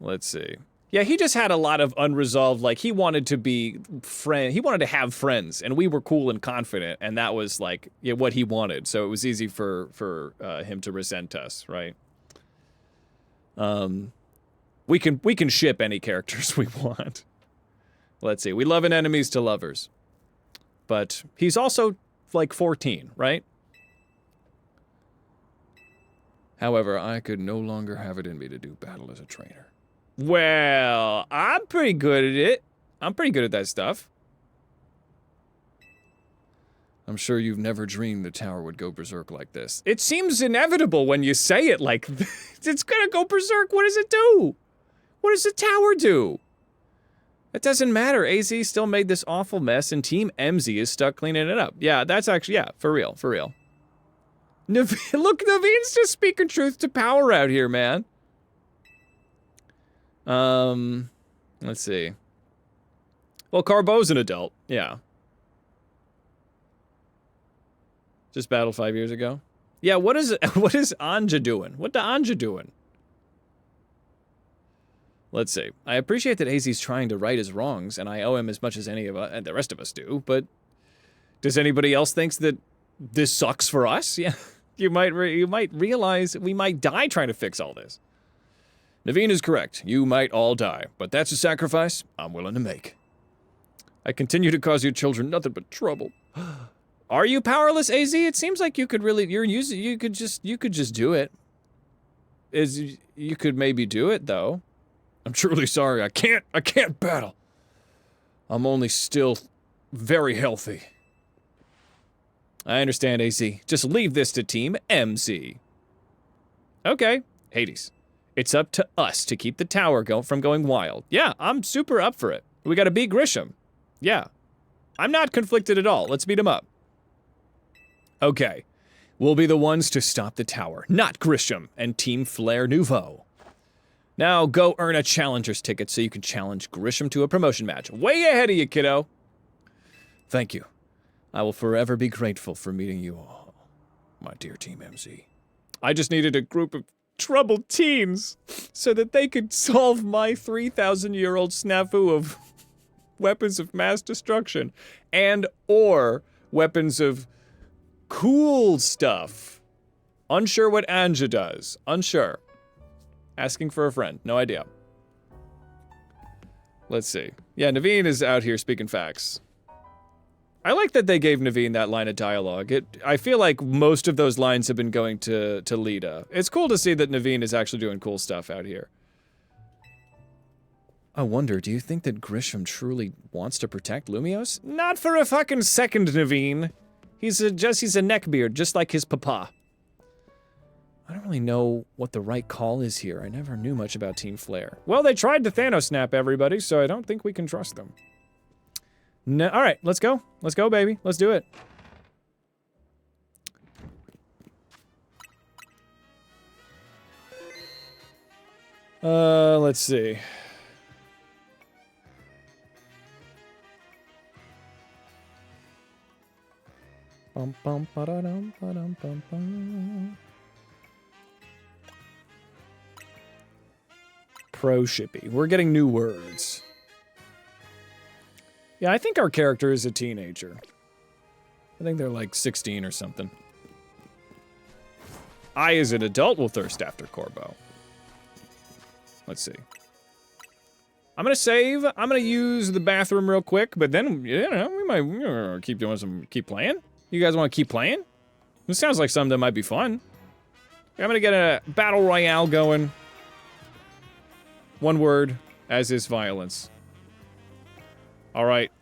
Let's see. Yeah, he just had a lot of unresolved, like, he wanted to be he wanted to have friends, and we were cool and confident, and that was, like, yeah, what he wanted, so it was easy for him to resent us, right? We can ship any characters we want. Let's see, we love an enemies to lovers. But he's also, like, 14, right? However, I could no longer have it in me to do battle as a trainer. Well, I'm pretty good at it. I'm pretty good at that stuff. I'm sure you've never dreamed the tower would go berserk like this. It seems inevitable when you say it like this. It's gonna go berserk. What does it do? What does the tower do? It doesn't matter. AZ still made this awful mess, and Team MZ is stuck cleaning it up. Yeah, that's actually, yeah, for real, for real. Look, Naveen's just speaking truth to power out here, man. Let's see. Well, Carbo's an adult, yeah. Just battled 5 years ago. Yeah, what is Anja doing? What the Anja doing? Let's see. I appreciate that AZ's trying to right his wrongs, and I owe him as much as any of us, and the rest of us do, but does anybody else think that this sucks for us? Yeah, you might realize we might die trying to fix all this. Naveen is correct. You might all die, but that's a sacrifice I'm willing to make. I continue to cause your children nothing but trouble. Are you powerless, AZ? It seems like you could really, you could just do it. You could maybe do it, though. I'm truly sorry. I can't battle. I'm only still very healthy. I understand, AZ. Just leave this to Team MZ. Okay, Hades. It's up to us to keep the tower from going wild. Yeah, I'm super up for it. We gotta beat Grisham. Yeah. I'm not conflicted at all. Let's beat him up. Okay. We'll be the ones to stop the tower, not Grisham and Team Flare Nouveau. Now go earn a challenger's ticket so you can challenge Grisham to a promotion match. Way ahead of you, kiddo. Thank you. I will forever be grateful for meeting you all, my dear Team MZ. I just needed a group of troubled teens so that they could solve my 3,000-year-old snafu of weapons of mass destruction and or weapons of cool stuff. Unsure what Anja does. Unsure. Asking for a friend. No idea. Let's see. Yeah, Naveen is out here speaking facts. I like that they gave Naveen that line of dialogue. I feel like most of those lines have been going to Lita. It's cool to see that Naveen is actually doing cool stuff out here. I wonder, do you think that Grisham truly wants to protect Lumiose? Not for a fucking second, Naveen. He's a neckbeard, just like his papa. I don't really know what the right call is here. I never knew much about Team Flare. Well, they tried to Thanos snap everybody, so I don't think we can trust them. No, all right, let's go. Let's go, baby. Let's do it. Let's see. Bum, bum, ba-da-dum, ba-dum, bum, bum. Pro shippy. We're getting new words. Yeah, I think our character is a teenager. I think they're like 16 or something. I, as an adult, will thirst after Corbo. Let's see. I'm gonna save. I'm gonna use the bathroom real quick, but then, you know, we might keep playing. You guys want to keep playing? This sounds like something that might be fun. I'm gonna get a battle royale going. One word, as is violence. All right.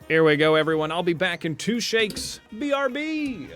Here we go, everyone. I'll be back in 2 shakes. BRB!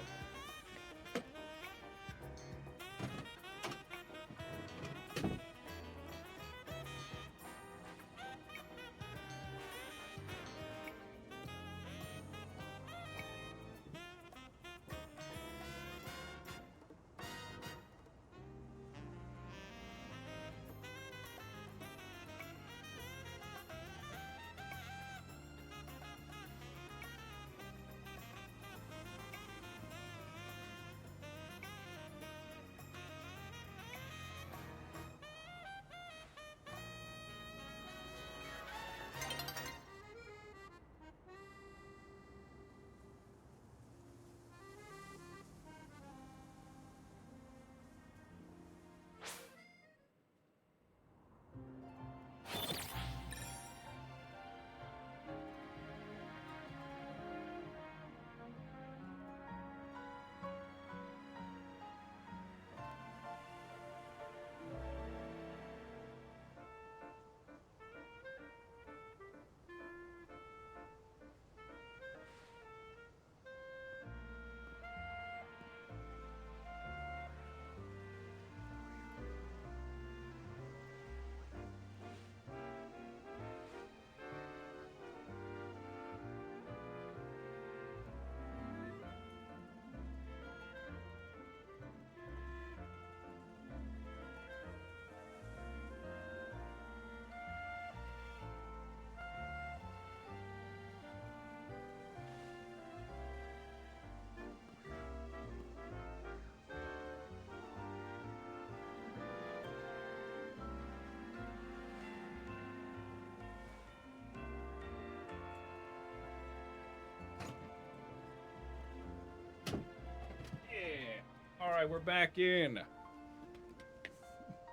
Alright, we're back in.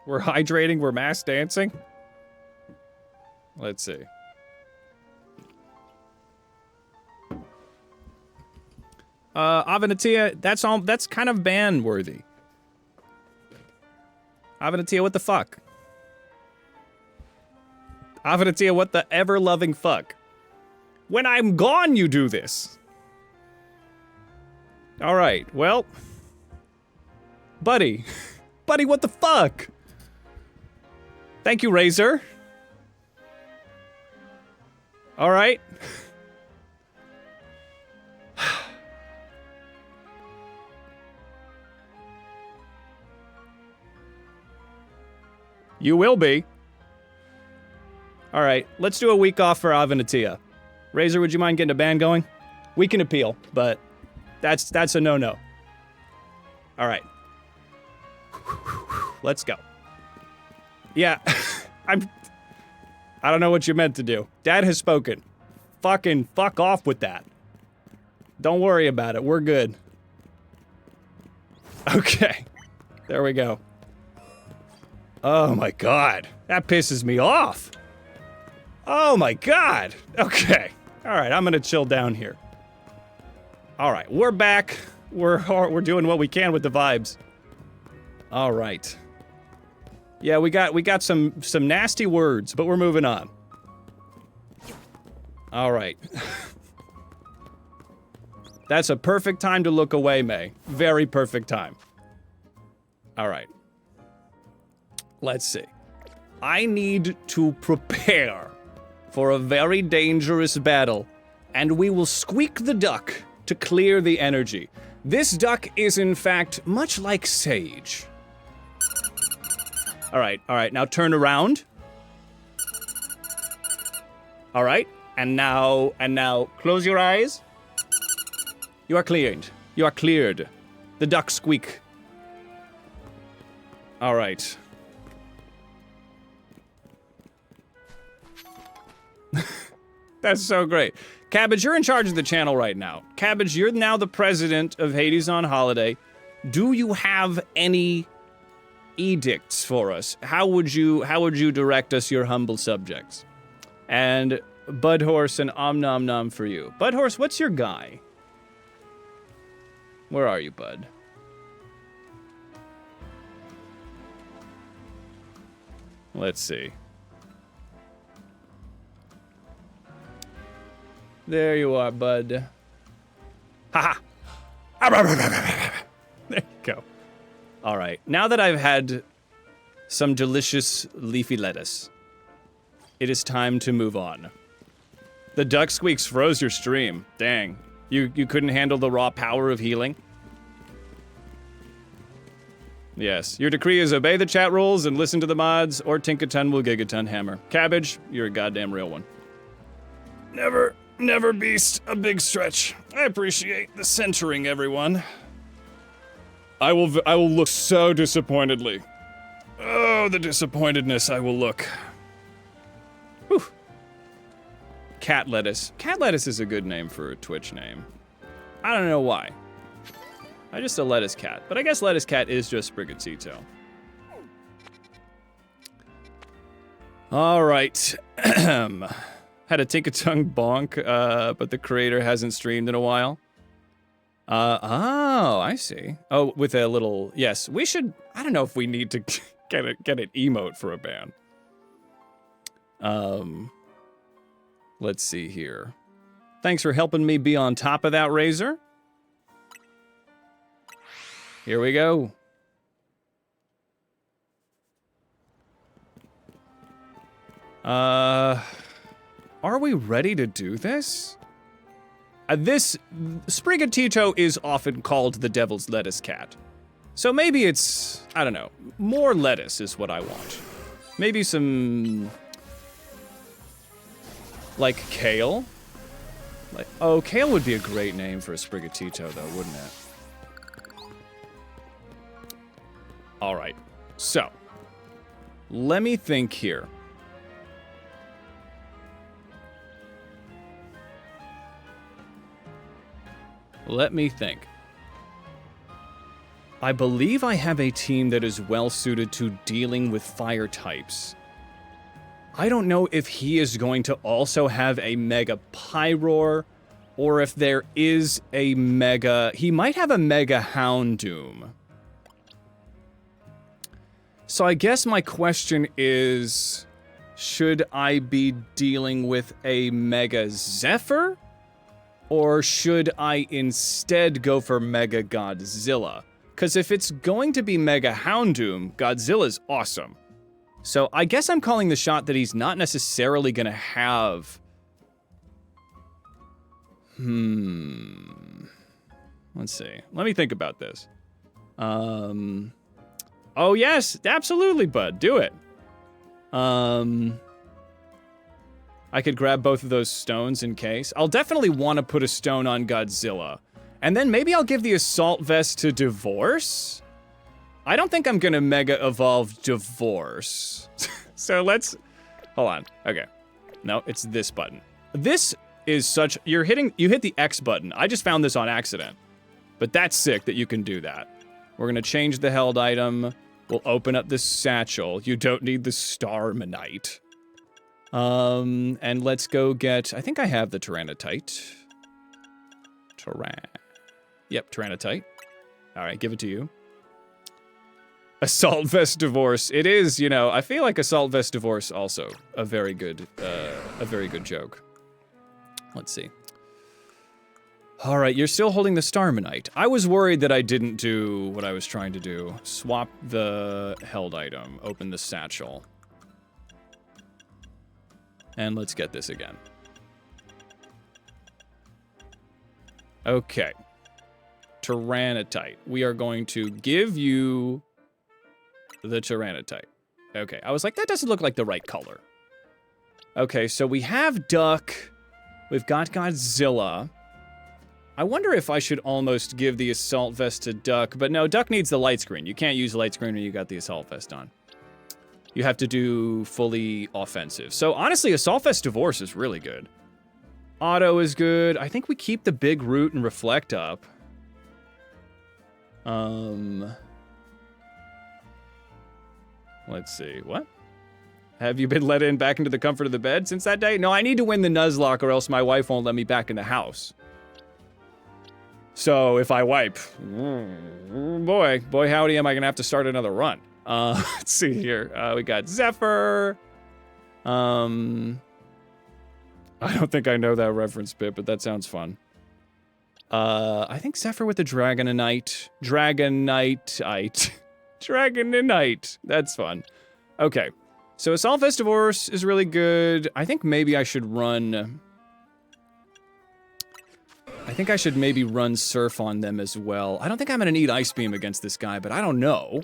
We're hydrating, we're mass dancing. Let's see. Avanatia, that's kind of ban-worthy. Avanatia, what the fuck? Avanatia, what the ever-loving fuck? When I'm gone, you do this. Alright, well... Buddy. Buddy, what the fuck? Thank you, Razor. Alright. You will be. Alright, let's do a week off for Avanatia. Razor, would you mind getting a band going? We can appeal, but that's a no-no. Alright. Let's go. Yeah, I don't know what you meant to do. Dad has spoken. Fucking fuck off with that. Don't worry about it. We're good. Okay. There we go. Oh my god. That pisses me off. Oh my god. Okay. Alright, I'm gonna chill down here. Alright, we're back. We're doing what we can with the vibes. Alright. Yeah, we got some nasty words, but we're moving on. Alright. That's a perfect time to look away, May. Very perfect time. Alright. Let's see. I need to prepare for a very dangerous battle, and we will squeak the duck to clear the energy. This duck is, in fact, much like Sage. All right. Now turn around. All right. And now close your eyes. You are cleared. You are cleared. The ducks squeak. All right. That's so great. Cabbage, you're in charge of the channel right now. Cabbage, you're now the president of Hades on Holiday. Do you have any edicts for us? How would you direct us, your humble subjects? And Budhorse and Om Nom Nom for you. Budhorse, what's your guy? Where are you, Bud? Let's see. There you are, Bud. Haha. There you go. All right. Now that I've had some delicious leafy lettuce, it is time to move on. The duck squeaks froze your stream. Dang. You couldn't handle the raw power of healing? Yes. Your decree is obey the chat rules and listen to the mods, or Tinkaton will gigaton hammer. Cabbage, you're a goddamn real one. Never beast a big stretch. I appreciate the centering, everyone. I will look so disappointedly. Oh, the disappointedness I will look. Whew. Cat lettuce. Cat lettuce is a good name for a Twitch name. I don't know why. I just a lettuce cat, but I guess lettuce cat is just Sprigatito. All right. Had a Tinkatongue bonk, but the creator hasn't streamed in a while. Oh, I see. Oh, with a little, yes, we should, I don't know if we need to get an emote for a ban. Let's see here. Thanks for helping me be on top of that, Razor. Here we go. Are we ready to do this? This Sprigatito is often called the devil's lettuce cat. So maybe it's, I don't know, more lettuce is what I want. Maybe some, like kale? Like, oh, kale would be a great name for a Sprigatito though, wouldn't it? All right, so let me think here. Let me think. I believe I have a team that is well suited to dealing with fire types. I don't know if he is going to also have a Mega Pyroar, or if there is a Mega... He might have a Mega Houndoom. So I guess my question is, should I be dealing with a Mega Zephyr? Or should I instead go for Mega Godzilla? Because if it's going to be Mega Houndoom, Godzilla's awesome. So I guess I'm calling the shot that he's not necessarily going to have... Let's see. Let me think about this. Oh, yes. Absolutely, bud. Do it. I could grab both of those stones in case. I'll definitely want to put a stone on Godzilla. And then maybe I'll give the Assault Vest to Divorce? I don't think I'm gonna Mega Evolve Divorce. So let's... Hold on. Okay. No, it's this button. This is such... You hit the X button. I just found this on accident. But that's sick that you can do that. We're gonna change the held item. We'll open up the satchel. You don't need the Starmanite. And let's go get... I think I have the Tyrannotite. Yep, Tyrannotite. All right, give it to you. Assault Vest Divorce. It is, you know, I feel like Assault Vest Divorce also a very good joke. Let's see. All right, you're still holding the Starmanite. I was worried that I didn't do what I was trying to do. Swap the held item. Open the satchel. And let's get this again. Okay. Tyrannotite. We are going to give you the Tyrannotite. Okay, I was like, that doesn't look like the right color. Okay, so we have Duck. We've got Godzilla. I wonder if I should almost give the assault vest to Duck, but no, Duck needs the light screen. You can't use the light screen when you got the assault vest on. You have to do fully offensive. So honestly, assault vest divorce is really good. Auto is good. I think we keep the big root and reflect up. Let's see. What? Have you been let in back into the comfort of the bed since that day? No, I need to win the Nuzlocke or else my wife won't let me back in the house. So if I wipe, boy howdy, am I gonna have to start another run. Let's see here. We got Zephyr. I don't think I know that reference bit, but that sounds fun. I think Zephyr with the Dragonite. Dragonite. That's fun. Okay. So Assault Festivores is really good. I think maybe I should run... I think I should maybe run Surf on them as well. I don't think I'm gonna need Ice Beam against this guy, but I don't know.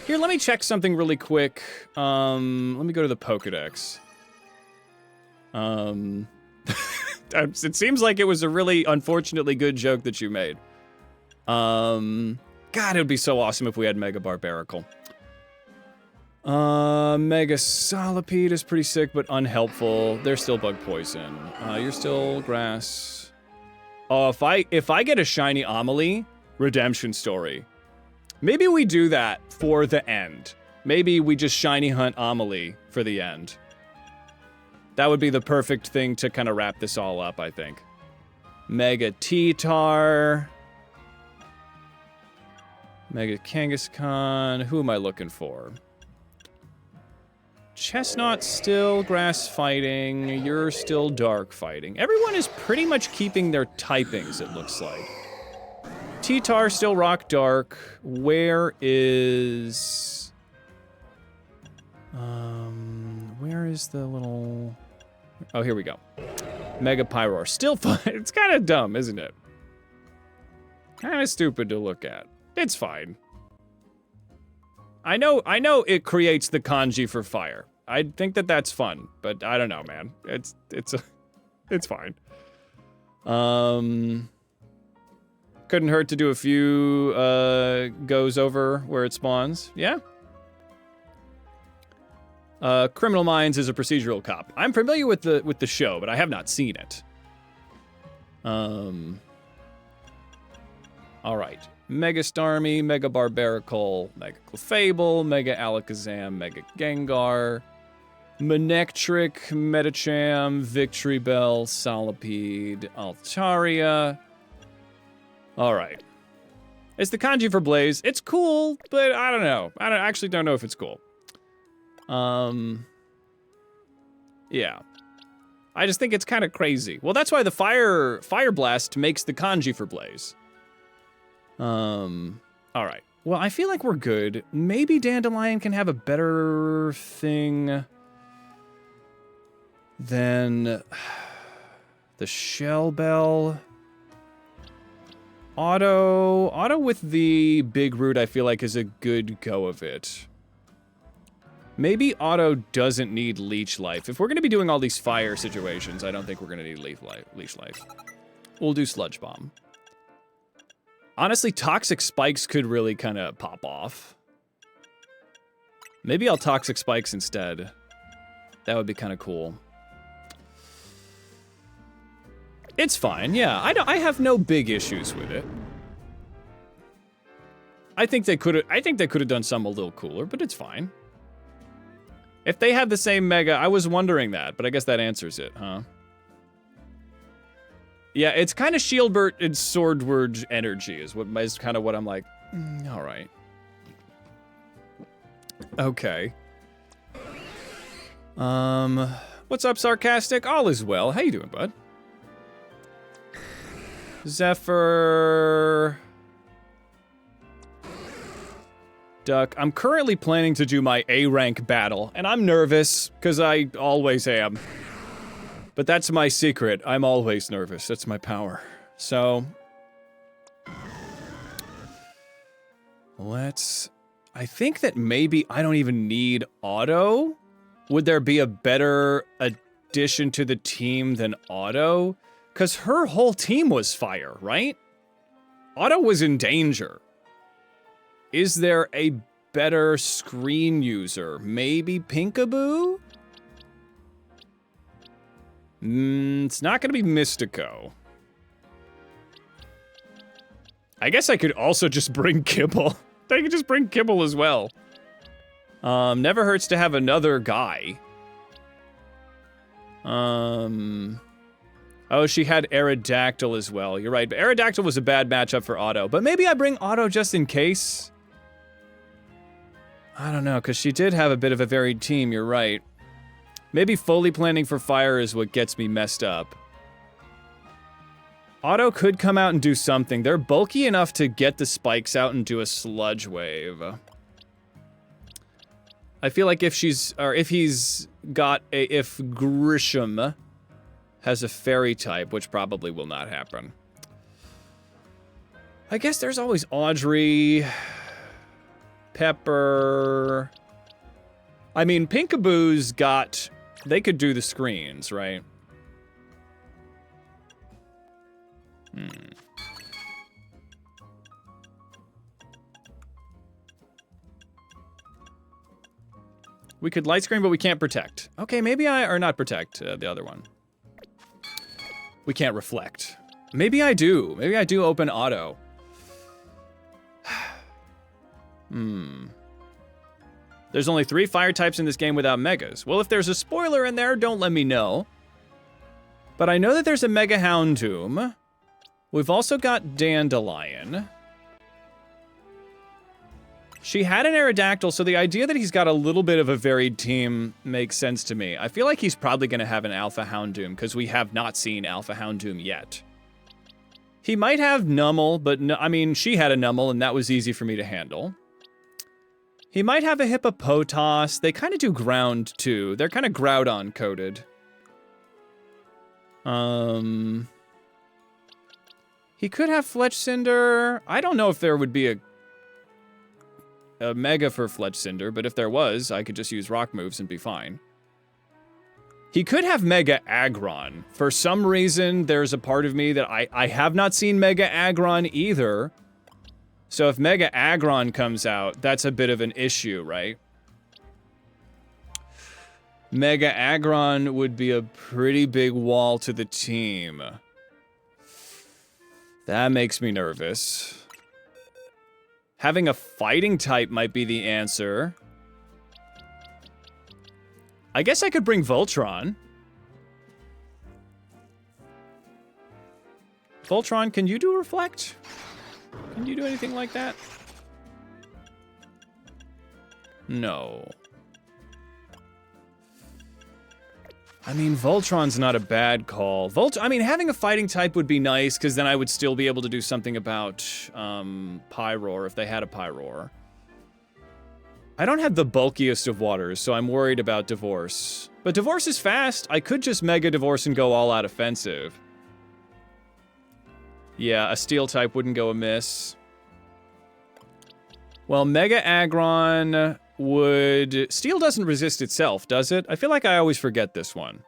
Here, let me check something really quick. Let me go to the Pokedex. It seems like it was a really unfortunately good joke that you made. God, it would be so awesome if we had Mega Barbaracle. Mega Solipede is pretty sick, but unhelpful. They're still bug poison. You're still grass. Oh, if I get a shiny Amelie, redemption story. Maybe we do that for the end. Maybe we just shiny hunt Amelie for the end. That would be the perfect thing to kind of wrap this all up, I think. Mega T-Tar. Mega Kangaskhan. Who am I looking for? Chestnut still grass fighting. You're still dark fighting. Everyone is pretty much keeping their typings, it looks like. T-Tar still rock dark. Where is... where is the little... Oh, here we go. Mega Pyroar. Still fun. It's kind of dumb, isn't it? Kind of stupid to look at. It's fine. I know it creates the kanji for fire. I think that that's fun, but I don't know, man. It's fine. Couldn't hurt to do a few goes over where it spawns. Yeah. Criminal Minds is a procedural cop. I'm familiar with the show, but I have not seen it. All right. Mega Starmie, Mega Barbaracle, Mega Clefable, Mega Alakazam, Mega Gengar, Manectric, Medicham, Victory Bell, Solipede, Altaria. All right. It's the kanji for Blaze. It's cool, but I don't know. I actually don't know if it's cool. Yeah. I just think it's kind of crazy. Well, that's why the Fire Blast makes the kanji for Blaze. All right. Well, I feel like we're good. Maybe Dandelion can have a better thing than the Shell Bell. Auto with the big root, I feel like is a good go of it. Maybe Auto doesn't need Leech Life. If we're going to be doing all these fire situations, I don't think we're going to need Leech Life. We'll do Sludge Bomb. Honestly, Toxic Spikes could really kind of pop off. Maybe I'll Toxic Spikes instead. That would be kind of cool. It's fine, yeah. I have no big issues with it. I think they could have done some a little cooler, but it's fine. If they had the same Mega, I was wondering that, but I guess that answers it, huh? Yeah, it's kind of Shieldbert and Swordward energy is kind of what I'm like, all right. Okay. What's up, Sarcastic? All is well. How you doing, bud? Zephyr. Duck. I'm currently planning to do my A rank battle, and I'm nervous, because I always am. But that's my secret. I'm always nervous. That's my power. So... let's... I think that maybe I don't even need Auto. Would there be a better addition to the team than Auto? Because her whole team was fire, right? Auto was in danger. Is there a better screen user? Maybe Pinkaboo? It's not going to be Mystico. I guess I could also just bring Kibble. I could just bring Kibble as well. Never hurts to have another guy. Oh, she had Aerodactyl as well. You're right, but Aerodactyl was a bad matchup for Auto. But maybe I bring Auto just in case. I don't know, because she did have a bit of a varied team, you're right. Maybe fully planning for fire is what gets me messed up. Auto could come out and do something. They're bulky enough to get the spikes out and do a sludge wave. I feel like if Grisham has a fairy type, which probably will not happen. I guess there's always Audrey, Pepper. I mean, Pinkaboo's got, they could do the screens, right? We could light screen, but we can't protect. Okay, maybe or not protect, the other one. We can't reflect. Maybe I do. Maybe I do open Auto. There's only 3 fire types in this game without megas. Well, if there's a spoiler in there, don't let me know. But I know that there's a Mega Houndoom. We've also got Dandelion. She had an Aerodactyl, so the idea that he's got a little bit of a varied team makes sense to me. I feel like he's probably going to have an Alpha Houndoom, because we have not seen Alpha Houndoom yet. He might have Nummel, but no, I mean, she had a Nummel, and that was easy for me to handle. He might have a Hippopotas. They kind of do ground, too. They're kind of Groudon-coded. He could have Fletch Cinder. I don't know if there would be a Mega for Fletch Cinder, but if there was, I could just use rock moves and be fine. He could have Mega Aggron. For some reason, there's a part of me that I have not seen Mega Aggron either. So if Mega Aggron comes out, that's a bit of an issue, right? Mega Aggron would be a pretty big wall to the team. That makes me nervous. Having a fighting type might be the answer. I guess I could bring Voltron. Voltron, can you do Reflect? Can you do anything like that? No. I mean, Voltron's not a bad call. I mean, having a fighting type would be nice, because then I would still be able to do something about Pyroar if they had a Pyroar. I don't have the bulkiest of waters, so I'm worried about Divorce. But Divorce is fast. I could just Mega Divorce and go all out offensive. Yeah, a Steel type wouldn't go amiss. Well, Mega Aggron would... Steel doesn't resist itself, does it? I feel like I always forget this one.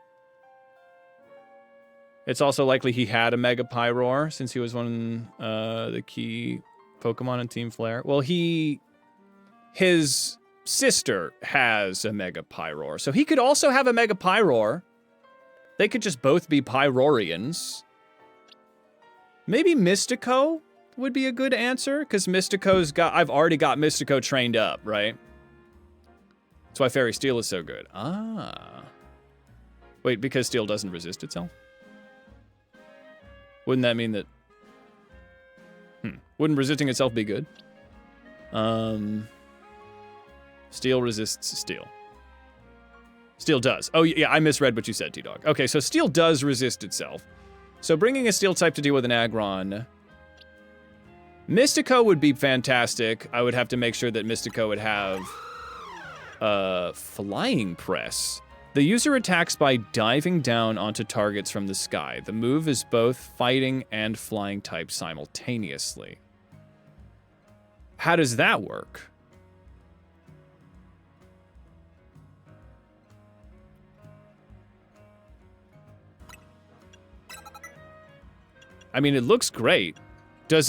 It's also likely he had a Mega Pyroar, since he was one of the key Pokemon in Team Flare. Well, his sister has a Mega Pyroar, so he could also have a Mega Pyroar. They could just both be Pyroarians. Maybe Mystico would be a good answer, because Mystico's got... I've already got Mystico trained up, right? That's why Fairy Steel is so good. Ah. Wait, because Steel doesn't resist itself? Wouldn't that mean that... Wouldn't resisting itself be good? Steel resists Steel. Steel does. Oh, yeah, I misread what you said, T-Dog. Okay, so Steel does resist itself. So bringing a Steel type to deal with an Aggron... Mystico would be fantastic. I would have to make sure that Mystico would have... Flying Press. The user attacks by diving down onto targets from the sky. The move is both fighting and flying type simultaneously. How does that work? I mean, it looks great. Does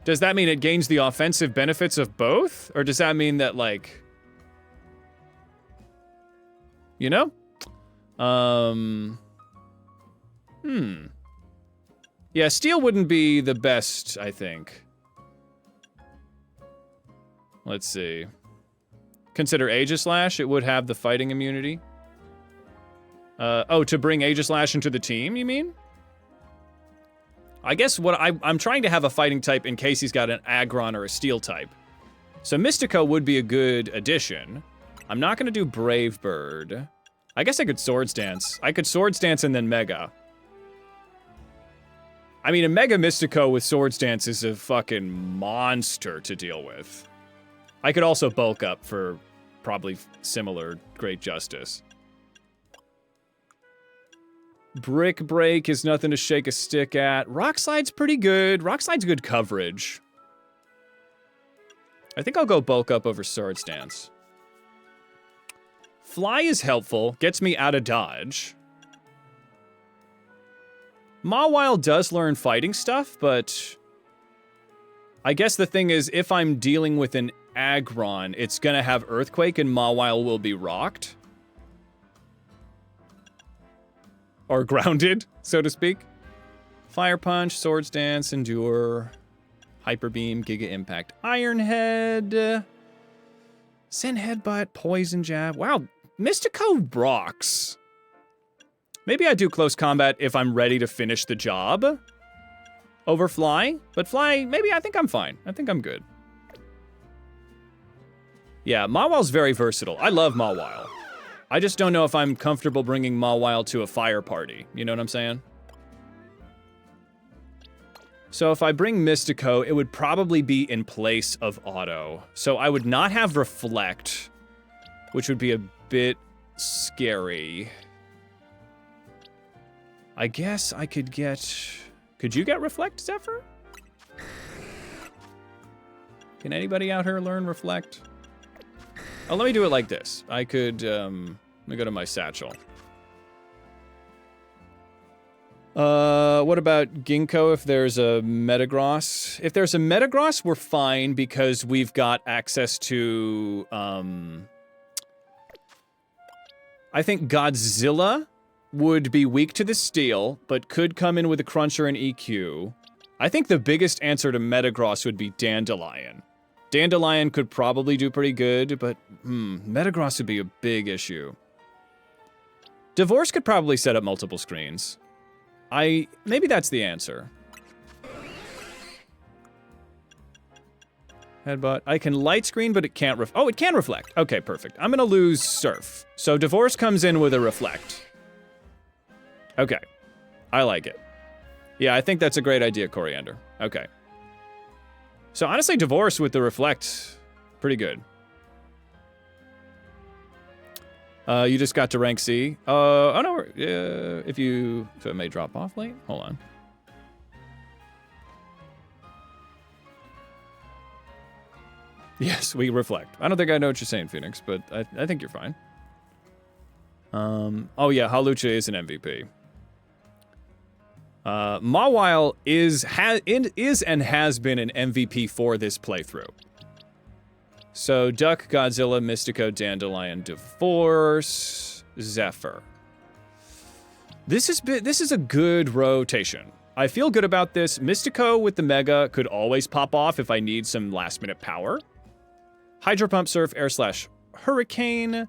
that mean it gains the offensive benefits of both? Or does that mean that, like... You know? Yeah, steel wouldn't be the best, I think. Let's see. Consider Aegislash. It would have the fighting immunity. Oh, to bring Aegislash into the team, you mean? I guess what I'm trying to have a fighting type in case he's got an Aggron or a steel type. So Mystico would be a good addition. I'm not gonna do Brave Bird. I guess I could Swords Dance. I could Swords Dance and then Mega. I mean, a Mega Mystico with Swords Dance is a fucking monster to deal with. I could also bulk up for probably similar great justice. Brick Break is nothing to shake a stick at. Rock Slide's pretty good. Rock Slide's good coverage. I think I'll go bulk up over Swords Dance. Fly is helpful. Gets me out of dodge. Mawile does learn fighting stuff, but... I guess the thing is, if I'm dealing with an Aggron, it's gonna have Earthquake and Mawile will be rocked. Or grounded, so to speak. Fire Punch, Swords Dance, Endure, Hyper Beam, Giga Impact, Iron Head, Send Headbutt, Poison Jab. Wow, Mystico rocks. Maybe I do Close Combat if I'm ready to finish the job over Fly, but Fly, maybe I think I'm fine. I think I'm good. Yeah, Mawile's very versatile. I love Mawile. I just don't know if I'm comfortable bringing Mawile to a fire party. You know what I'm saying? So if I bring Mystico, it would probably be in place of Auto. So I would not have Reflect, which would be a bit scary. I guess I could get... Could you get Reflect, Zephyr? Can anybody out here learn Reflect? Oh, let me do it like this. I could, let me go to my satchel. What about Ginkgo if there's a Metagross? If there's a Metagross, we're fine because we've got access to, I think Godzilla would be weak to the steel, but could come in with a Cruncher and EQ. I think the biggest answer to Metagross would be Dandelion. Dandelion could probably do pretty good, but Metagross would be a big issue. Divorce could probably set up multiple screens. Maybe that's the answer. Headbutt. I can light screen, but it can't oh, it can reflect. Okay, perfect. I'm gonna lose Surf. So Divorce comes in with a reflect. Okay. I like it. Yeah, I think that's a great idea, Coriander. Okay. So honestly, Divorce with the Reflect, pretty good. You just got to rank C. Oh no, so it may drop off late. Hold on. Yes, we Reflect. I don't think I know what you're saying, Phoenix, but I think you're fine. Oh yeah, Hawlucha is an MVP. Mawile is and has been an MVP for this playthrough. So Duck, Godzilla, Mystico, Dandelion, Divorce, Zephyr. This is a good rotation. I feel good about this. Mystico with the Mega could always pop off if I need some last minute power. Hydro Pump, Surf, Air Slash, Hurricane.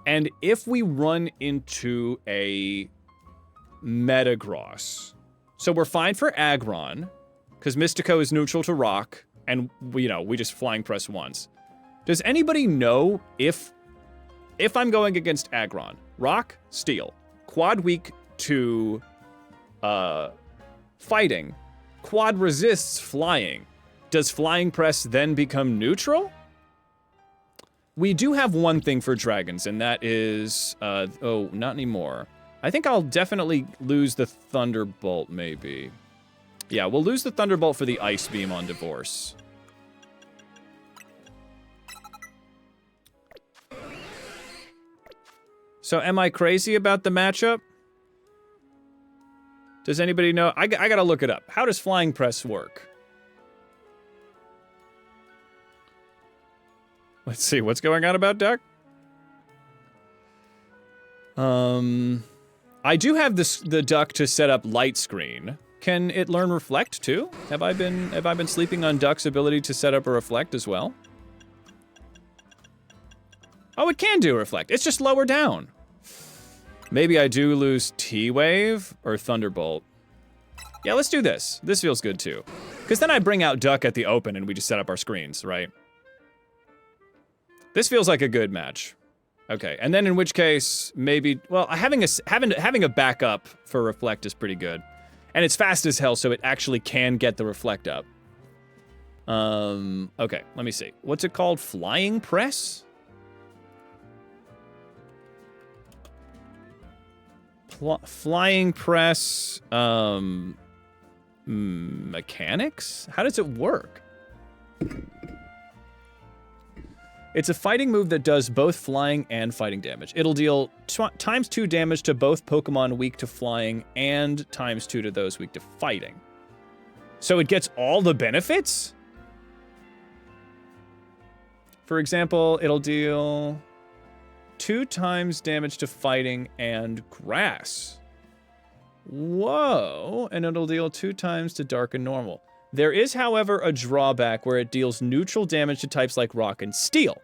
And if we run into a Metagross. So we're fine for Aggron, because Mystico is neutral to Rock, and we just Flying Press once. Does anybody know if I'm going against Aggron, Rock, Steel, Quad weak to fighting, Quad resists flying, does Flying Press then become neutral? We do have one thing for dragons, and that is, oh, not anymore. I think I'll definitely lose the Thunderbolt, maybe. Yeah, we'll lose the Thunderbolt for the Ice Beam on Divorce. So am I crazy about the matchup? Does anybody know? I gotta look it up. How does flying press work? Let's see, what's going on about duck? I do have the duck to set up light screen. Can it learn reflect too? Have I been sleeping on duck's ability to set up a reflect as well? Oh, it can do reflect. It's just lower down. Maybe I do lose T-Wave or Thunderbolt. Yeah, let's do this. This feels good too. Because then I bring out duck at the open and we just set up our screens, right? This feels like a good match. Okay, and then in which case, maybe, well, having a backup for reflect is pretty good. And it's fast as hell, so it actually can get the reflect up. Okay, let me see. What's it called? Flying press? Flying press, mechanics? How does it work? It's a fighting move that does both flying and fighting damage. It'll deal ×2 damage to both Pokemon weak to flying and ×2 to those weak to fighting. So it gets all the benefits? For example, it'll deal 2 times damage to fighting and grass. Whoa, and it'll deal 2 times to dark and normal. There is, however, a drawback where it deals neutral damage to types like rock and steel.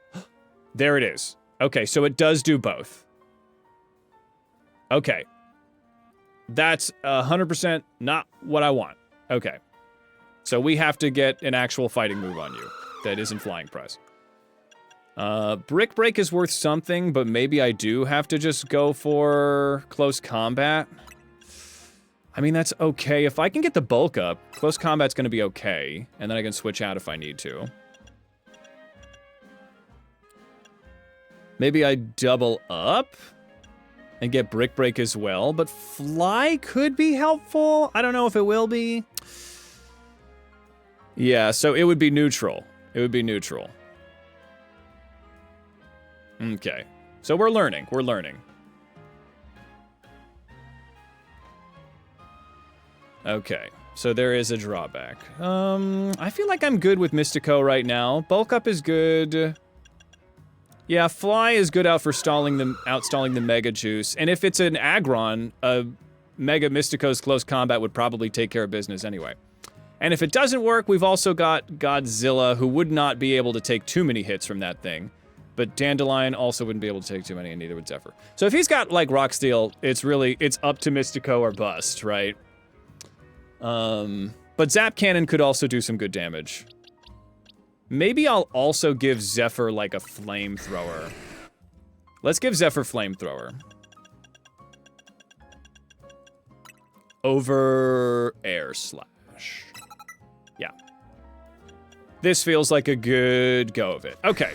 There it is. Okay, so it does do both. Okay. That's 100% not what I want. Okay. So we have to get an actual fighting move on you that isn't flying press. Brick Break is worth something, but maybe I do have to just go for close combat. I mean, that's okay. If I can get the bulk up, close combat's gonna be okay. And then I can switch out if I need to. Maybe I double up and get Brick Break as well, but Fly could be helpful. I don't know if it will be. Yeah, so it would be neutral. It would be neutral. Okay. So we're learning. We're learning. Okay, so there is a drawback. I feel like I'm good with Mystico right now. Bulk up is good. Yeah, Fly is good out for outstalling the Mega Juice. And if it's an Aggron, Mega Mystico's close combat would probably take care of business anyway. And if it doesn't work, we've also got Godzilla, who would not be able to take too many hits from that thing. But Dandelion also wouldn't be able to take too many, and neither would Zephyr. So if he's got, like, Rock Steel, it's up to Mystico or bust, right? But Zap Cannon could also do some good damage. Maybe I'll also give Zephyr, like, a Flamethrower. Let's give Zephyr Flamethrower. Over Air Slash. Yeah. This feels like a good go of it. Okay.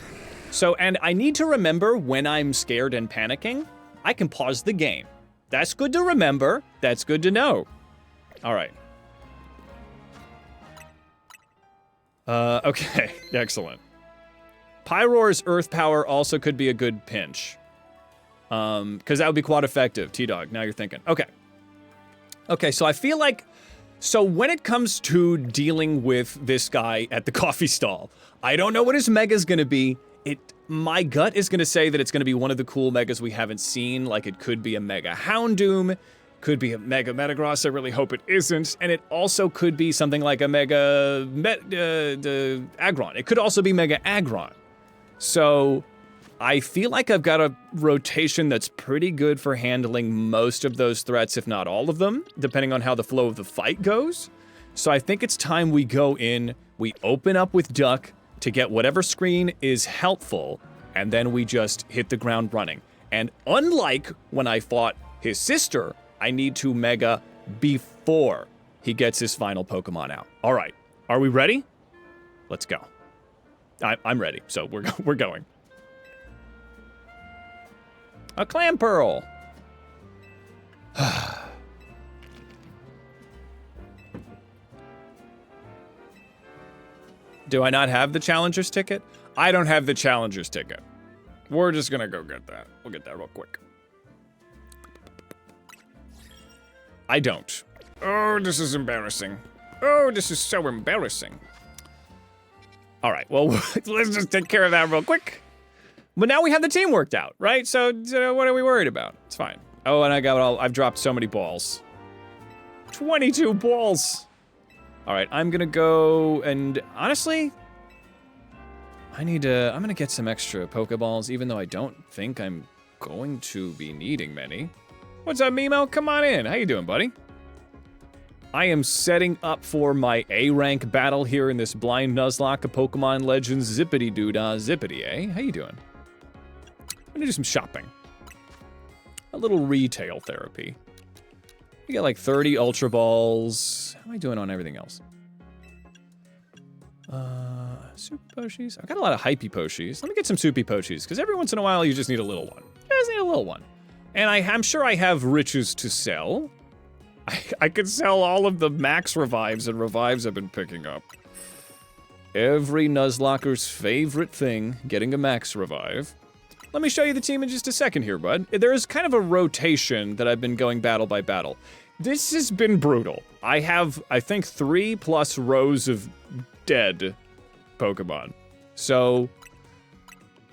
So, and I need to remember when I'm scared and panicking, I can pause the game. That's good to remember. That's good to know. All right. Okay, excellent. Pyroar's Earth Power also could be a good pinch. Because that would be quite effective. T-Dog, now you're thinking. Okay. Okay, so I feel like... So when it comes to dealing with this guy at the coffee stall, I don't know what his mega's gonna be. My gut is gonna say that it's gonna be one of the cool megas we haven't seen, like it could be a Mega Houndoom, could be a Mega Metagross, I really hope it isn't, and it also could be something like a Mega Aggron. It could also be Mega Aggron. So I feel like I've got a rotation that's pretty good for handling most of those threats, if not all of them, depending on how the flow of the fight goes. So I think it's time we go in, we open up with Duck to get whatever screen is helpful, and then we just hit the ground running. And unlike when I fought his sister, I need to Mega before he gets his final Pokemon out. All right, are we ready? Let's go. I'm ready, so we're going. A Clam Pearl. Do I not have the Challenger's ticket? I don't have the Challenger's ticket. We're just gonna go get that. We'll get that real quick. I don't. Oh, this is embarrassing. Oh, this is so embarrassing. All right, well, let's just take care of that real quick. But now we have the team worked out, right? So what are we worried about? It's fine. Oh, and I've dropped so many balls. 22 balls. All right, I'm gonna go and honestly, I'm gonna get some extra Pokeballs, even though I don't think I'm going to be needing many. What's up, Mimo? Come on in. How you doing, buddy? I am setting up for my A rank battle here in this blind Nuzlocke of Pokemon Legends Zippity Doodah Zippity, eh? How you doing? I'm gonna do some shopping. A little retail therapy. We got like 30 Ultra Balls. How am I doing on everything else? Super Poshis. I've got a lot of hypey Poshis. Let me get some soupy Poshis, because every once in a while you just need a little one. You just need a little one. And I'm sure I have riches to sell. I could sell all of the max revives and revives I've been picking up. Every Nuzlocker's favorite thing, getting a max revive. Let me show you the team in just a second here, bud. There is kind of a rotation that I've been going battle by battle. This has been brutal. I have, I think, 3+ rows of dead Pokemon. So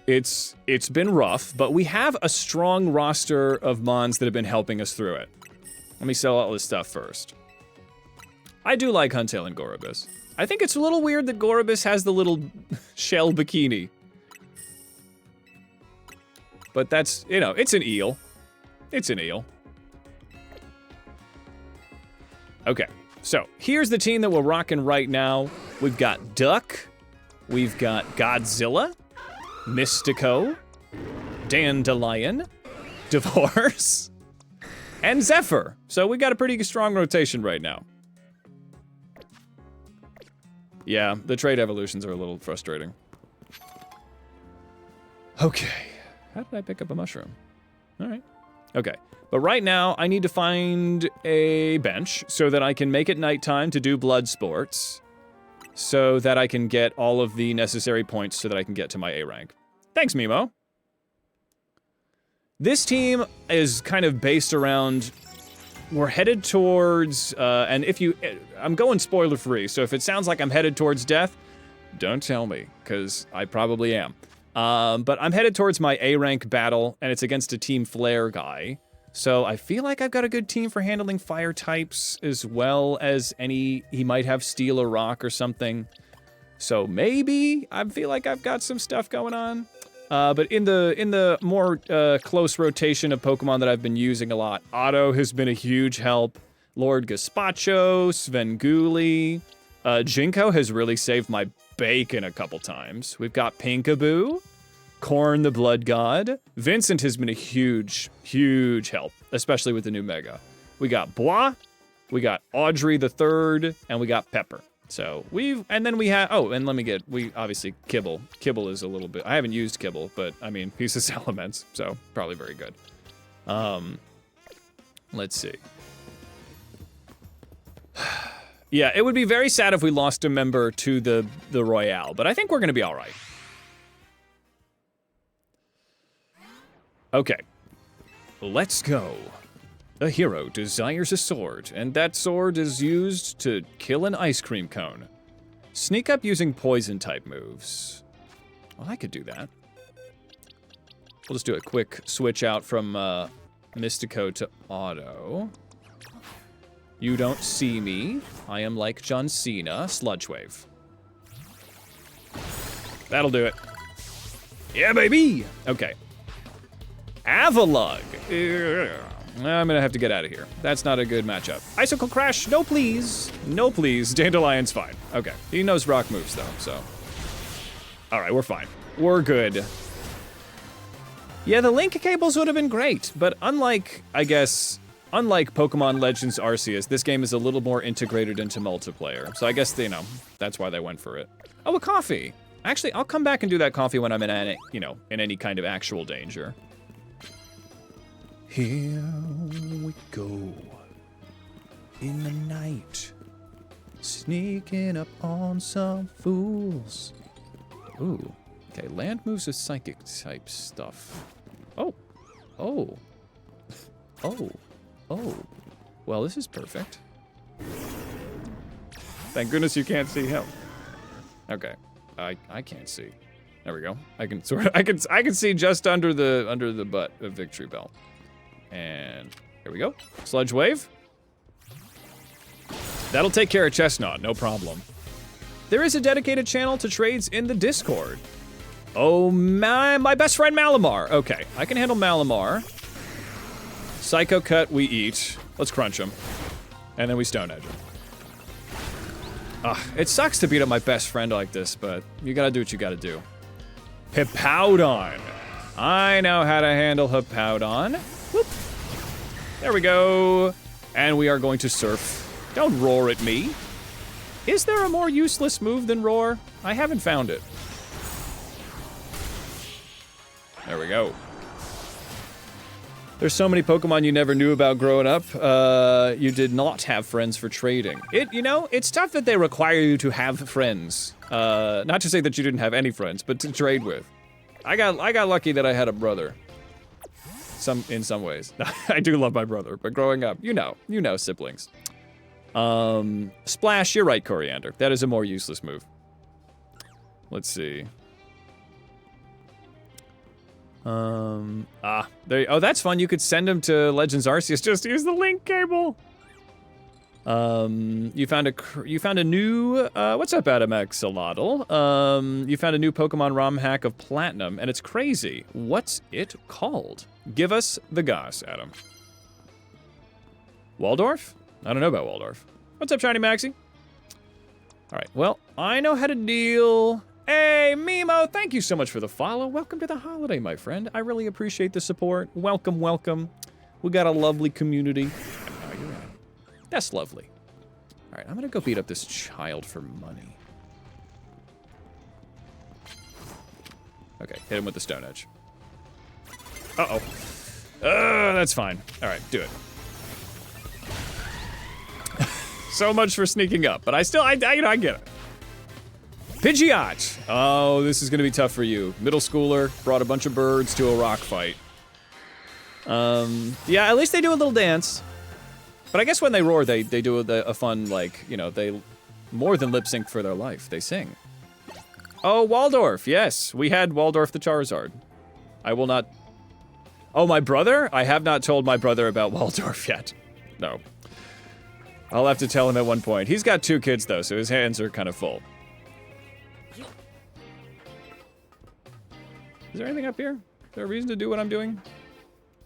it's been rough, but we have a strong roster of Mons that have been helping us through it. Let me sell all this stuff first. I do like Huntail and Gorobus. I think it's a little weird that Gorobus has the little shell bikini. But that's, you know, it's an eel. It's an eel. Okay, so here's the team that we're rocking right now. We've got Duck. We've got Godzilla. Mystico. Dandelion. Divorce. And Zephyr. So we got a pretty strong rotation right now. Yeah, the trait evolutions are a little frustrating. Okay. How did I pick up a mushroom? All right. Okay. But right now, I need to find a bench so that I can make it nighttime to do blood sports. So that I can get all of the necessary points so that I can get to my A rank. Thanks, Mimo. This team is kind of based around, we're headed towards, and I'm going spoiler free, so if it sounds like I'm headed towards death, don't tell me, because I probably am. But I'm headed towards my A rank battle, and it's against a Team Flare guy. So I feel like I've got a good team for handling fire types, as well as he might have steel or rock or something. So maybe I feel like I've got some stuff going on. But in the more close rotation of Pokemon that I've been using a lot, Otto has been a huge help. Lord Gazpacho, Svengoolie, Jinko has really saved my bacon a couple times. We've got Pinkaboo, Korn the Blood God. Vincent has been a huge, huge help, especially with the new Mega. We got Bois, we got Audrey the Third, and we got Pepper. So we obviously Kibble. Kibble is a little bit, I haven't used Kibble, but I mean, he's his elements, so probably very good. Let's see. Yeah, it would be very sad if we lost a member to the Royale, but I think we're gonna be all right. Okay, let's go. A hero desires a sword, and that sword is used to kill an ice cream cone. Sneak up using poison-type moves. Well, I could do that. We'll just do a quick switch out from Mystico to Auto. You don't see me. I am like John Cena. Sludge Wave. That'll do it. Yeah, baby! Okay. Avalugg. I'm gonna have to get out of here. That's not a good matchup. Icicle Crash, no please. No please, Dandelion's fine. Okay, he knows rock moves though, so. All right, we're fine. We're good. Yeah, the link cables would have been great, but unlike Pokemon Legends Arceus, this game is a little more integrated into multiplayer. So I guess, that's why they went for it. Oh, a coffee. Actually, I'll come back and do that coffee when I'm in any kind of actual danger. Here we go, in the night, sneaking up on some fools. Ooh, okay, land moves with psychic type stuff. Oh, oh, oh, oh. Well, this is perfect. Thank goodness you can't see him. Okay. I can't see. There we go. I can see just under the butt of Victory Bell. And here we go. Sludge Wave. That'll take care of Chestnut, no problem. There is a dedicated channel to trades in the Discord. Oh my best friend Malamar. Okay, I can handle Malamar. Psycho Cut we eat. Let's crunch him. And then we Stone Edge him. It sucks to beat up my best friend like this, but you gotta do what you gotta do. Hippowdon. I know how to handle Hippowdon. Whoop. There we go. And we are going to surf. Don't roar at me. Is there a more useless move than roar? I haven't found it. There we go. There's so many Pokemon you never knew about growing up. You did not have friends for trading. It's tough that they require you to have friends. Not to say that you didn't have any friends, but to trade with. I got lucky that I had a brother. In some ways. I do love my brother, but growing up, you know siblings. Splash, you're right, Coriander. That is a more useless move. Let's see. That's fun. You could send him to Legends Arceus. Just use the link cable. You found a new, what's up, Adam Axolotl? You found a new Pokemon ROM hack of Platinum, and it's crazy. What's it called? Give us the goss, Adam. Waldorf? I don't know about Waldorf. What's up, Shiny Maxi? All right, well, I know how to deal. Hey, Mimo, thank you so much for the follow. Welcome to the holiday, my friend. I really appreciate the support. Welcome, welcome. We got a lovely community. Oh, you're right. That's lovely. All right, I'm gonna go beat up this child for money. Okay, hit him with the Stone Edge. Uh-oh. That's fine. All right, do it. So much for sneaking up, but I get it. Pidgeot. Oh, this is gonna be tough for you. Middle schooler, brought a bunch of birds to a rock fight. Yeah, at least they do a little dance. But I guess when they roar, they do a fun, they more than lip sync for their life. They sing. Oh, Waldorf. Yes, we had Waldorf the Charizard. I will not. Oh, my brother? I have not told my brother about Waldorf yet. No. I'll have to tell him at one point. He's got 2 kids, though, so his hands are kind of full. Is there anything up here? Is there a reason to do what I'm doing?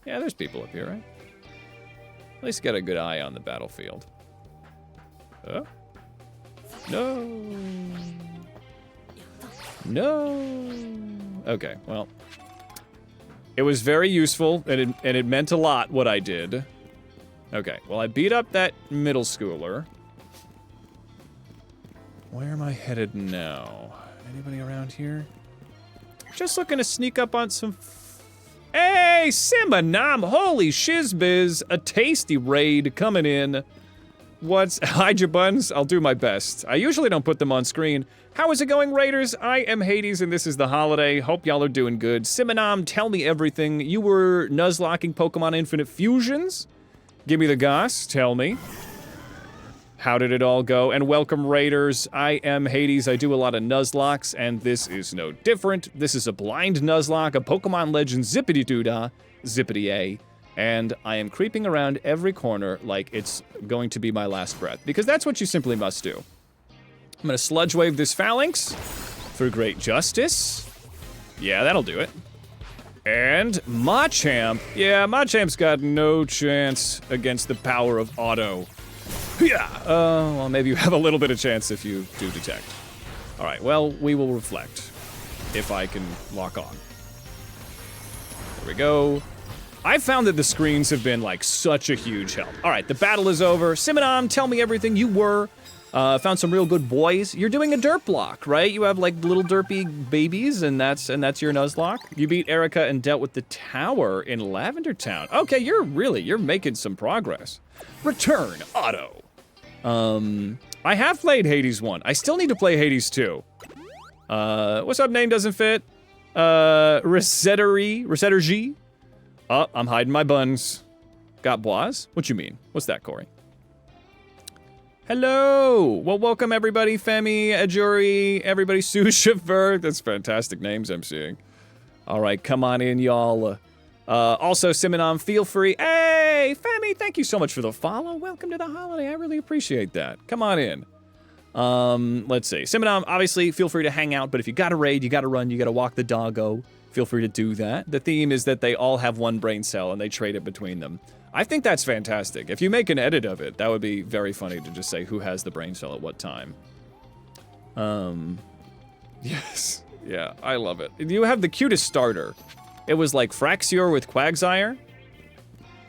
Yeah, there's people up here, right? At least get a good eye on the battlefield. Oh? No. No. Okay, well. It was very useful, and it meant a lot what I did. Okay, well, I beat up that middle schooler. Where am I headed now? Anybody around here? Just looking to sneak up on some... Hey, Simonam! Holy shizbiz! A tasty raid coming in. What's... Hide your buns? I'll do my best. I usually don't put them on screen. How is it going, Raiders? I am Hades, and this is the holiday. Hope y'all are doing good. Simonam, tell me everything. You were Nuzlocking Pokemon Infinite Fusions? Give me the goss. Tell me. How did it all go? And welcome, Raiders. I am Hades. I do a lot of Nuzlocks, and this is no different. This is a blind Nuzlocke, a Pokemon Legend Zippity-Doo-Dah, Zippity-A, and I am creeping around every corner like it's going to be my last breath, because that's what you simply must do. I'm gonna Sludge Wave this Phalanx for great justice. Yeah, that'll do it. And Machamp. Yeah, Machamp's got no chance against the power of Auto. Yeah. Well, maybe you have a little bit of chance if you do detect. All right, well, we will reflect if I can lock on. There we go. I found that the screens have been, such a huge help. All right, the battle is over. Simonam, tell me everything. You were. Found some real good boys. You're doing a dirt block, right? You have, little derpy babies, and that's your Nuzlocke. You beat Erica and dealt with the tower in Lavender Town. Okay, you're making some progress. Return, Auto. I have played Hades 1. I still need to play Hades 2. What's up, name doesn't fit? Resetter G? Oh, I'm hiding my buns. Got Boaz? What you mean? What's that, Corey? Hello! Well, welcome everybody. Femi, Ajuri, everybody, Sushiver. That's fantastic names I'm seeing. All right, come on in, y'all. Also, Simonom, feel free. Hey, Femi, thank you so much for the follow. Welcome to the holiday. I really appreciate that. Come on in. Let's see. Simonom, obviously, feel free to hang out, but if you gotta raid, you gotta run, you gotta walk the doggo, feel free to do that. The theme is that they all have one brain cell and they trade it between them. I think that's fantastic. If you make an edit of it, that would be very funny to just say who has the brain cell at what time. Yes. Yeah, I love it. You have the cutest starter. It was like Fraxior with Quagsire.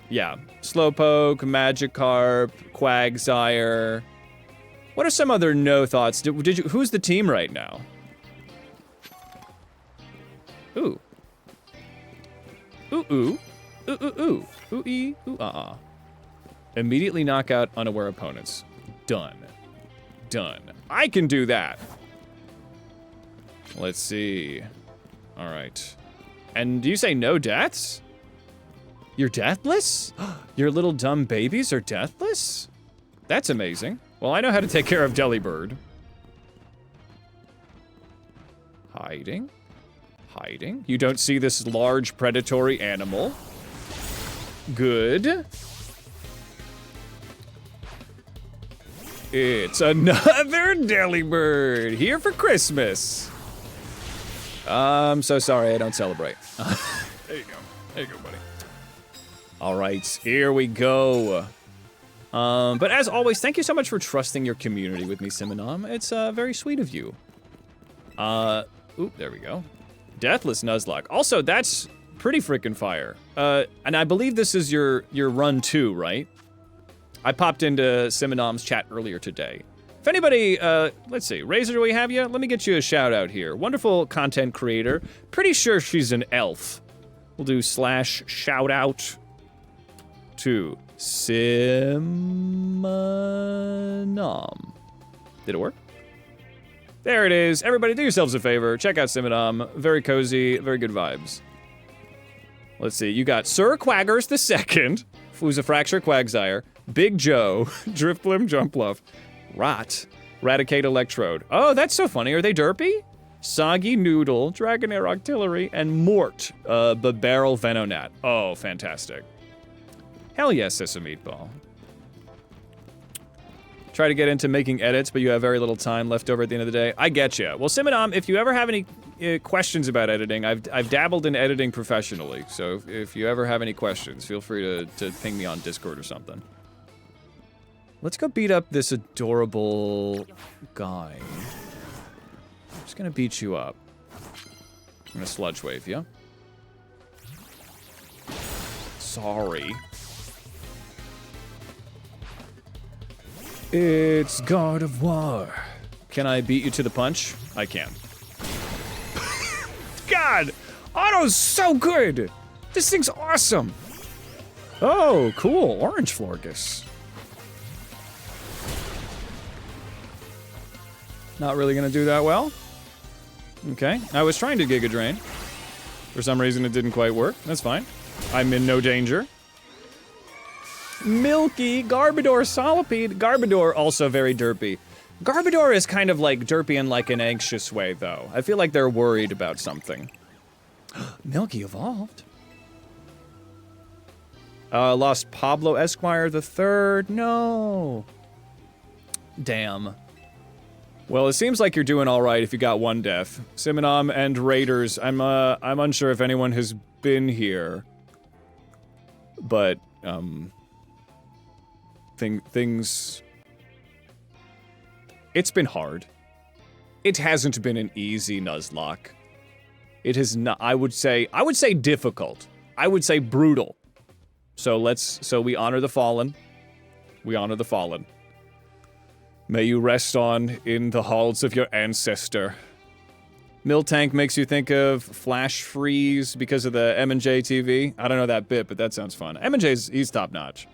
Yeah. Slowpoke, Magikarp, Quagsire. What are some other no thoughts? Did you? Who's the team right now? Ooh. Ooh ooh. Ooh ooh ooh. Ooh ee. Ooh Immediately knock out unaware opponents. Done. Done. I can do that. Let's see. All right. And do you say no deaths? You're deathless? Your little dumb babies are deathless? That's amazing. Well, I know how to take care of Delibird. Hiding? Hiding? You don't see this large predatory animal? Good. It's another Delibird here for Christmas. I'm so sorry, I don't celebrate. There you go. There you go, buddy. All right, here we go. But as always, thank you so much for trusting your community with me, Simonom. It's very sweet of you. Oop, there we go. Deathless Nuzlocke. Also, that's pretty freaking fire. And I believe this is your run 2, right? I popped into Simonom's chat earlier today. If anybody, let's see, Razor, do we have you? Let me get you a shout out here. Wonderful content creator. Pretty sure she's an elf. We'll do / shout out to Simonom. Did it work? There it is. Everybody do yourselves a favor. Check out Simonom. Very cozy, very good vibes. Let's see, you got Sir Quaggers II, who's a Fracture Quagsire, Big Joe, Driftblim Jumpluff, Rot, Raticate Electrode. Oh, that's so funny. Are they derpy? Soggy Noodle, Dragonair Octillery, and Mort, Babarrel Venonat. Oh, fantastic. Hell yes, Sesame Meatball. Try to get into making edits, but you have very little time left over at the end of the day. I get you. Well, Simonom, if you ever have any questions about editing, I've dabbled in editing professionally, so if you ever have any questions, feel free to ping me on Discord or something. Let's go beat up this adorable guy. I'm just gonna beat you up. I'm gonna sludge wave you. Sorry. It's God of War. Can I beat you to the punch? I can. God! Otto's so good! This thing's awesome! Oh, cool. Orange Florgus. Not really gonna do that well. Okay. I was trying to Giga Drain. For some reason it didn't quite work. That's fine. I'm in no danger. Milky, Garbodor, Solipede. Garbodor, also very derpy. Garbodor is kind of like derpy in like an anxious way, though. I feel like they're worried about something. Milky evolved. Lost Pablo Esquire III. No. Damn. Well, it seems like you're doing all right if you got one death. Simonom and Raiders. I'm unsure if anyone has been here, but things. It's been hard. It hasn't been an easy Nuzlocke. It has not. I would say difficult. I would say brutal. So we honor the fallen. We honor the fallen. May you rest on in the halls of your ancestor. Miltank makes you think of Flash Freeze because of the M&J TV. I don't know that bit, but that sounds fun. M&J's, he's top notch.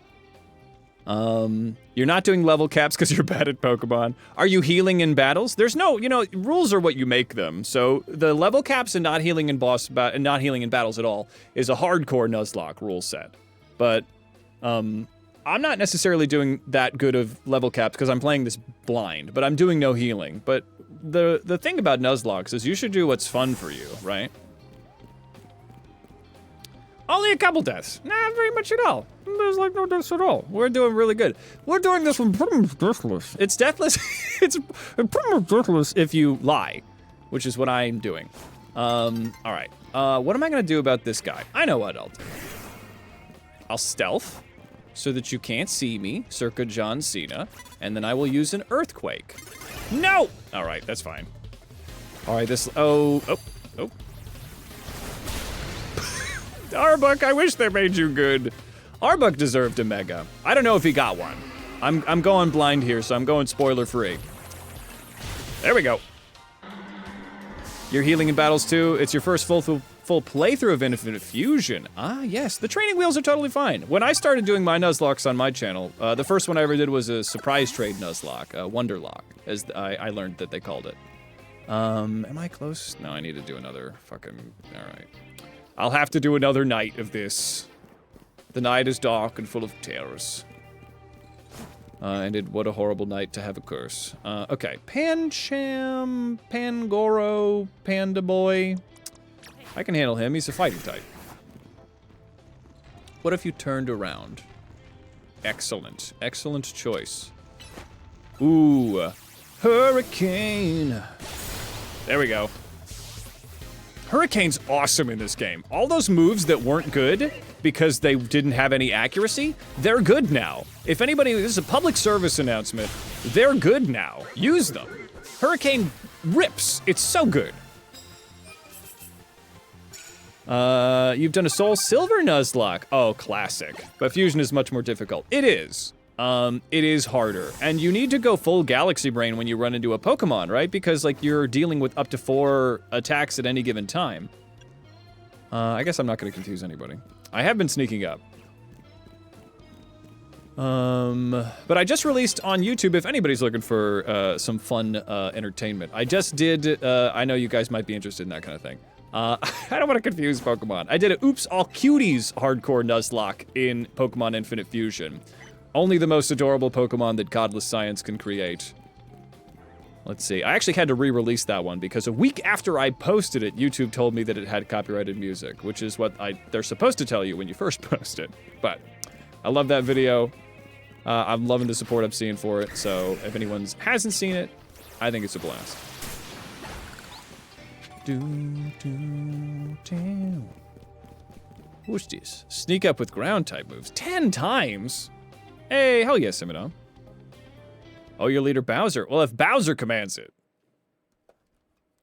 You're not doing level caps because you're bad at Pokemon. Are you healing in battles? There's no, rules are what you make them. So the level caps and not healing in not healing in battles at all is a hardcore Nuzlocke rule set. But, I'm not necessarily doing that good of level caps because I'm playing this blind, but I'm doing no healing. But the thing about Nuzlocke is you should do what's fun for you, right? Only a couple deaths. Not very much at all. There's like no deaths at all. We're doing really good. We're doing this one pretty much deathless. It's deathless. It's pretty much deathless if you lie, which is what I'm doing. All right. What am I gonna do about this guy? I know what I'll do. I'll stealth so that you can't see me, circa John Cena, and then I will use an earthquake. No! All right, that's fine. All right, this, oh. Arbuck, I wish they made you good. Arbuck deserved a mega. I don't know if he got one. I'm going blind here, so I'm going spoiler free. There we go. You're healing in battles too. It's your first full playthrough of Infinite Fusion. Ah, yes. The training wheels are totally fine. When I started doing my Nuzlocks on my channel, the first one I ever did was a surprise trade Nuzlocke, Wonderlock, as I learned that they called it. Am I close? No, I need to do another fucking, all right. I'll have to do another night of this. The night is dark and full of terrors. What a horrible night to have a curse. Okay. Pancham, Pangoro, Panda Boy. I can handle him. He's a fighting type. What if you turned around? Excellent. Excellent choice. Ooh. Hurricane. There we go. Hurricane's awesome in this game. All those moves that weren't good because they didn't have any accuracy, they're good now. If anybody, this is a public service announcement, they're good now. Use them. Hurricane rips. It's so good. You've done a Soul Silver Nuzlocke. Oh, classic. But Fusion is much more difficult. It is. It is harder. And you need to go full Galaxy Brain when you run into a Pokemon, right? Because, like, you're dealing with up to 4 attacks at any given time. I guess I'm not gonna confuse anybody. I have been sneaking up. But I just released on YouTube, if anybody's looking for, some fun, entertainment. I just did, I know you guys might be interested in that kind of thing. I don't want to confuse Pokemon. I did a Oops All Cuties hardcore Nuzlocke in Pokemon Infinite Fusion. Only the most adorable Pokemon that godless science can create. Let's see. I actually had to re-release that one because a week after I posted it, YouTube told me that it had copyrighted music, which is what they're supposed to tell you when you first post it. But I love that video. I'm loving the support I'm seeing for it. So if anyone hasn't seen it, I think it's a blast. What's this? Sneak up with ground type moves 10 times. Hey, hell yes, Simino. Oh, your leader Bowser. Well, if Bowser commands it.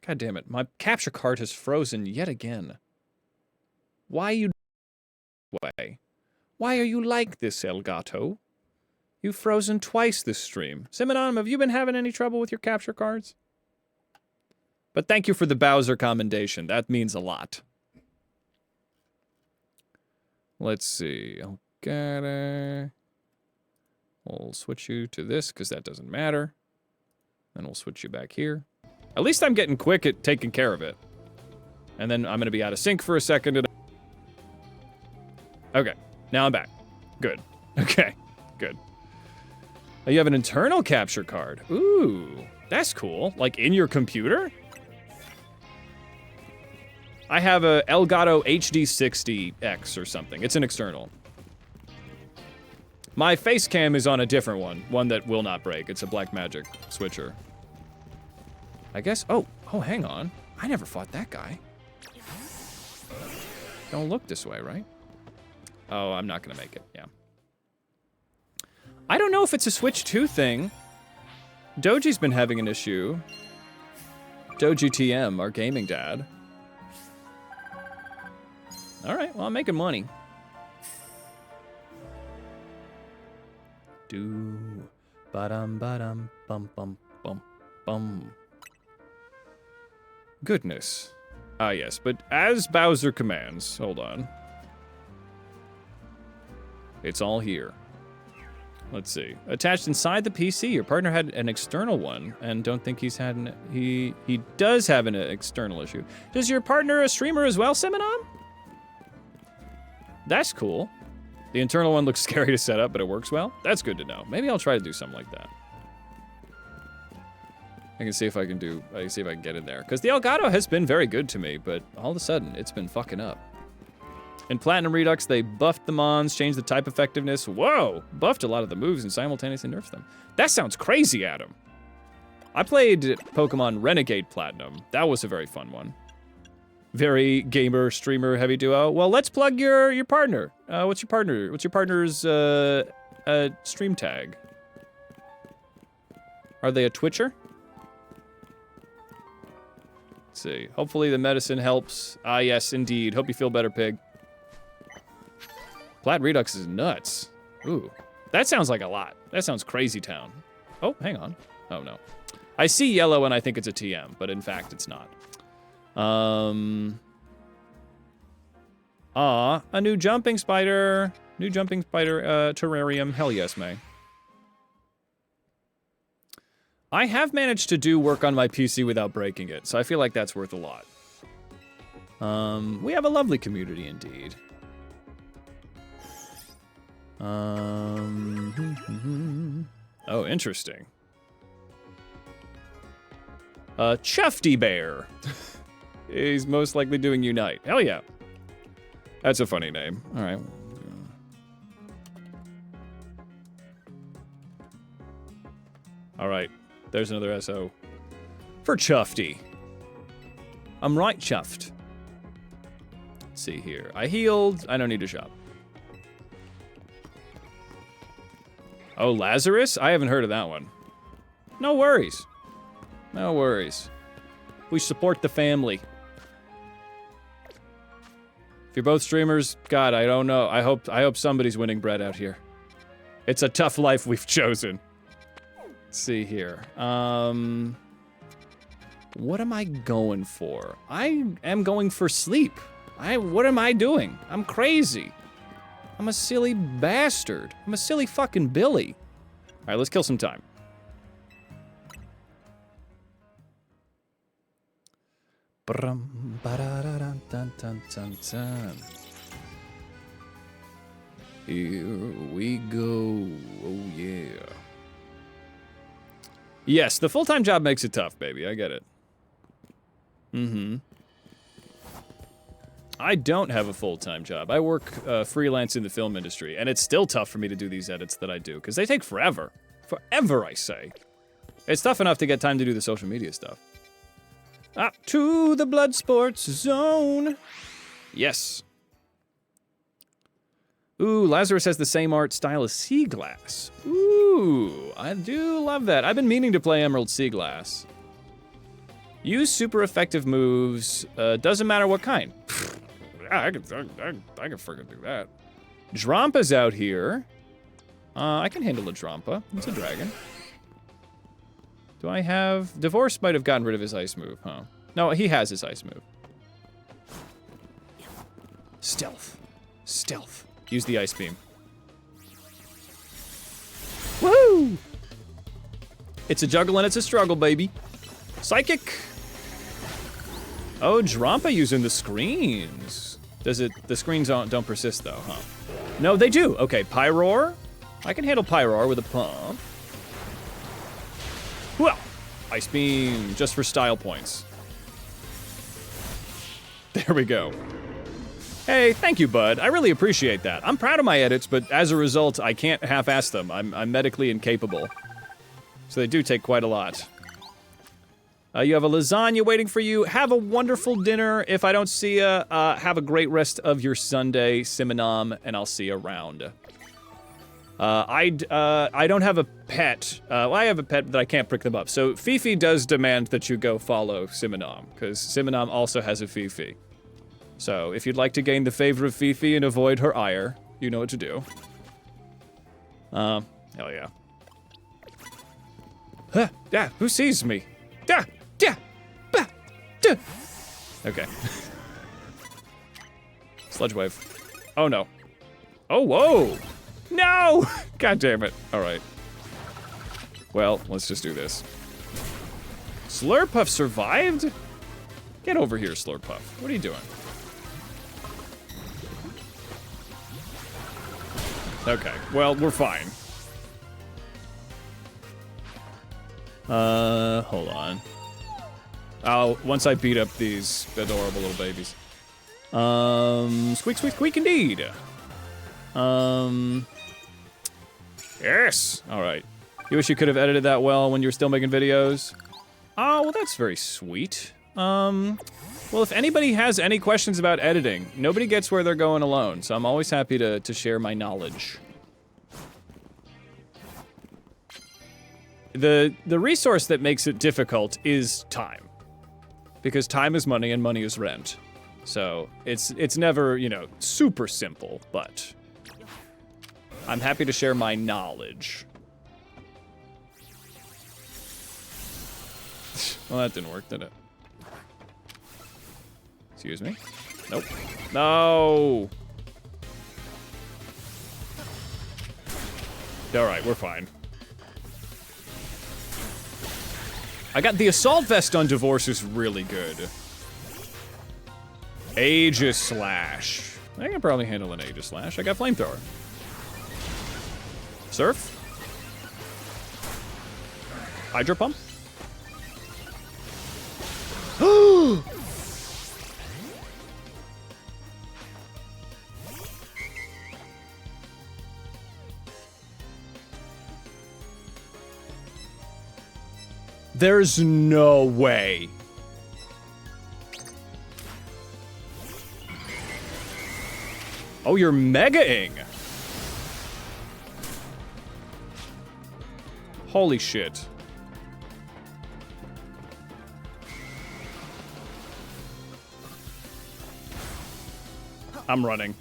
God damn it. My capture card has frozen yet again. Why you way? Why are you like this, Elgato? You've frozen twice this stream. Simonon, have you been having any trouble with your capture cards? But thank you for the Bowser commendation. That means a lot. Let's see. Okay. We'll switch you to this, because that doesn't matter. Then we'll switch you back here. At least I'm getting quick at taking care of it. And then I'm going to be out of sync for a second. And okay. Now I'm back. Good. Okay. Good. Oh, you have an internal capture card. Ooh. That's cool. Like, in your computer? I have a Elgato HD60X or something. It's an external. My face cam is on a different one that will not break. It's a Black Magic switcher. I guess, oh, hang on. I never fought that guy. Don't look this way, right? Oh, I'm not gonna make it, yeah. I don't know if it's a Switch 2 thing. Doji's been having an issue. Doji TM, our gaming dad. All right, well, I'm making money. Do ba-dum bum bum bum bum. Goodness. Ah yes, but as Bowser commands, hold on. It's all here. Let's see. Attached inside the PC, your partner had an external one, and don't think he's had an he does have an external issue. Does your partner a streamer as well, Seminon? That's cool. The internal one looks scary to set up, but it works well. That's good to know. Maybe I'll try to do something like that. I can see if I can get in there. Because the Elgato has been very good to me, but all of a sudden, it's been fucking up. In Platinum Redux, they buffed the Mons, changed the type effectiveness. Whoa! Buffed a lot of the moves and simultaneously nerfed them. That sounds crazy, Adam. I played Pokemon Renegade Platinum. That was a very fun one. Very gamer, streamer, heavy duo. Well, let's plug your partner. What's your partner? What's your partner's stream tag? Are they a Twitcher? Let's see. Hopefully the medicine helps. Ah, yes, indeed. Hope you feel better, pig. Plat Redux is nuts. Ooh. That sounds like a lot. That sounds crazy town. Oh, hang on. Oh, no. I see yellow and I think it's a TM, but in fact it's not. A new jumping spider. New jumping spider terrarium. Hell yes, May. I have managed to do work on my PC without breaking it, so I feel like that's worth a lot. We have a lovely community indeed. Oh, interesting. Chufty Bear. He's most likely doing Unite. Hell yeah. That's a funny name. All right. All right. There's another SO. For Chufty. I'm right chuffed. Let's see here. I healed. I don't need to shop. Oh, Lazarus? I haven't heard of that one. No worries. No worries. We support the family. If you're both streamers, God, I don't know. I hope somebody's winning bread out here. It's a tough life we've chosen. Let's see here. What am I going for? I am going for sleep. What am I doing? I'm crazy. I'm a silly bastard. I'm a silly fucking Billy. All right, let's kill some time. Here we go. Oh, yeah. Yes, the full-time job makes it tough, baby. I get it. Mm-hmm. I don't have a full-time job. I work freelance in the film industry, and it's still tough for me to do these edits that I do, because they take forever. Forever, I say. It's tough enough to get time to do the social media stuff. Ah, to the blood sports zone. Yes. Ooh, Lazarus has the same art style as Sea Glass. Ooh, I do love that. I've been meaning to play Emerald Sea Glass. Use super effective moves, doesn't matter what kind. Yeah, I can freaking do that. Drompa's out here. I can handle a Drampa. It's a dragon. Do I have... Divorce might have gotten rid of his ice move, huh? No, he has his ice move. Stealth. Stealth. Use the ice beam. Woo! It's a juggle and it's a struggle, baby. Psychic. Oh, Drampa using the screens. Does it... The screens don't persist, though, huh? No, they do. Okay, Pyroar. I can handle Pyroar with a pump. Well, Ice Beam, just for style points. There we go. Hey, thank you, bud. I really appreciate that. I'm proud of my edits, but as a result, I can't half-ass them. I'm medically incapable. So they do take quite a lot. You have a lasagna waiting for you. Have a wonderful dinner. If I don't see you, have a great rest of your Sunday, Simonam, and I'll see you around. I don't have a pet. Well, I have a pet, but I can't pick them up. So Fifi does demand that you go follow Simonam, because Simonam also has a Fifi. So if you'd like to gain the favor of Fifi and avoid her ire, you know what to do. Hell yeah. Huh, yeah, who sees me? Da, da, ba, da. Okay. Sludge wave. Oh no. Oh, whoa! No! God damn it. Alright. Well, let's just do this. Slurpuff survived? Get over here, Slurpuff. What are you doing? Okay, well, we're fine. Hold on. Once I beat up these adorable little babies. Squeak, squeak, squeak, indeed. Yes. All right. You wish you could have edited that well when you were still making videos? Oh, well, that's very sweet. Well, if anybody has any questions about editing, nobody gets where they're going alone, so I'm always happy to share my knowledge. The resource that makes it difficult is time. Because time is money and money is rent. So it's never, you know, super simple, but I'm happy to share my knowledge. Well, that didn't work, did it? Excuse me? Nope. No! Alright, we're fine. I got the assault vest on Divorce is really good. Aegis Slash. I can probably handle an Aegis Slash. I got Flamethrower. Surf. Hydro Pump. There's no way. Oh, you're megaing. Holy shit. I'm running.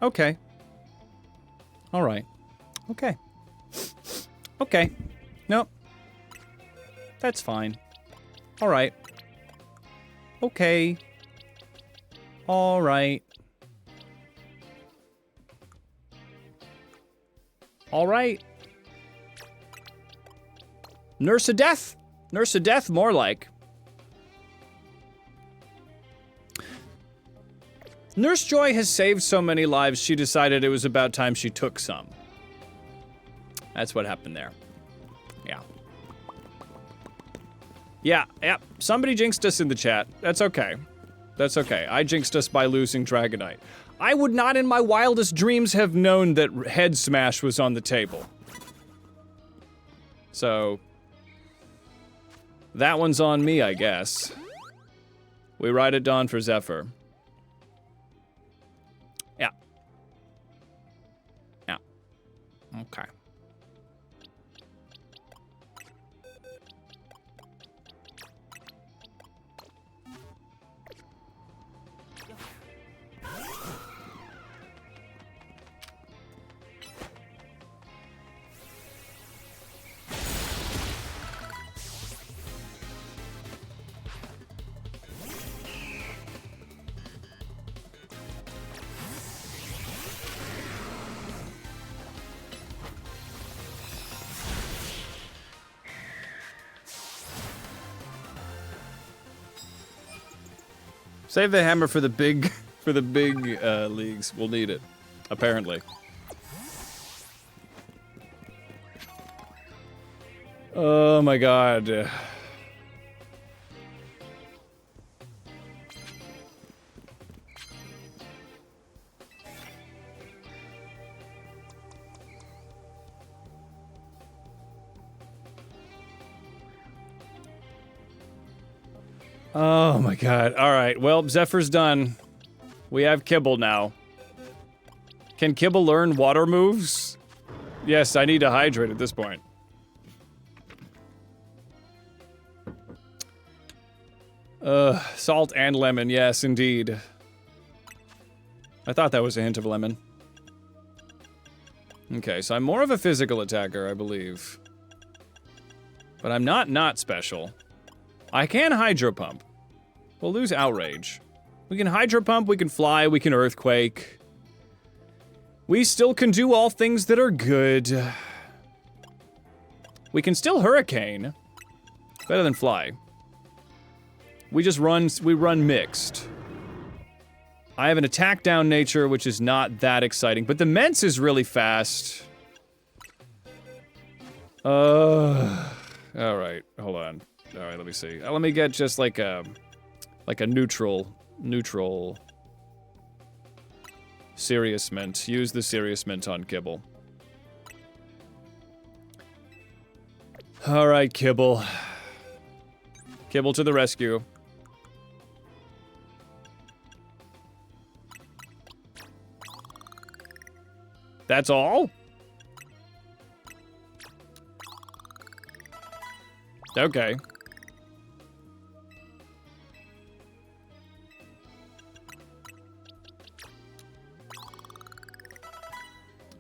Okay. All right. Okay. Okay. Nope. That's fine. All right. Okay. All right. All right. Nurse of Death? Nurse of Death, more like. Nurse Joy has saved so many lives, she decided it was about time she took some. That's what happened there. Yeah. Yeah. Somebody jinxed us in the chat. That's okay. That's okay. I jinxed us by losing Dragonite. I would not in my wildest dreams have known that Head Smash was on the table. So, that one's on me, I guess. We ride at dawn for Zephyr. Okay. Save the hammer for the big leagues. We'll need it, apparently. Oh my god. Oh my god. Alright, well, Zephyr's done. We have Kibble now. Can Kibble learn water moves? Yes, I need to hydrate at this point. Salt and lemon, yes, indeed. I thought that was a hint of lemon. Okay, so I'm more of a physical attacker, I believe. But I'm not special. I can Hydro Pump. We'll lose Outrage. We can Hydro Pump, we can fly, we can Earthquake. We still can do all things that are good. We can still Hurricane. Better than Fly. We run mixed. I have an attack down nature, which is not that exciting, but the Mence is really fast. Alright, hold on. Alright, let me see. Let me get just like a neutral Serious Mint. Use the Serious Mint on Kibble. Alright, Kibble. Kibble to the rescue. That's all? Okay.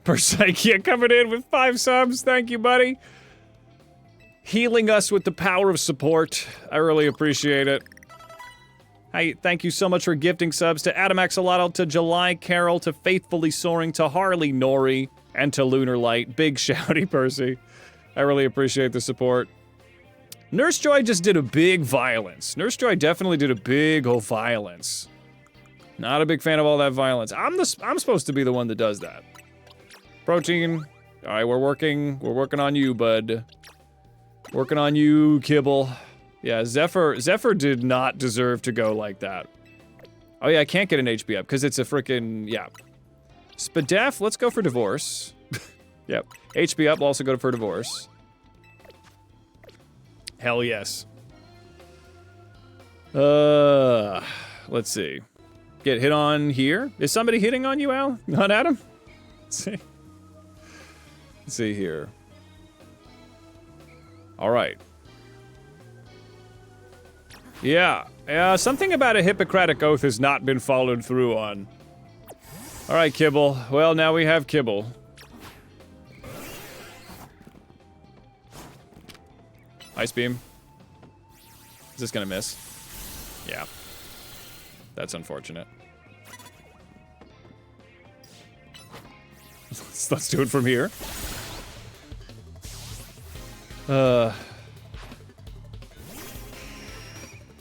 Persaikia coming in with 5 subs. Thank you, buddy. Healing us with the power of support. I really appreciate it. Hey, thank you so much for gifting subs to Adam Axolotl, to July Carol, to Faithfully Soaring, to Harley Nori, and to Lunar Light. Big shouty Percy. I really appreciate the support. Nurse Joy just did a big violence. Nurse Joy definitely did a big old violence. Not a big fan of all that violence. I'm supposed to be the one that does that. Protein. All right, we're working on you, bud. Working on you, Kibble. Yeah, Zephyr did not deserve to go like that. Oh yeah, I can't get an HP up because it's a frickin', yeah. Spadef, let's go for divorce. Yep. HP up, we'll also go for divorce. Hell yes. Let's see. Get hit on here. Is somebody hitting on you, Al? Not Adam? Let's see. Let's see here. All right. Yeah, something about a Hippocratic Oath has not been followed through on. All right, Kibble. Well, now we have Kibble. Ice Beam. Is this gonna miss? Yeah. That's unfortunate. Let's do it from here.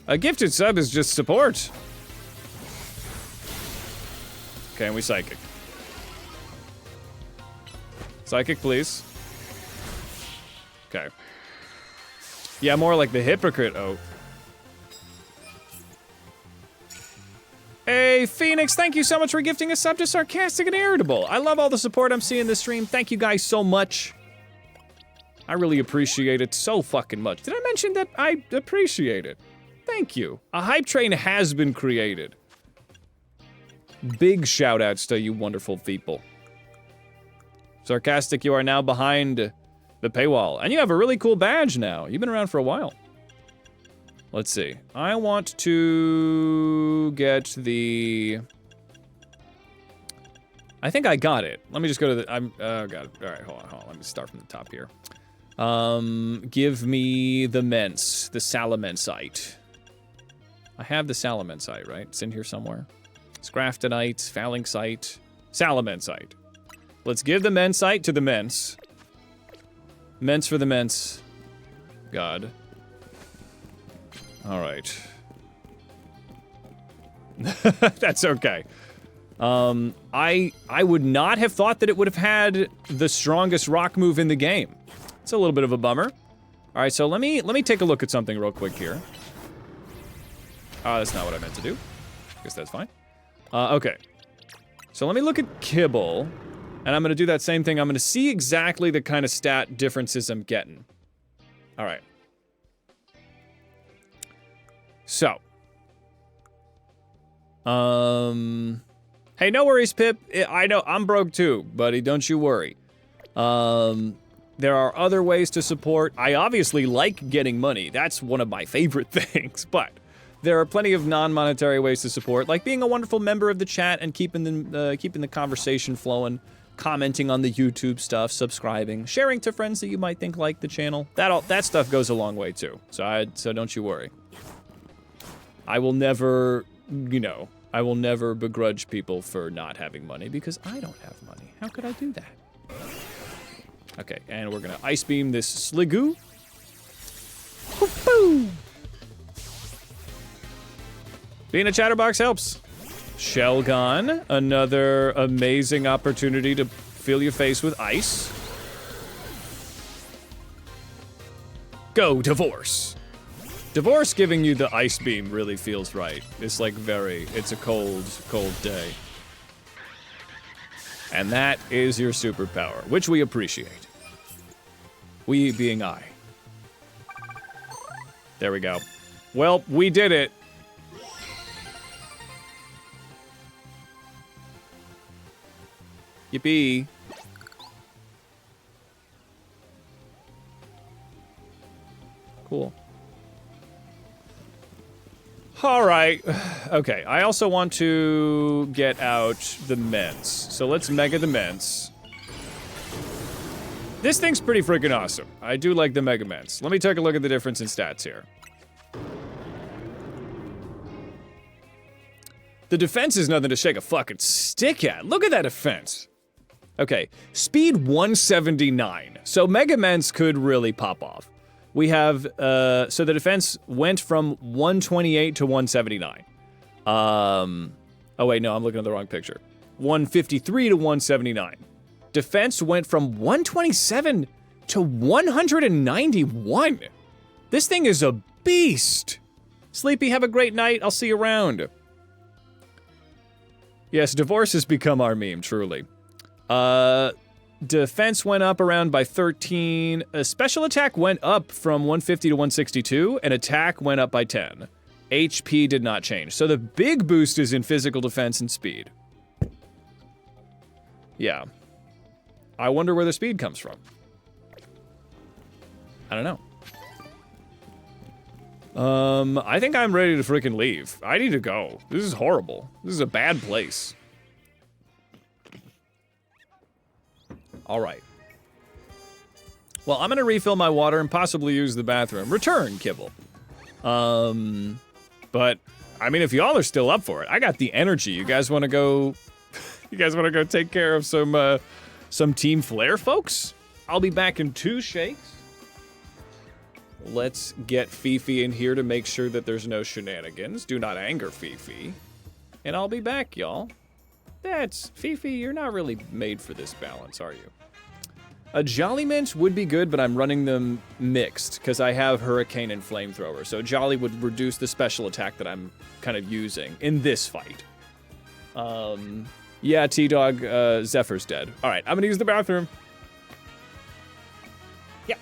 A gifted sub is just support. Okay, and we Psychic. Psychic, please. Okay. Yeah, more like the Hypocrite Oath. Hey, Phoenix, thank you so much for gifting a sub to Sarcastic and Irritable. I love all the support I'm seeing this stream. Thank you guys so much. I really appreciate it so fucking much. Did I mention that I appreciate it? Thank you. A hype train has been created. Big shout outs to you wonderful people. Sarcastic, you are now behind the paywall. And you have a really cool badge now. You've been around for a while. Let's see. I want to get the... I think I got it. Let me just go to the... Oh, God. All right, hold on. Let me start from the top here. Give me the Mence, the Salamensite. I have the Salamensite, right? It's in here somewhere. Scraftonite, Fouling Sight, Salamensite. Let's give the Mensite to the Mence. Mence for the Mence. God. All right. That's okay. I would not have thought that it would have had the strongest rock move in the game. It's a little bit of a bummer. All right, so let me take a look at something real quick here. That's not what I meant to do. I guess that's fine. Okay. So let me look at Kibble, and I'm gonna do that same thing. I'm gonna see exactly the kind of stat differences I'm getting. All right. So. Hey, no worries, Pip. I know, I'm broke too, buddy. Don't you worry. There are other ways to support. I obviously like getting money. That's one of my favorite things, but There are plenty of non-monetary ways to support, like being a wonderful member of the chat and keeping the conversation flowing, commenting on the YouTube stuff, subscribing, sharing to friends that you might think like the channel. That stuff goes a long way too. So don't you worry. I will never, I will never begrudge people for not having money because I don't have money. How could I do that? Okay, and we're gonna ice beam this Sligoo. Boom! Being a chatterbox helps. Shelgon, another amazing opportunity to fill your face with ice. Go, Divorce. Divorce giving you the ice beam really feels right. It's like it's a cold, cold day. And that is your superpower, which we appreciate. We being I. There we go. Well, we did it. Yippee. Cool. All right. Okay, I also want to get out the Ments. So let's mega the Ments. This thing's pretty freaking awesome. I do like the Mega Ments. Let me take a look at the difference in stats here. The defense is nothing to shake a fucking stick at. Look at that defense. Okay, speed 179. So Mega Ments could really pop off. We have, so the defense went from 128 to 179. Oh wait, no, I'm looking at the wrong picture. 153 to 179. Defense went from 127 to 191. This thing is a beast. Sleepy, have a great night. I'll see you around. Yes, divorce has become our meme, truly. Defense went up around by 13. Special attack went up from 150 to 162, and attack went up by 10. HP did not change. So the big boost is in physical defense and speed. Yeah. I wonder where the speed comes from. I don't know. I think I'm ready to freaking leave. I need to go. This is horrible. This is a bad place. All right. Well, I'm gonna refill my water and possibly use the bathroom. Return, Kibble. But I mean, if y'all are still up for it, I got the energy. You guys want to go? You guys want to go take care of some Team Flare folks? I'll be back in 2 shakes. Let's get Fifi in here to make sure that there's no shenanigans. Do not anger Fifi. And I'll be back, y'all. That's Fifi, you're not really made for this balance, are you? A Jolly Mint would be good, but I'm running them mixed because I have Hurricane and Flamethrower. So Jolly would reduce the special attack that I'm kind of using in this fight. Yeah, T-Dog, Zephyr's dead. All right, I'm gonna use the bathroom. Yeah.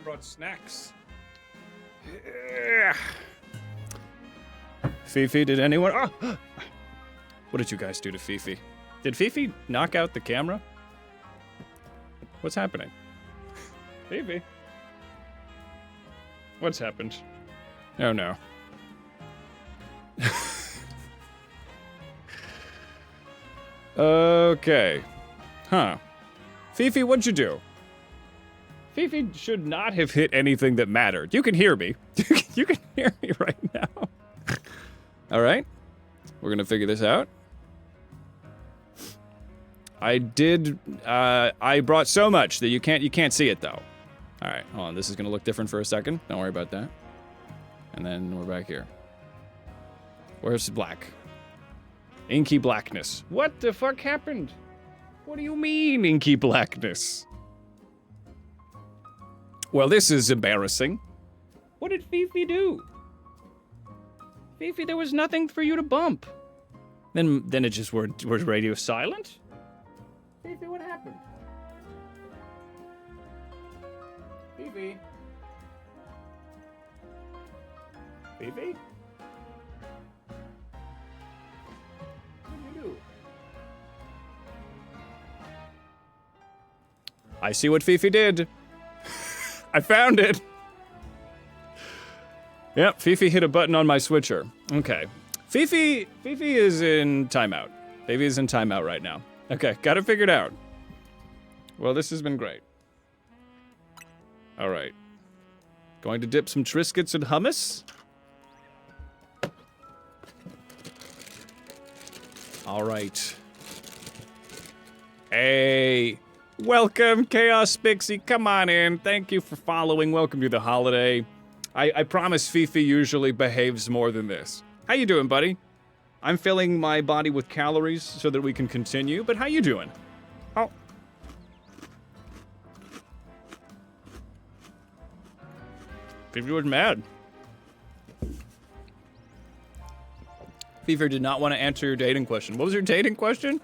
brought snacks. Yeah. Fifi, did anyone... Oh! What did you guys do to Fifi? Did Fifi knock out the camera? What's happening? Fifi? What's happened? Oh no. Okay. Huh. Fifi, what'd you do? Fifi should not have hit anything that mattered. You can hear me. You can hear me right now. All right. We're gonna figure this out. I brought so much that you can't see it though. All right, hold on. This is gonna look different for a second. Don't worry about that. And then we're back here. Where's black? Inky blackness. What the fuck happened? What do you mean, inky blackness? Well, this is embarrassing. What did Fifi do? Fifi, there was nothing for you to bump. Then it just was radio silent? Fifi, what happened? Fifi? Fifi? What did you do? I see what Fifi did. I found it. Yep, Fifi hit a button on my switcher. Okay. Fifi is in timeout. Fifi is in timeout right now. Okay, got it figured out. Well, this has been great. All right. Going to dip some Triscuits in hummus. All right. Hey. Welcome, Chaos Pixie. Come on in. Thank you for following. Welcome to the holiday. I promise Fifi usually behaves more than this. How you doing, buddy? I'm filling my body with calories so that we can continue, but how you doing? Oh. Fifi was mad. Fifi did not want to answer your dating question. What was your dating question?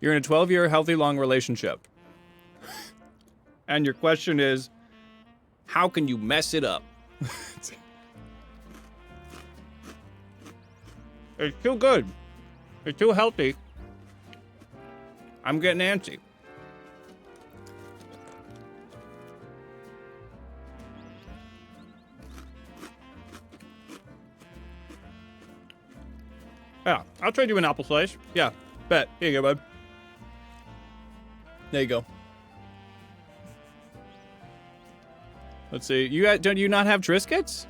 You're in a 12-year healthy long relationship. And your question is, how can you mess it up? It's too good. It's too healthy. I'm getting antsy. Yeah, I'll trade you an apple slice. Yeah, bet. Here you go, bud. There you go. Let's see. Don't you not have Triscuits?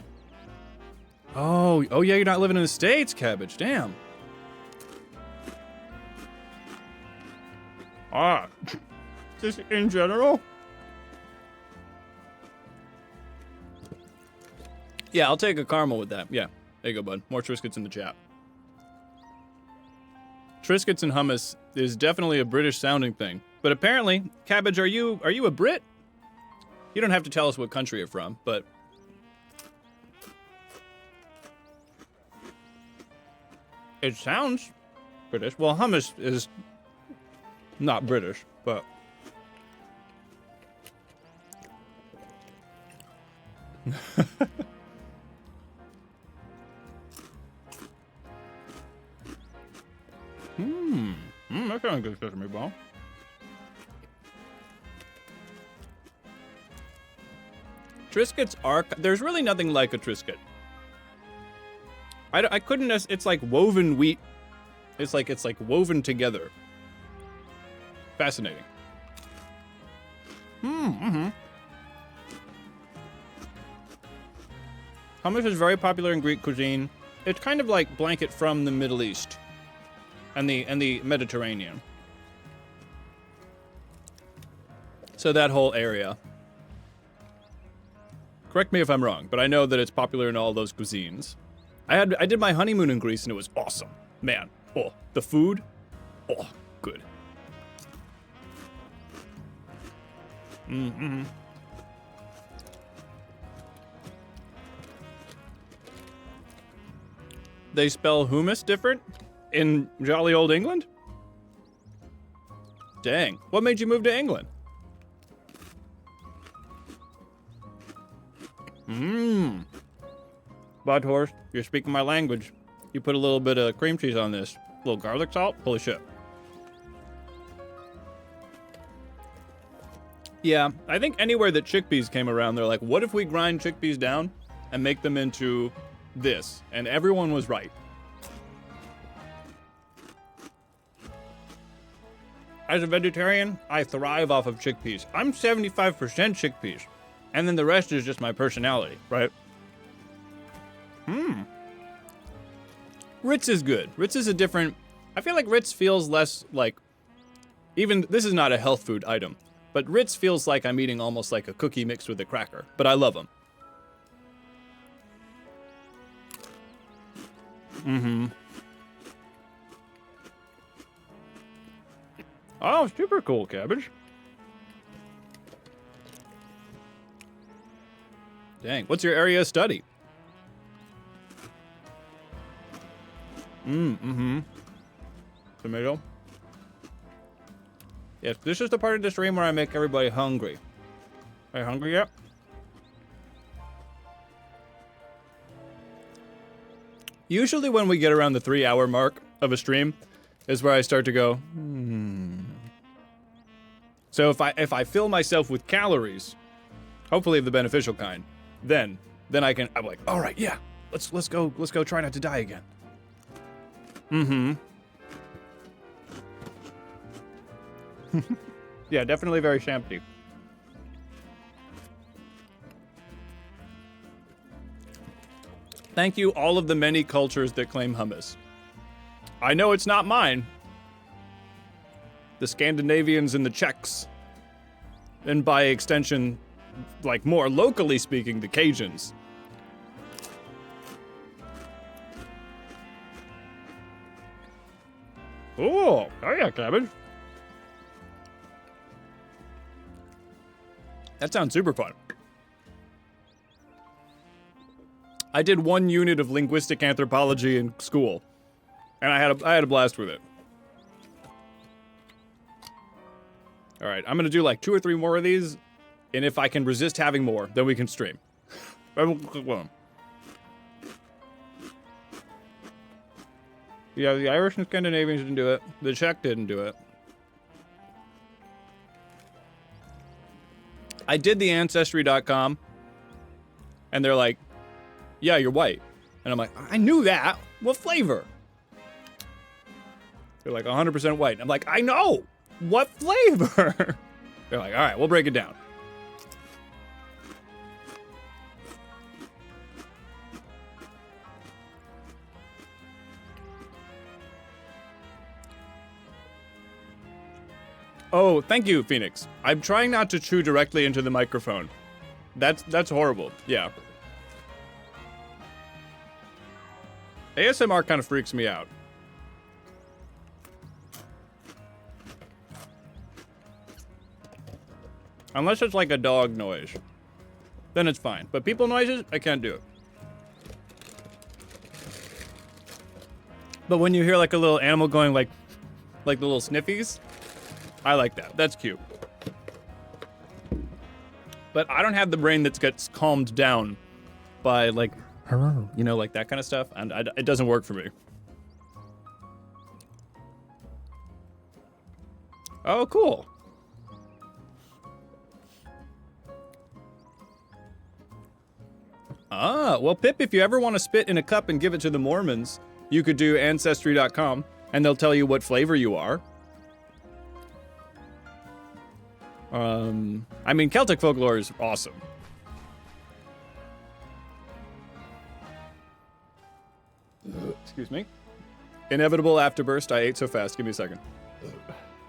Oh yeah, you're not living in the States, Cabbage. Damn. Just in general? Yeah, I'll take a caramel with that. Yeah, there you go, bud. More Triscuits in the chat. Triscuits and hummus is definitely a British-sounding thing. But apparently, Cabbage, are you a Brit? You don't have to tell us what country you're from, but... It sounds British. Well, hummus is not British, but... That sounds good, sesame ball. Triscuits are... There's really nothing like a Triscuit. I couldn't... It's like woven wheat. It's like woven together. Fascinating. Hummus is very popular in Greek cuisine. It's kind of like blanket from the Middle East and the Mediterranean. So that whole area. Correct me if I'm wrong, but I know that it's popular in all those cuisines. I did my honeymoon in Greece and it was awesome. Man, oh, the food, oh, good. They spell hummus different in jolly old England? Dang, what made you move to England? Mmm. Bud Horse, you're speaking my language. You put a little bit of cream cheese on this. A little garlic salt? Holy shit. Yeah, I think anywhere that chickpeas came around, they're like, what if we grind chickpeas down and make them into this? And everyone was right. As a vegetarian, I thrive off of chickpeas. I'm 75% chickpeas. And then the rest is just my personality, right? Ritz is good. Ritz is a different... I feel like Ritz feels less like... Even... This is not a health food item. But Ritz feels like I'm eating almost like a cookie mixed with a cracker. But I love them. Oh, super cool, cabbage. Dang, what's your area of study? Tomato. Yes, this is the part of the stream where I make everybody hungry. Are you hungry yet? Usually when we get around the 3-hour mark of a stream is where I start to go, So if I fill myself with calories, hopefully of the beneficial kind, then I'm like, all right, yeah, let's go try not to die again. Yeah, definitely very shampy. Thank you, all of the many cultures that claim hummus. I know it's not mine. The Scandinavians and the Czechs. And by extension, like more locally speaking, the Cajuns. Oh yeah, cabbage. That sounds super fun. I did 1 unit of linguistic anthropology in school, and I had a blast with it. All right, I'm gonna do like 2 or 3 more of these, and if I can resist having more, then we can stream. Yeah, the Irish and Scandinavians didn't do it. The Czech didn't do it. I did the Ancestry.com, and they're like, yeah, you're white. And I'm like, I knew that. What flavor? They're like, 100% white. I'm like, I know. What flavor? They're like, all right, we'll break it down. Oh, thank you, Phoenix. I'm trying not to chew directly into the microphone. That's horrible. Yeah. ASMR kind of freaks me out. Unless it's like a dog noise. Then it's fine. But people noises, I can't do it. But when you hear like a little animal going like the little sniffies, I like that. That's cute. But I don't have the brain that gets calmed down by like, you know, like that kind of stuff. And it doesn't work for me. Oh, cool. Ah, well, Pip, if you ever want to spit in a cup and give it to the Mormons, you could do Ancestry.com, and they'll tell you what flavor you are. I mean, Celtic folklore is awesome. Excuse me. Inevitable afterburst. I ate so fast. Give me a second.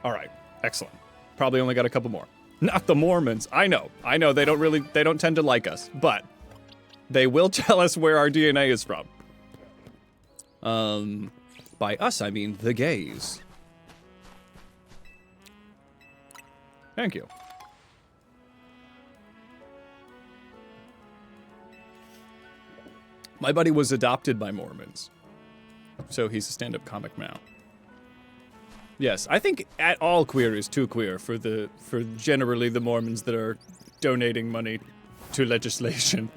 All right. Excellent. Probably only got a couple more. Not the Mormons. I know. They don't tend to like us, but they will tell us where our DNA is from. By us, I mean the gays. Thank you. My buddy was adopted by Mormons, so he's a stand-up comic now. Yes, I think at all queer is too queer for generally the Mormons that are donating money to legislation.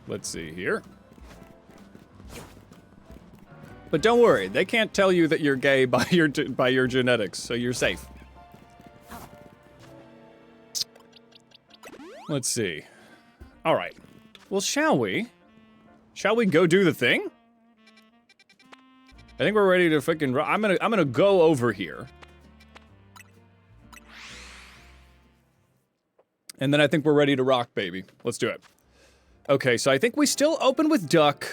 Let's see here. But don't worry, they can't tell you that you're gay by your genetics, so you're safe. Let's see. All right. Well, shall we? Shall we go do the thing? I think we're ready to freaking. I'm gonna go over here. And then I think we're ready to rock, baby. Let's do it. Okay, so I think we still open with Duck.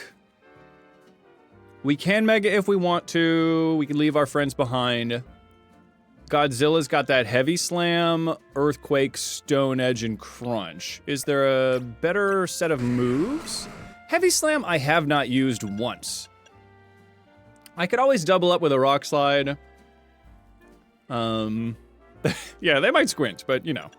We can Mega if we want to. We can leave our friends behind. Godzilla's got that Heavy Slam, Earthquake, Stone Edge, and Crunch. Is there a better set of moves? Heavy Slam I have not used once. I could always double up with a Rock Slide. Yeah, they might squint, but you know.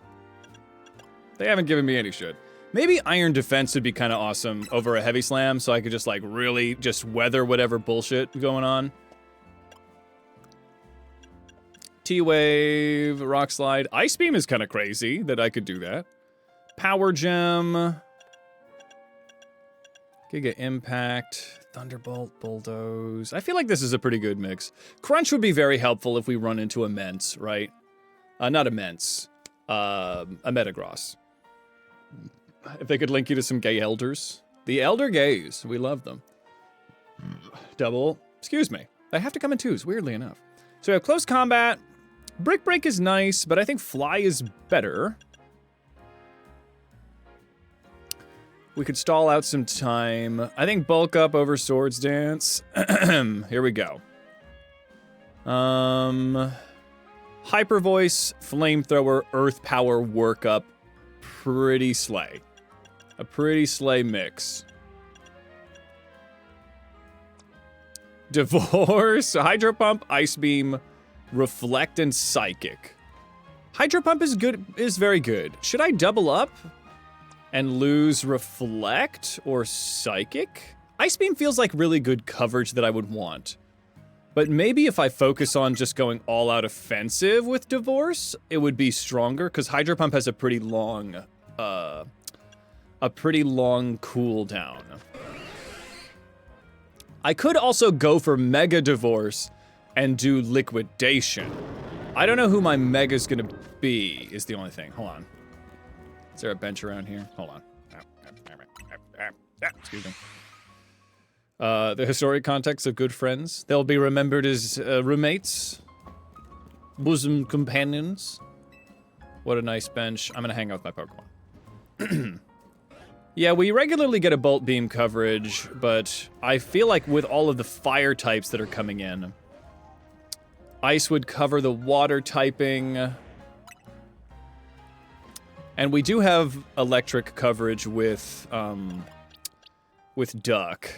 They haven't given me any shit. Maybe Iron Defense would be kind of awesome over a Heavy Slam, so I could just like really just weather whatever bullshit going on. T-Wave, Rock Slide. Ice Beam is kind of crazy that I could do that. Power Gem. Giga Impact. Thunderbolt, Bulldoze. I feel like this is a pretty good mix. Crunch would be very helpful if we run into Immense, right? Not Immense. A Metagross. If they could link you to some gay elders. The Elder Gays. We love them. Double. Excuse me. They have to come in twos, weirdly enough. So we have Close Combat. Brick Break is nice, but I think Fly is better. We could stall out some time. I think Bulk Up over Swords Dance. Here we go. Hyper Voice, Flamethrower, Earth Power, Workup. Pretty slay. A pretty slay mix. Divorce, Hydro Pump, Ice Beam, Reflect, and Psychic. Hydro Pump is very good. Should I double up and lose Reflect or Psychic? Ice Beam feels like really good coverage that I would want. But maybe if I focus on just going all out offensive with Divorce, it would be stronger, because Hydro Pump has a pretty long cooldown. I could also go for Mega Divorce and do Liquidation. I don't know who my Mega's gonna be, is the only thing. Hold on. Is there a bench around here? Hold on. Excuse me. The historic context of good friends. They'll be remembered as roommates, bosom companions. What a nice bench. I'm gonna hang out with my Pokemon. Yeah, we regularly get a Bolt Beam coverage, but I feel like with all of the fire types that are coming in, Ice would cover the water typing. And we do have electric coverage with Duck.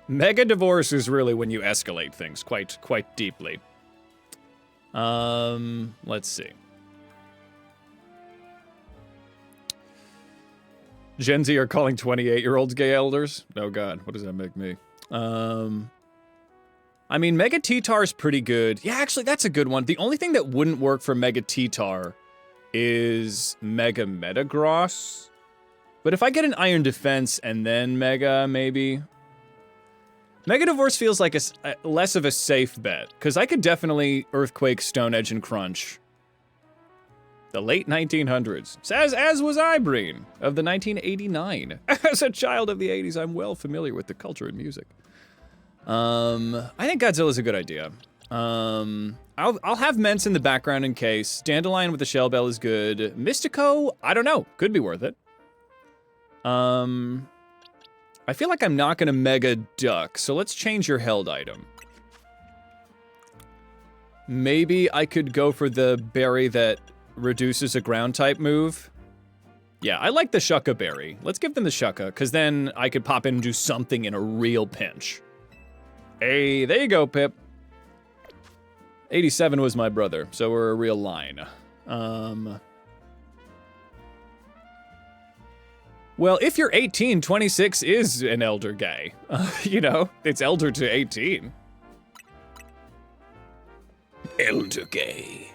Mega Divorce is really when you escalate things quite deeply. Let's see. Gen Z are calling 28-year-olds gay elders? Oh god, what does that make me? I mean, Mega T-Tar is pretty good. Yeah, actually, that's a good one. The only thing that wouldn't work for Mega T-Tar is Mega Metagross. But if I get an Iron Defense and then Mega, maybe. Mega Divorce feels like a less of a safe bet, because I could definitely Earthquake, Stone Edge, and Crunch. The late 1900s. As was I, Breen, of the 1989. As a child of the 80s, I'm well familiar with the culture and music. I think Godzilla's a good idea. I'll have Mence in the background in case. Dandelion with the Shell Bell is good. Mystico, I don't know. Could be worth it. I feel like I'm not gonna Mega Duck, so let's change your held item. Maybe I could go for the berry that reduces a ground type move. Yeah, I like the Shucka berry. Let's give them the Shucka, because then I could pop in and do something in a real pinch. Hey, there you go, Pip. 87 was my brother, so we're a real line. Well, if you're 18, 26 is an elder gay. You know, it's elder to 18. Elder gay.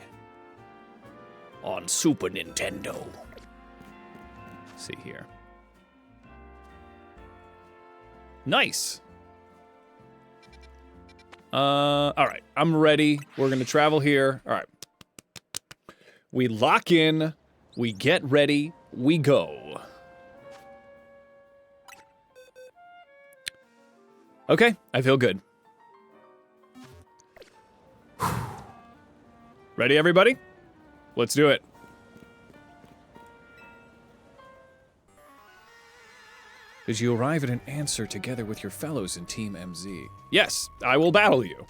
On Super Nintendo. Let's see here. Nice. All right, I'm ready. We're gonna travel here. All right. We lock in, we get ready, we go. Okay, I feel good. Ready, everybody? Let's do it. As you arrive at an answer together with your fellows in Team MZ. Yes, I will battle you.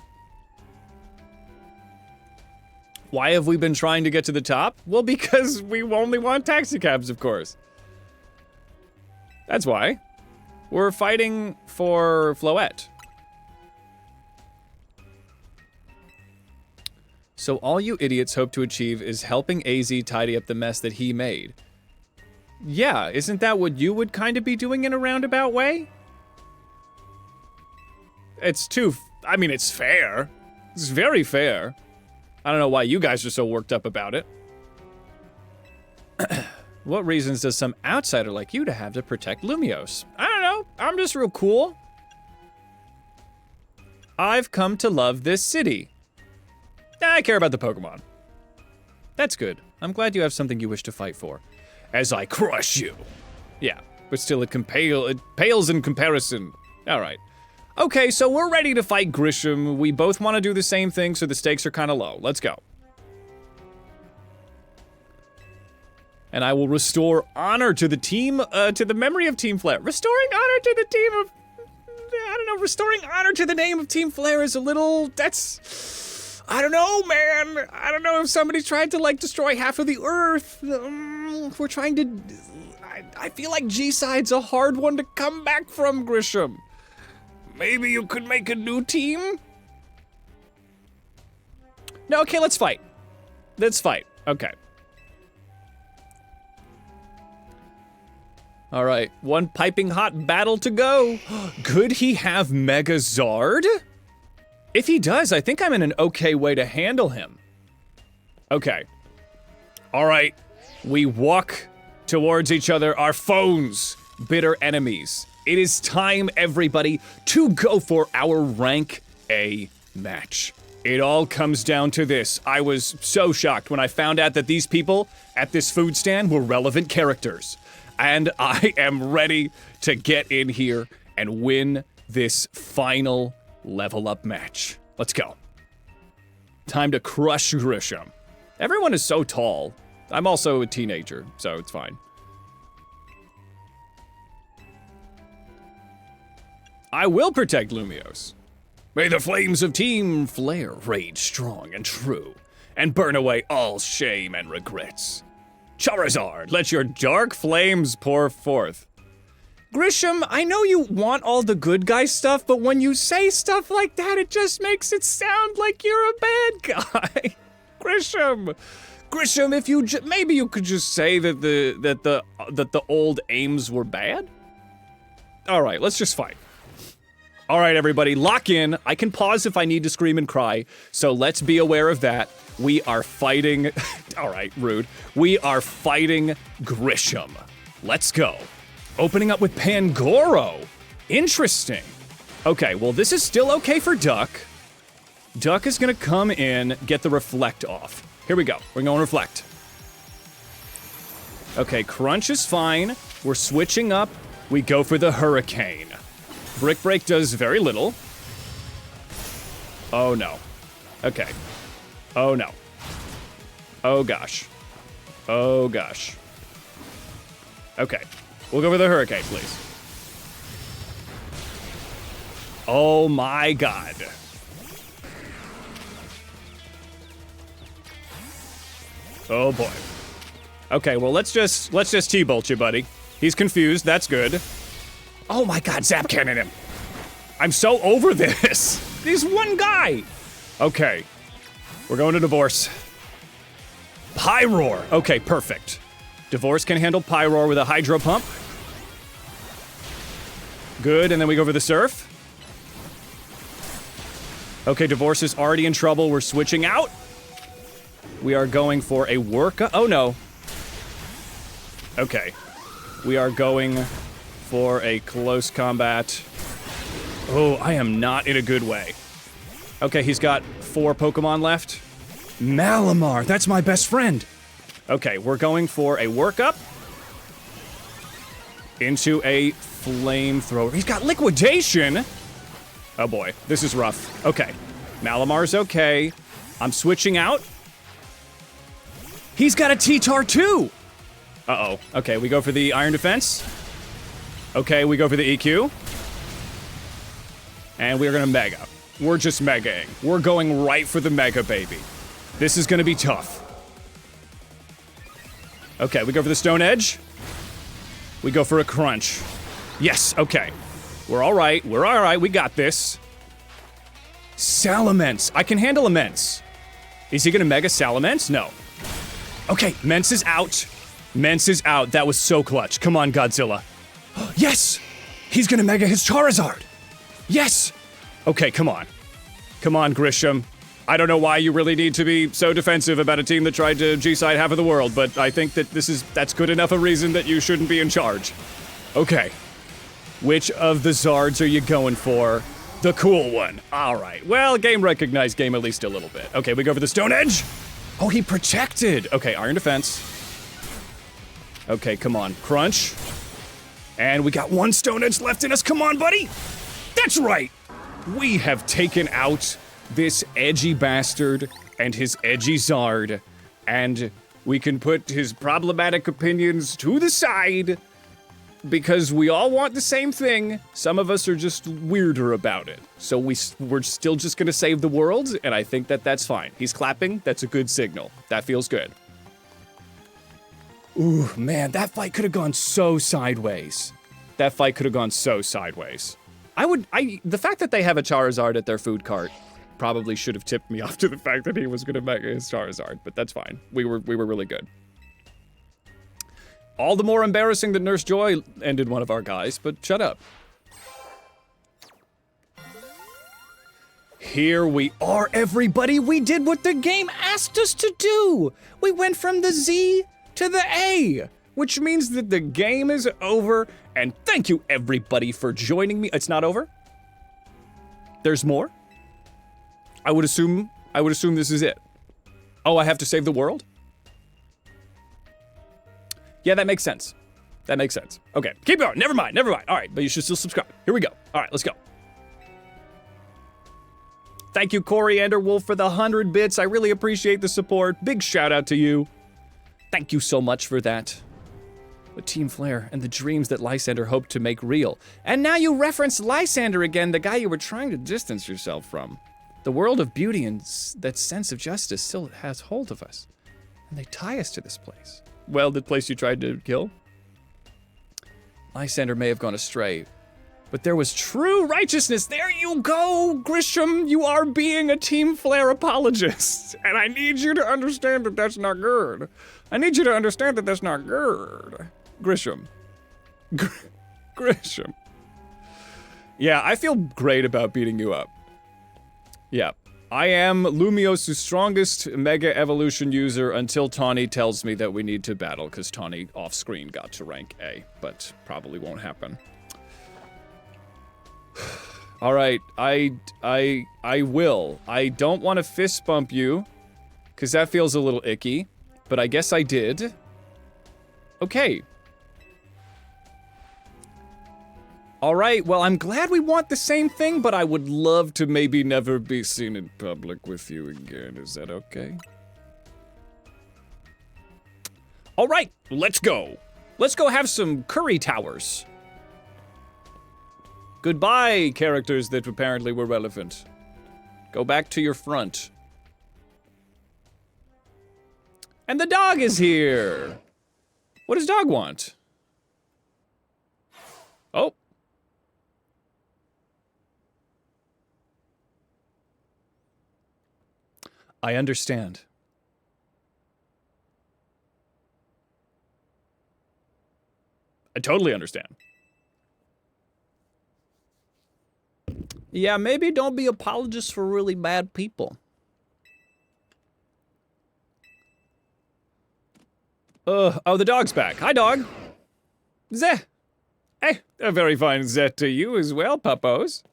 Why have we been trying to get to the top? Well, because we only want taxicabs, of course. That's why. We're fighting for Floette. So all you idiots hope to achieve is helping AZ tidy up the mess that he made. Yeah, isn't that what you would kind of be doing in a roundabout way? It's it's fair. It's very fair. I don't know why you guys are so worked up about it. What reasons does some outsider like you to have to protect Lumios? I don't know. I'm just real cool. I've come to love this city. I care about the Pokemon. That's good. I'm glad you have something you wish to fight for. As I crush you. Yeah, but still it pales in comparison. All right. Okay, so we're ready to fight Grisham. We both want to do the same thing, so the stakes are kind of low. Let's go. And I will restore honor to the team, to the memory of Team Flare. Restoring honor to the team of... I don't know, restoring honor to the name of Team Flare is a little... That's... I don't know, man. I don't know if somebody tried to, like, destroy half of the Earth. We're trying to... I feel like G-Side's a hard one to come back from, Grisham. Maybe you could make a new team? No, okay, let's fight. Let's fight. Okay. All right, one piping hot battle to go. Could he have Megazard? If he does, I think I'm in an okay way to handle him. Okay. All right, we walk towards each other, our foes, bitter enemies. It is time, everybody, to go for our rank A match. It all comes down to this. I was so shocked when I found out that these people at this food stand were relevant characters. And I am ready to get in here and win this final level up match. Let's go. Time to crush Grisham. Everyone is so tall. I'm also a teenager, so it's fine. I will protect Lumios. May the flames of Team Flare rage strong and true, and burn away all shame and regrets. Charizard, let your dark flames pour forth. Grisham, I know you want all the good guy stuff, but when you say stuff like that, it just makes it sound like you're a bad guy. Grisham, if you maybe you could just say that the old aims were bad. All right, let's just fight. All right, everybody, lock in. I can pause if I need to scream and cry, so let's be aware of that. We are fighting... All right, rude. We are fighting Grisham. Let's go. Opening up with Pangoro. Interesting. Okay, well, this is still okay for Duck. Duck is going to come in, get the Reflect off. Here we go. We're going Reflect. Okay, Crunch is fine. We're switching up. We go for the Hurricane. Brick Break does very little. Oh, no. Okay. Oh, no. Oh, gosh. Oh, gosh. Okay. We'll go for the Hurricane, please. Oh, my God. Oh, boy. Okay, well, let's just T-bolt you, buddy. He's confused. That's good. Oh my God, Zap Cannon him. I'm so over this. He's one guy. Okay. We're going to Divorce. Pyroar. Okay, perfect. Divorce can handle Pyroar with a Hydro Pump. Good, and then we go for the Surf. Okay, Divorce is already in trouble. We're switching out. We are going for a work. Oh no. Okay. We are going for a close combat. Oh, I am not in a good way. Okay, he's got 4 Pokemon left. Malamar, that's my best friend. Okay, we're going for a workup. Into a flamethrower. He's got liquidation! Oh boy, this is rough. Okay, Malamar's okay. I'm switching out. He's got a T-Tar too! Uh-oh. Okay, we go for the Iron Defense. Okay, we go for the EQ. And we're gonna Mega. We're just Megaing. We're going right for the Mega, baby. This is gonna be tough. Okay, we go for the Stone Edge. We go for a Crunch. Yes, okay. We're alright, we got this. Salamence. I can handle Immense. Is he gonna Mega Salamence? No. Okay, Mence is out. Mence is out. That was so clutch. Come on, Godzilla. Yes! He's gonna Mega his Charizard. Yes! Okay, come on. Come on, Grisham. I don't know why you really need to be so defensive about a team that tried to G-side half of the world, but I think that that's good enough a reason that you shouldn't be in charge. Okay. Which of the Zards are you going for? The cool one. Alright. Well, game recognized game at least a little bit. Okay, we go for the Stone Edge. Oh, he protected. Okay, Iron Defense. Okay, come on. Crunch. And we got 1 Stone Edge left in us. Come on, buddy. That's right. We have taken out this edgy bastard and his edgy Zard, and we can put his problematic opinions to the side because we all want the same thing. Some of us are just weirder about it. So we're still just gonna save the world, and I think that that's fine. He's clapping, that's a good signal. That feels good. Ooh, man, that fight could have gone so sideways. That fight could have gone so sideways. The fact that they have a Charizard at their food cart probably should have tipped me off to the fact that he was gonna Mega his Charizard, but that's fine. We were really good. All the more embarrassing that Nurse Joy ended one of our guys, but shut up. Here we are, everybody. We did what the game asked us to do. We went from the Z to the A, which means that the game is over. And thank you, everybody, for joining me. It's not over. There's more. I would assume this is it. Oh, I have to save the world? Yeah, that makes sense. That makes sense. Okay, keep going. Never mind. All right, but you should still subscribe. Here we go. All right, let's go. Thank you, Coriander Wolf, for the 100 bits. I really appreciate the support. Big shout out to you. Thank you so much for that. With Team Flare and the dreams that Lysander hoped to make real. And now you reference Lysander again, the guy you were trying to distance yourself from. The world of beauty and that sense of justice still has hold of us. And they tie us to this place. Well, the place you tried to kill? Lysander may have gone astray, but there was true righteousness. There you go, Grisham. You are being a Team Flare apologist. And I need you to understand that that's not good. I need you to understand that that's not good. Grisham. Grisham. Yeah, I feel great about beating you up. Yeah. I am Lumios' strongest Mega Evolution user until Tawny tells me that we need to battle, because Tawny off-screen got to rank A, but probably won't happen. Alright, I will. I don't want to fist bump you, because that feels a little icky, but I guess I did. Okay. Alright, well, I'm glad we want the same thing, but I would love to maybe never be seen in public with you again. Is that okay? Alright, let's go. Let's go have some curry towers. Goodbye, characters that apparently were relevant. Go back to your front. And the dog is here. What does dog want? Oh. I understand. I totally understand. Yeah, maybe don't be apologists for really bad people. Oh, the dog's back. Hi, dog. Zeh. Hey, a very fine zeh to you as well, puppos.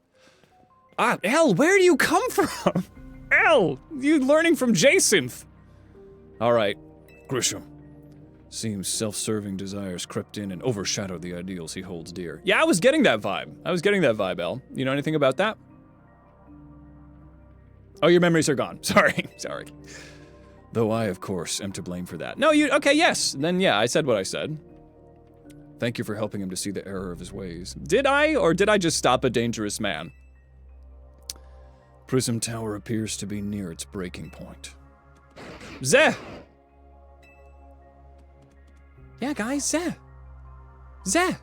Elle, where do you come from? Elle, you learning from Jason. All right, Grisham. Seems self-serving desires crept in and overshadowed the ideals he holds dear. Yeah, I was getting that vibe. Elle. You know anything about that? Oh, your memories are gone. Sorry. Though I, of course, am to blame for that. No, okay, yes. Then yeah, I said what I said. Thank you for helping him to see the error of his ways. Did I, or did I just stop a dangerous man? Prism Tower appears to be near its breaking point. Zeh! Yeah, guys, Zeh!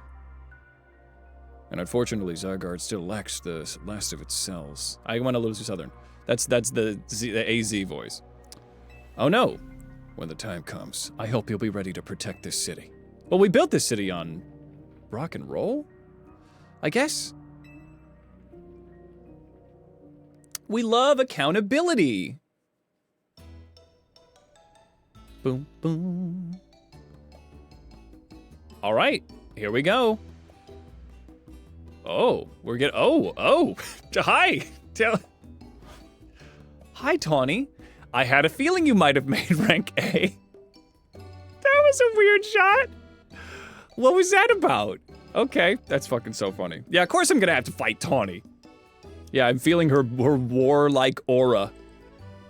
And unfortunately, Zygarde still lacks the last of its cells. I went a little too southern. That's the AZ voice. Oh no. When the time comes, I hope you'll be ready to protect this city. Well, we built this city on rock and roll, I guess. We love accountability. Boom, boom. All right, here we go. Oh, we're getting, hi. Hi, Tawny. I had a feeling you might have made rank A. That was a weird shot. What was that about? Okay, that's fucking so funny. Yeah, of course I'm gonna have to fight Tawny. Yeah, I'm feeling her warlike aura.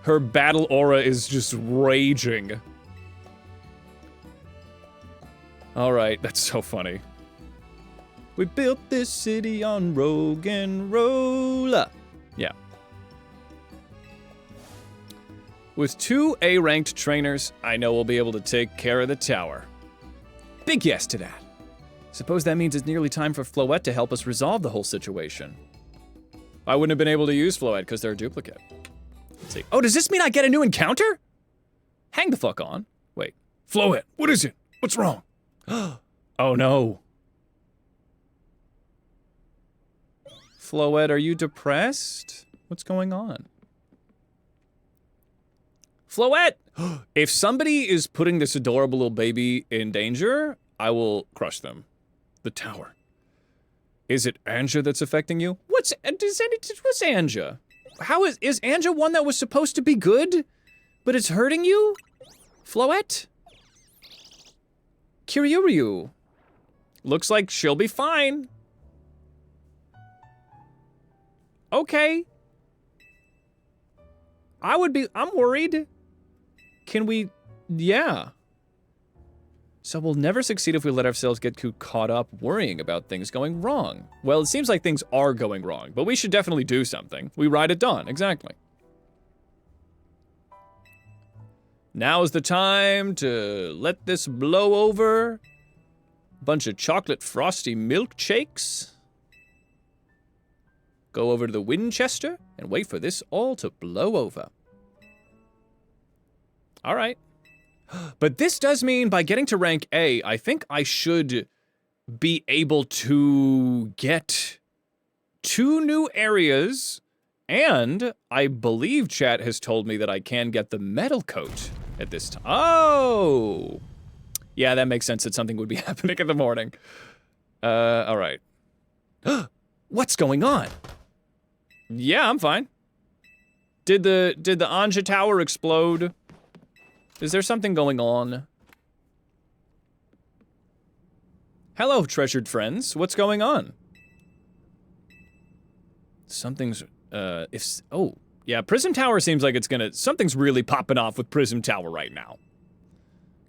Her battle aura is just raging. All right, that's so funny. We built this city on rogue and roller. Yeah. With 2 A-ranked trainers, I know we'll be able to take care of the tower. Big yes to that. Suppose that means it's nearly time for Floette to help us resolve the whole situation. I wouldn't have been able to use Floette because they're a duplicate. Let's see. Oh, does this mean I get a new encounter? Hang the fuck on. Wait. Floette, what is it? What's wrong? Oh no. Floette, are you depressed? What's going on? Floette! If somebody is putting this adorable little baby in danger, I will crush them. The tower. Is it Anja that's affecting you? What's Anja? Is Anja one that was supposed to be good, but it's hurting you? Floette? Kiryuryu. Looks like she'll be fine. Okay. I'm worried. Can we, yeah. So we'll never succeed if we let ourselves get too caught up worrying about things going wrong. Well, it seems like things are going wrong, but we should definitely do something. We ride at dawn, exactly. Now's the time to let this blow over. Bunch of chocolate frosty milkshakes. Go over to the Winchester and wait for this all to blow over. All right. But this does mean by getting to rank A, I think I should be able to get 2 new areas, and I believe chat has told me that I can get the metal coat at this time. Oh! Yeah, that makes sense that something would be happening in the morning. All right. What's going on? Yeah, I'm fine. Did the Anja Tower explode? Is there something going on? Hello, treasured friends. What's going on? Something's, oh, yeah, Prism Tower seems like it's something's really popping off with Prism Tower right now.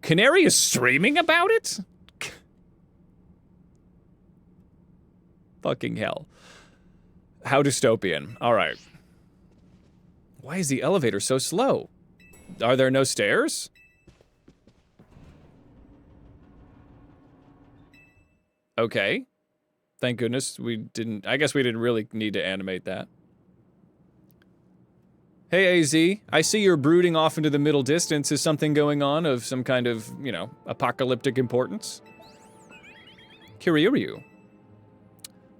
Canary is streaming about it? Fucking hell. How dystopian. All right. Why is the elevator so slow? Are there no stairs? Okay. Thank goodness I guess we didn't really need to animate that. Hey, AZ. I see you're brooding off into the middle distance. Is something going on of some kind of, you know, apocalyptic importance? Kiryuryu.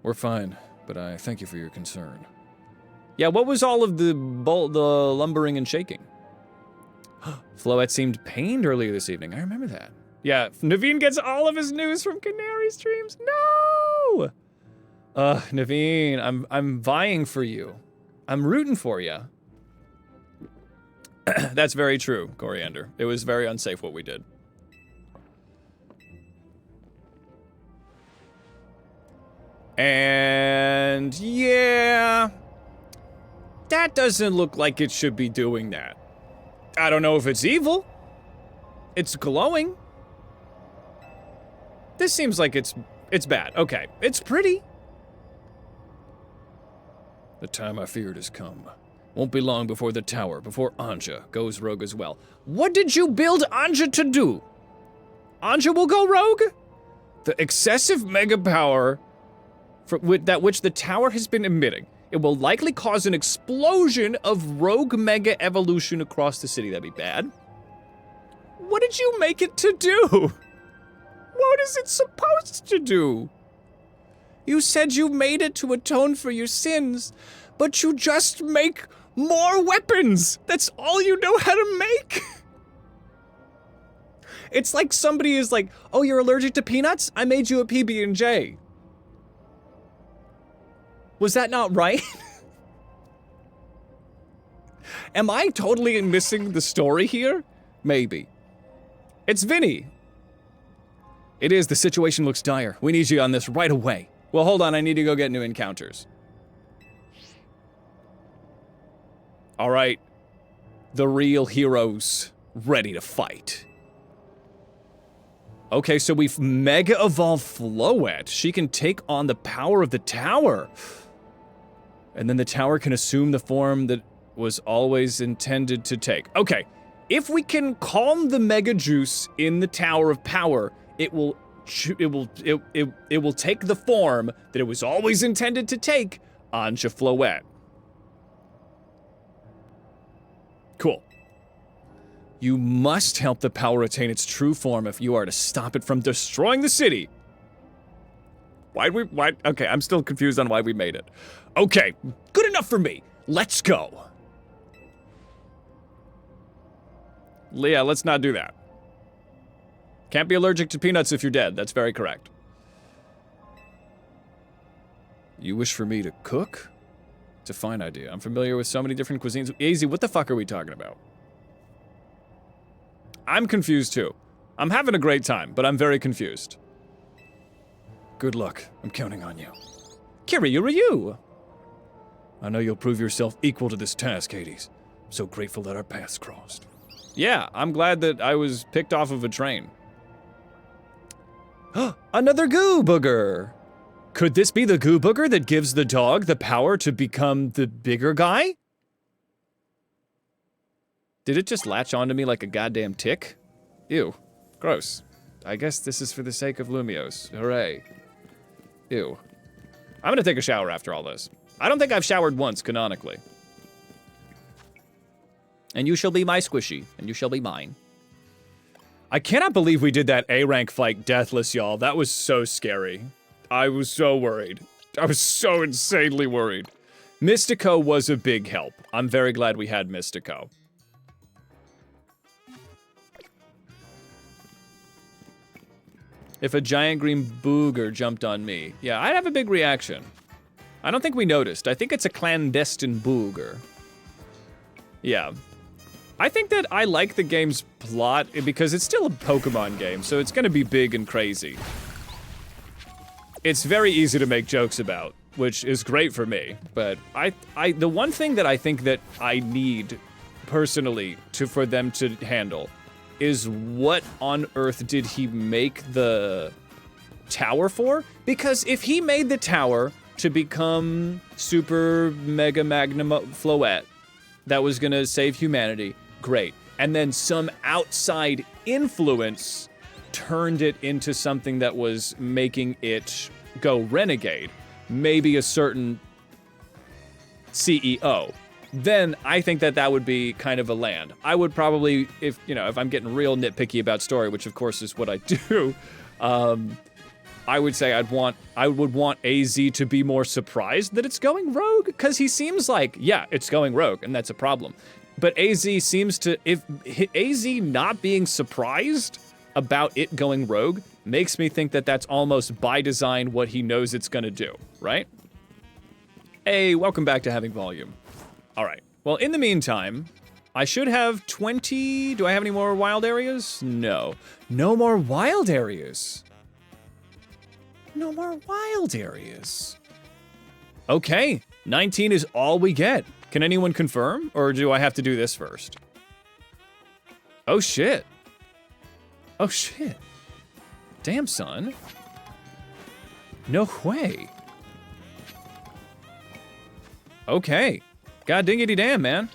We're fine, but I thank you for your concern. Yeah, what was all of the lumbering and shaking? Floette seemed pained earlier this evening. I remember that. Yeah, Naveen gets all of his news from Canary streams. No! Naveen, I'm vying for you. I'm rooting for you. That's very true, Coriander. It was very unsafe what we did. And yeah, that doesn't look like it should be doing that. I don't know if it's evil. It's glowing. This seems like it's bad. Okay, it's pretty. The time I feared has come. Won't be long before the tower, before Anja goes rogue as well. What did you build Anja to do? Anja will go rogue? The excessive mega power that which the tower has been emitting. It will likely cause an explosion of rogue mega evolution across the city. That'd be bad. What did you make it to do? What is it supposed to do? You said you made it to atone for your sins, but you just make more weapons. That's all you know how to make. It's like somebody is like, oh, you're allergic to peanuts? I made you a PB&J. Was that not right? Am I totally missing the story here? Maybe. It's Vinny. It is. The situation looks dire. We need you on this right away. Well, hold on. I need to go get new encounters. All right. The real heroes ready to fight. Okay, so we've mega evolved Floette. She can take on the power of the tower. And then the tower can assume the form that was always intended to take. Okay, if we can calm the mega juice in the Tower of Power, it will take the form that it was always intended to take, Anja Floette. Cool. You must help the power attain its true form if you are to stop it from destroying the city. Okay, I'm still confused on why we made it. Okay, good enough for me. Let's go. Leah, let's not do that. Can't be allergic to peanuts if you're dead. That's very correct. You wish for me to cook? It's a fine idea. I'm familiar with so many different cuisines. Easy, what the fuck are we talking about? I'm confused too. I'm having a great time, but I'm very confused. Good luck. I'm counting on you. Kiryu-Ryu! I know you'll prove yourself equal to this task, Hades. I'm so grateful that our paths crossed. Yeah, I'm glad that I was picked off of a train. Another goo booger! Could this be the goo booger that gives the dog the power to become the bigger guy? Did it just latch onto me like a goddamn tick? Ew. Gross. I guess this is for the sake of Lumios. Hooray. Ew. I'm gonna take a shower after all this. I don't think I've showered once, canonically. And you shall be my squishy, and you shall be mine. I cannot believe we did that A-rank fight deathless, y'all. That was so scary. I was so worried. I was so insanely worried. Mystico was a big help. I'm very glad we had Mystico. If a giant green booger jumped on me, yeah, I'd have a big reaction. I don't think we noticed. I think it's a clandestine booger. Yeah. I think that I like the game's plot because it's still a Pokemon game, so it's gonna be big and crazy. It's very easy to make jokes about, which is great for me, but the one thing that I think that I need, personally, for them to handle is what on earth did he make the tower for? Because if he made the tower to become Super Mega Magnum Floette that was gonna save humanity, great. And then some outside influence turned it into something that was making it go renegade, maybe a certain CEO. Then I think that that would be kind of a land. I would probably, if I'm getting real nitpicky about story, which of course is what I do, I would say I would want AZ to be more surprised that it's going rogue, because he seems like, yeah, it's going rogue, and that's a problem. But AZ seems to, if AZ not being surprised about it going rogue makes me think that that's almost by design what he knows it's gonna do, right? Hey, welcome back to Having Volume. All right. Well, in the meantime, I should have 20. Do I have any more wild areas? No. No more wild areas. No more wild areas. Okay. 19 is all we get. Can anyone confirm? Or do I have to do this first? Oh, shit. Oh, shit. Damn, son. No way. Okay. God dingity damn, man.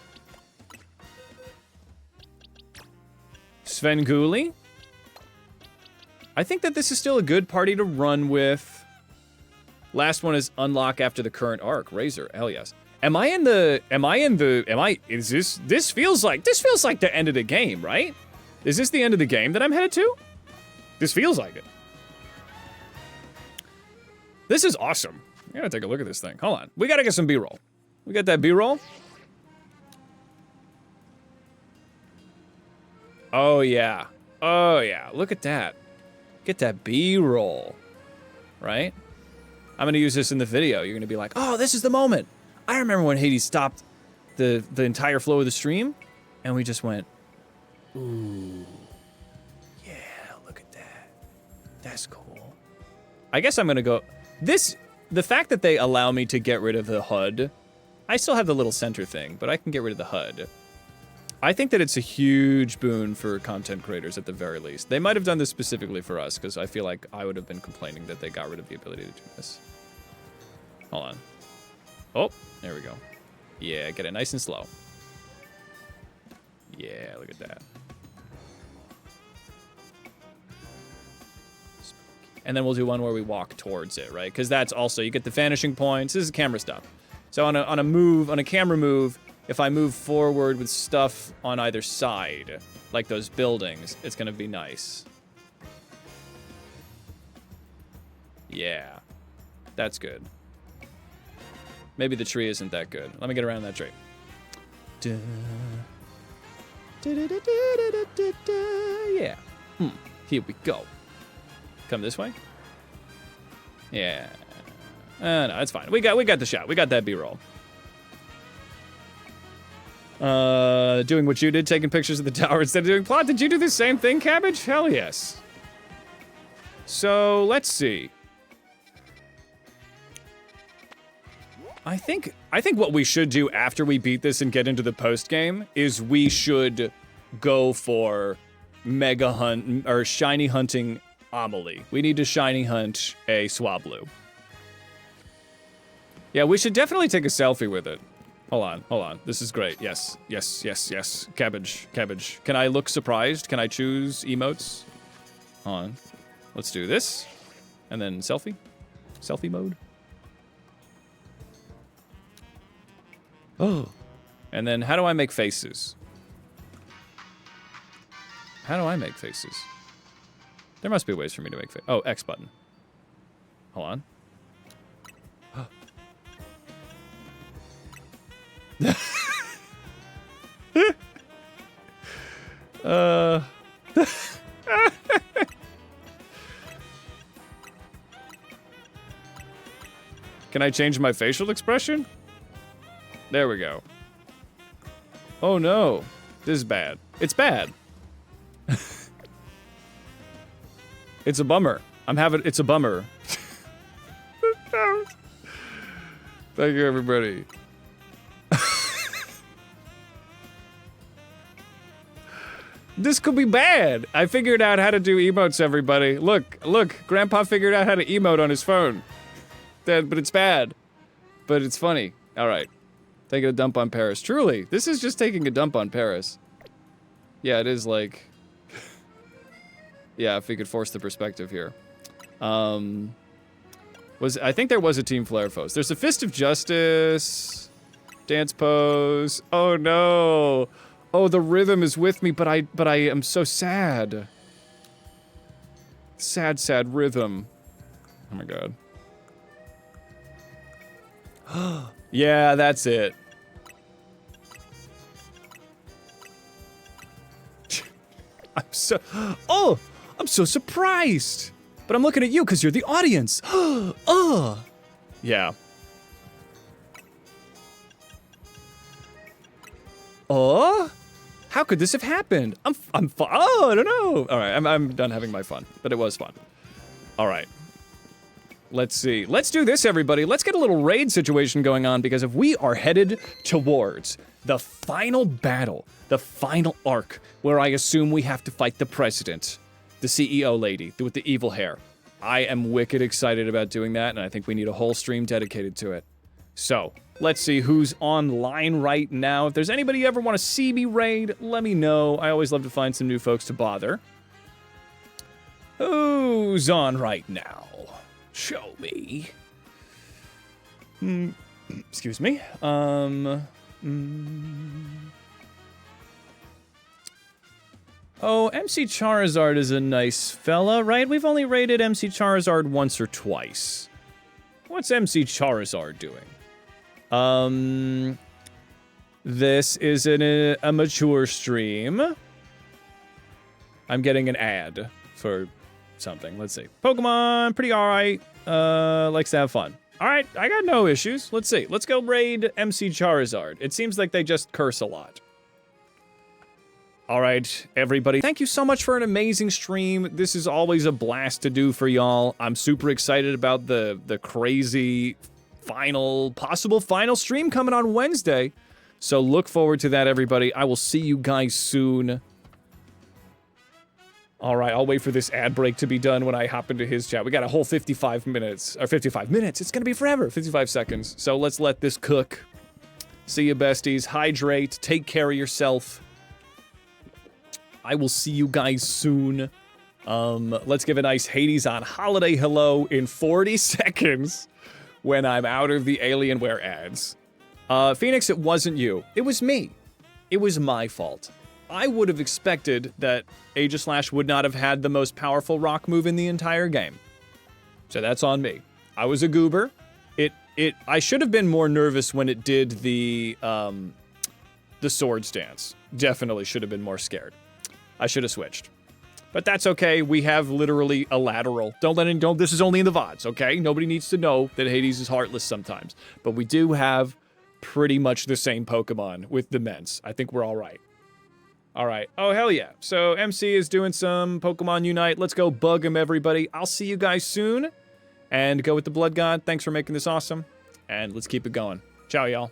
Svengoolie. I think that this is still a good party to run with. Last one is unlock after the current arc. Razor, hell yes. This feels like the end of the game, right? Is this the end of the game that I'm headed to? This feels like it. This is awesome. I gotta take a look at this thing. Hold on. We gotta get some B-roll. We got that B-roll? Oh, yeah. Oh, yeah. Look at that. Get that B-roll. Right? I'm gonna use this in the video. You're gonna be like, oh, this is the moment. I remember when Hades stopped the entire flow of the stream, and we just went, ooh. Yeah, look at that. That's cool. I guess I'm gonna go... The fact that they allow me to get rid of the HUD, I still have the little center thing, but I can get rid of the HUD. I think that it's a huge boon for content creators at the very least. They might have done this specifically for us, because I feel like I would have been complaining that they got rid of the ability to do this. Hold on. Oh, there we go. Yeah, get it nice and slow. Yeah, look at that. And then we'll do one where we walk towards it, right? Because that's also, you get the vanishing points. This is camera stuff. So on a camera move, if I move forward with stuff on either side, like those buildings, it's gonna be nice. Yeah, that's good. Maybe the tree isn't that good. Let me get around that tree. Yeah. Here we go. Come this way? Yeah. No, it's fine. We got the shot. We got that B-roll. Doing what you did, taking pictures of the tower instead of doing plot. Did you do the same thing, Cabbage? Hell yes. So, let's see. I think what we should do after we beat this and get into the post game is we should go for mega hunt or shiny hunting Amelie. We need to shiny hunt a Swablu. Yeah, we should definitely take a selfie with it. Hold on. This is great. Yes. Cabbage. Can I look surprised? Can I choose emotes? Hold on. Let's do this. And then selfie. Selfie mode. Oh. And then how do I make faces? How do I make faces? There must be ways for me to make faces. Oh, X button. Hold on. Can I change my facial expression? There we go. Oh no. This is bad. It's bad. It's a bummer. It's a bummer. Thank you, everybody. This could be bad. I figured out how to do emotes, everybody. Look, Grandpa figured out how to emote on his phone. But it's bad. But it's funny. All right. Taking a dump on Paris. Truly, this is just taking a dump on Paris. Yeah, it is like... Yeah, if we could force the perspective here. I think there was a Team Flare Foes. There's a Fist of Justice. Dance pose. Oh no. Oh, the rhythm is with me, but I am so sad. Sad rhythm. Oh my god. Yeah, that's it. I'm so surprised. But I'm looking at you because you're the audience. Yeah. How could this have happened? Oh, I don't know. All right, I'm done having my fun, but it was fun. All right. Let's see. Let's do this, everybody. Let's get a little raid situation going on, because if we are headed towards the final battle, the final arc, where I assume we have to fight the president, the CEO lady with the evil hair, I am wicked excited about doing that, and I think we need a whole stream dedicated to it. So, let's see who's online right now. If there's anybody you ever want to see me raid, let me know. I always love to find some new folks to bother. Who's on right now? Show me. Excuse me. Oh, MC Charizard is a nice fella, right? We've only raided MC Charizard once or twice. What's MC Charizard doing? This is a mature stream. I'm getting an ad for something. Let's see. Pokemon, pretty alright. Likes to have fun. Alright, I got no issues. Let's see. Let's go raid MC Charizard. It seems like they just curse a lot. Alright, everybody. Thank you so much for an amazing stream. This is always a blast to do for y'all. I'm super excited about the crazy possible final stream coming on Wednesday. So look forward to that, everybody. I will see you guys soon. All right, I'll wait for this ad break to be done when I hop into his chat. We got a whole 55 minutes, or 55 minutes. It's gonna be forever, 55 seconds. So let's let this cook. See you, besties. Hydrate, take care of yourself. I will see you guys soon. Let's give a nice Hades on holiday hello in 40 seconds when I'm out of the Alienware ads. Phoenix, it wasn't you. It was me. It was my fault. I would have expected that Aegislash would not have had the most powerful rock move in the entire game. So that's on me. I was a goober. I should have been more nervous when it did the sword stance. Definitely should have been more scared. I should have switched. But that's okay. We have literally a lateral. This is only in the VODs, okay? Nobody needs to know that Hades is heartless sometimes. But we do have pretty much the same Pokemon with the Ments. I think we're all right. All right. Oh, hell yeah. So MC is doing some Pokemon Unite. Let's go bug him, everybody. I'll see you guys soon. And go with the Blood God. Thanks for making this awesome. And let's keep it going. Ciao, y'all.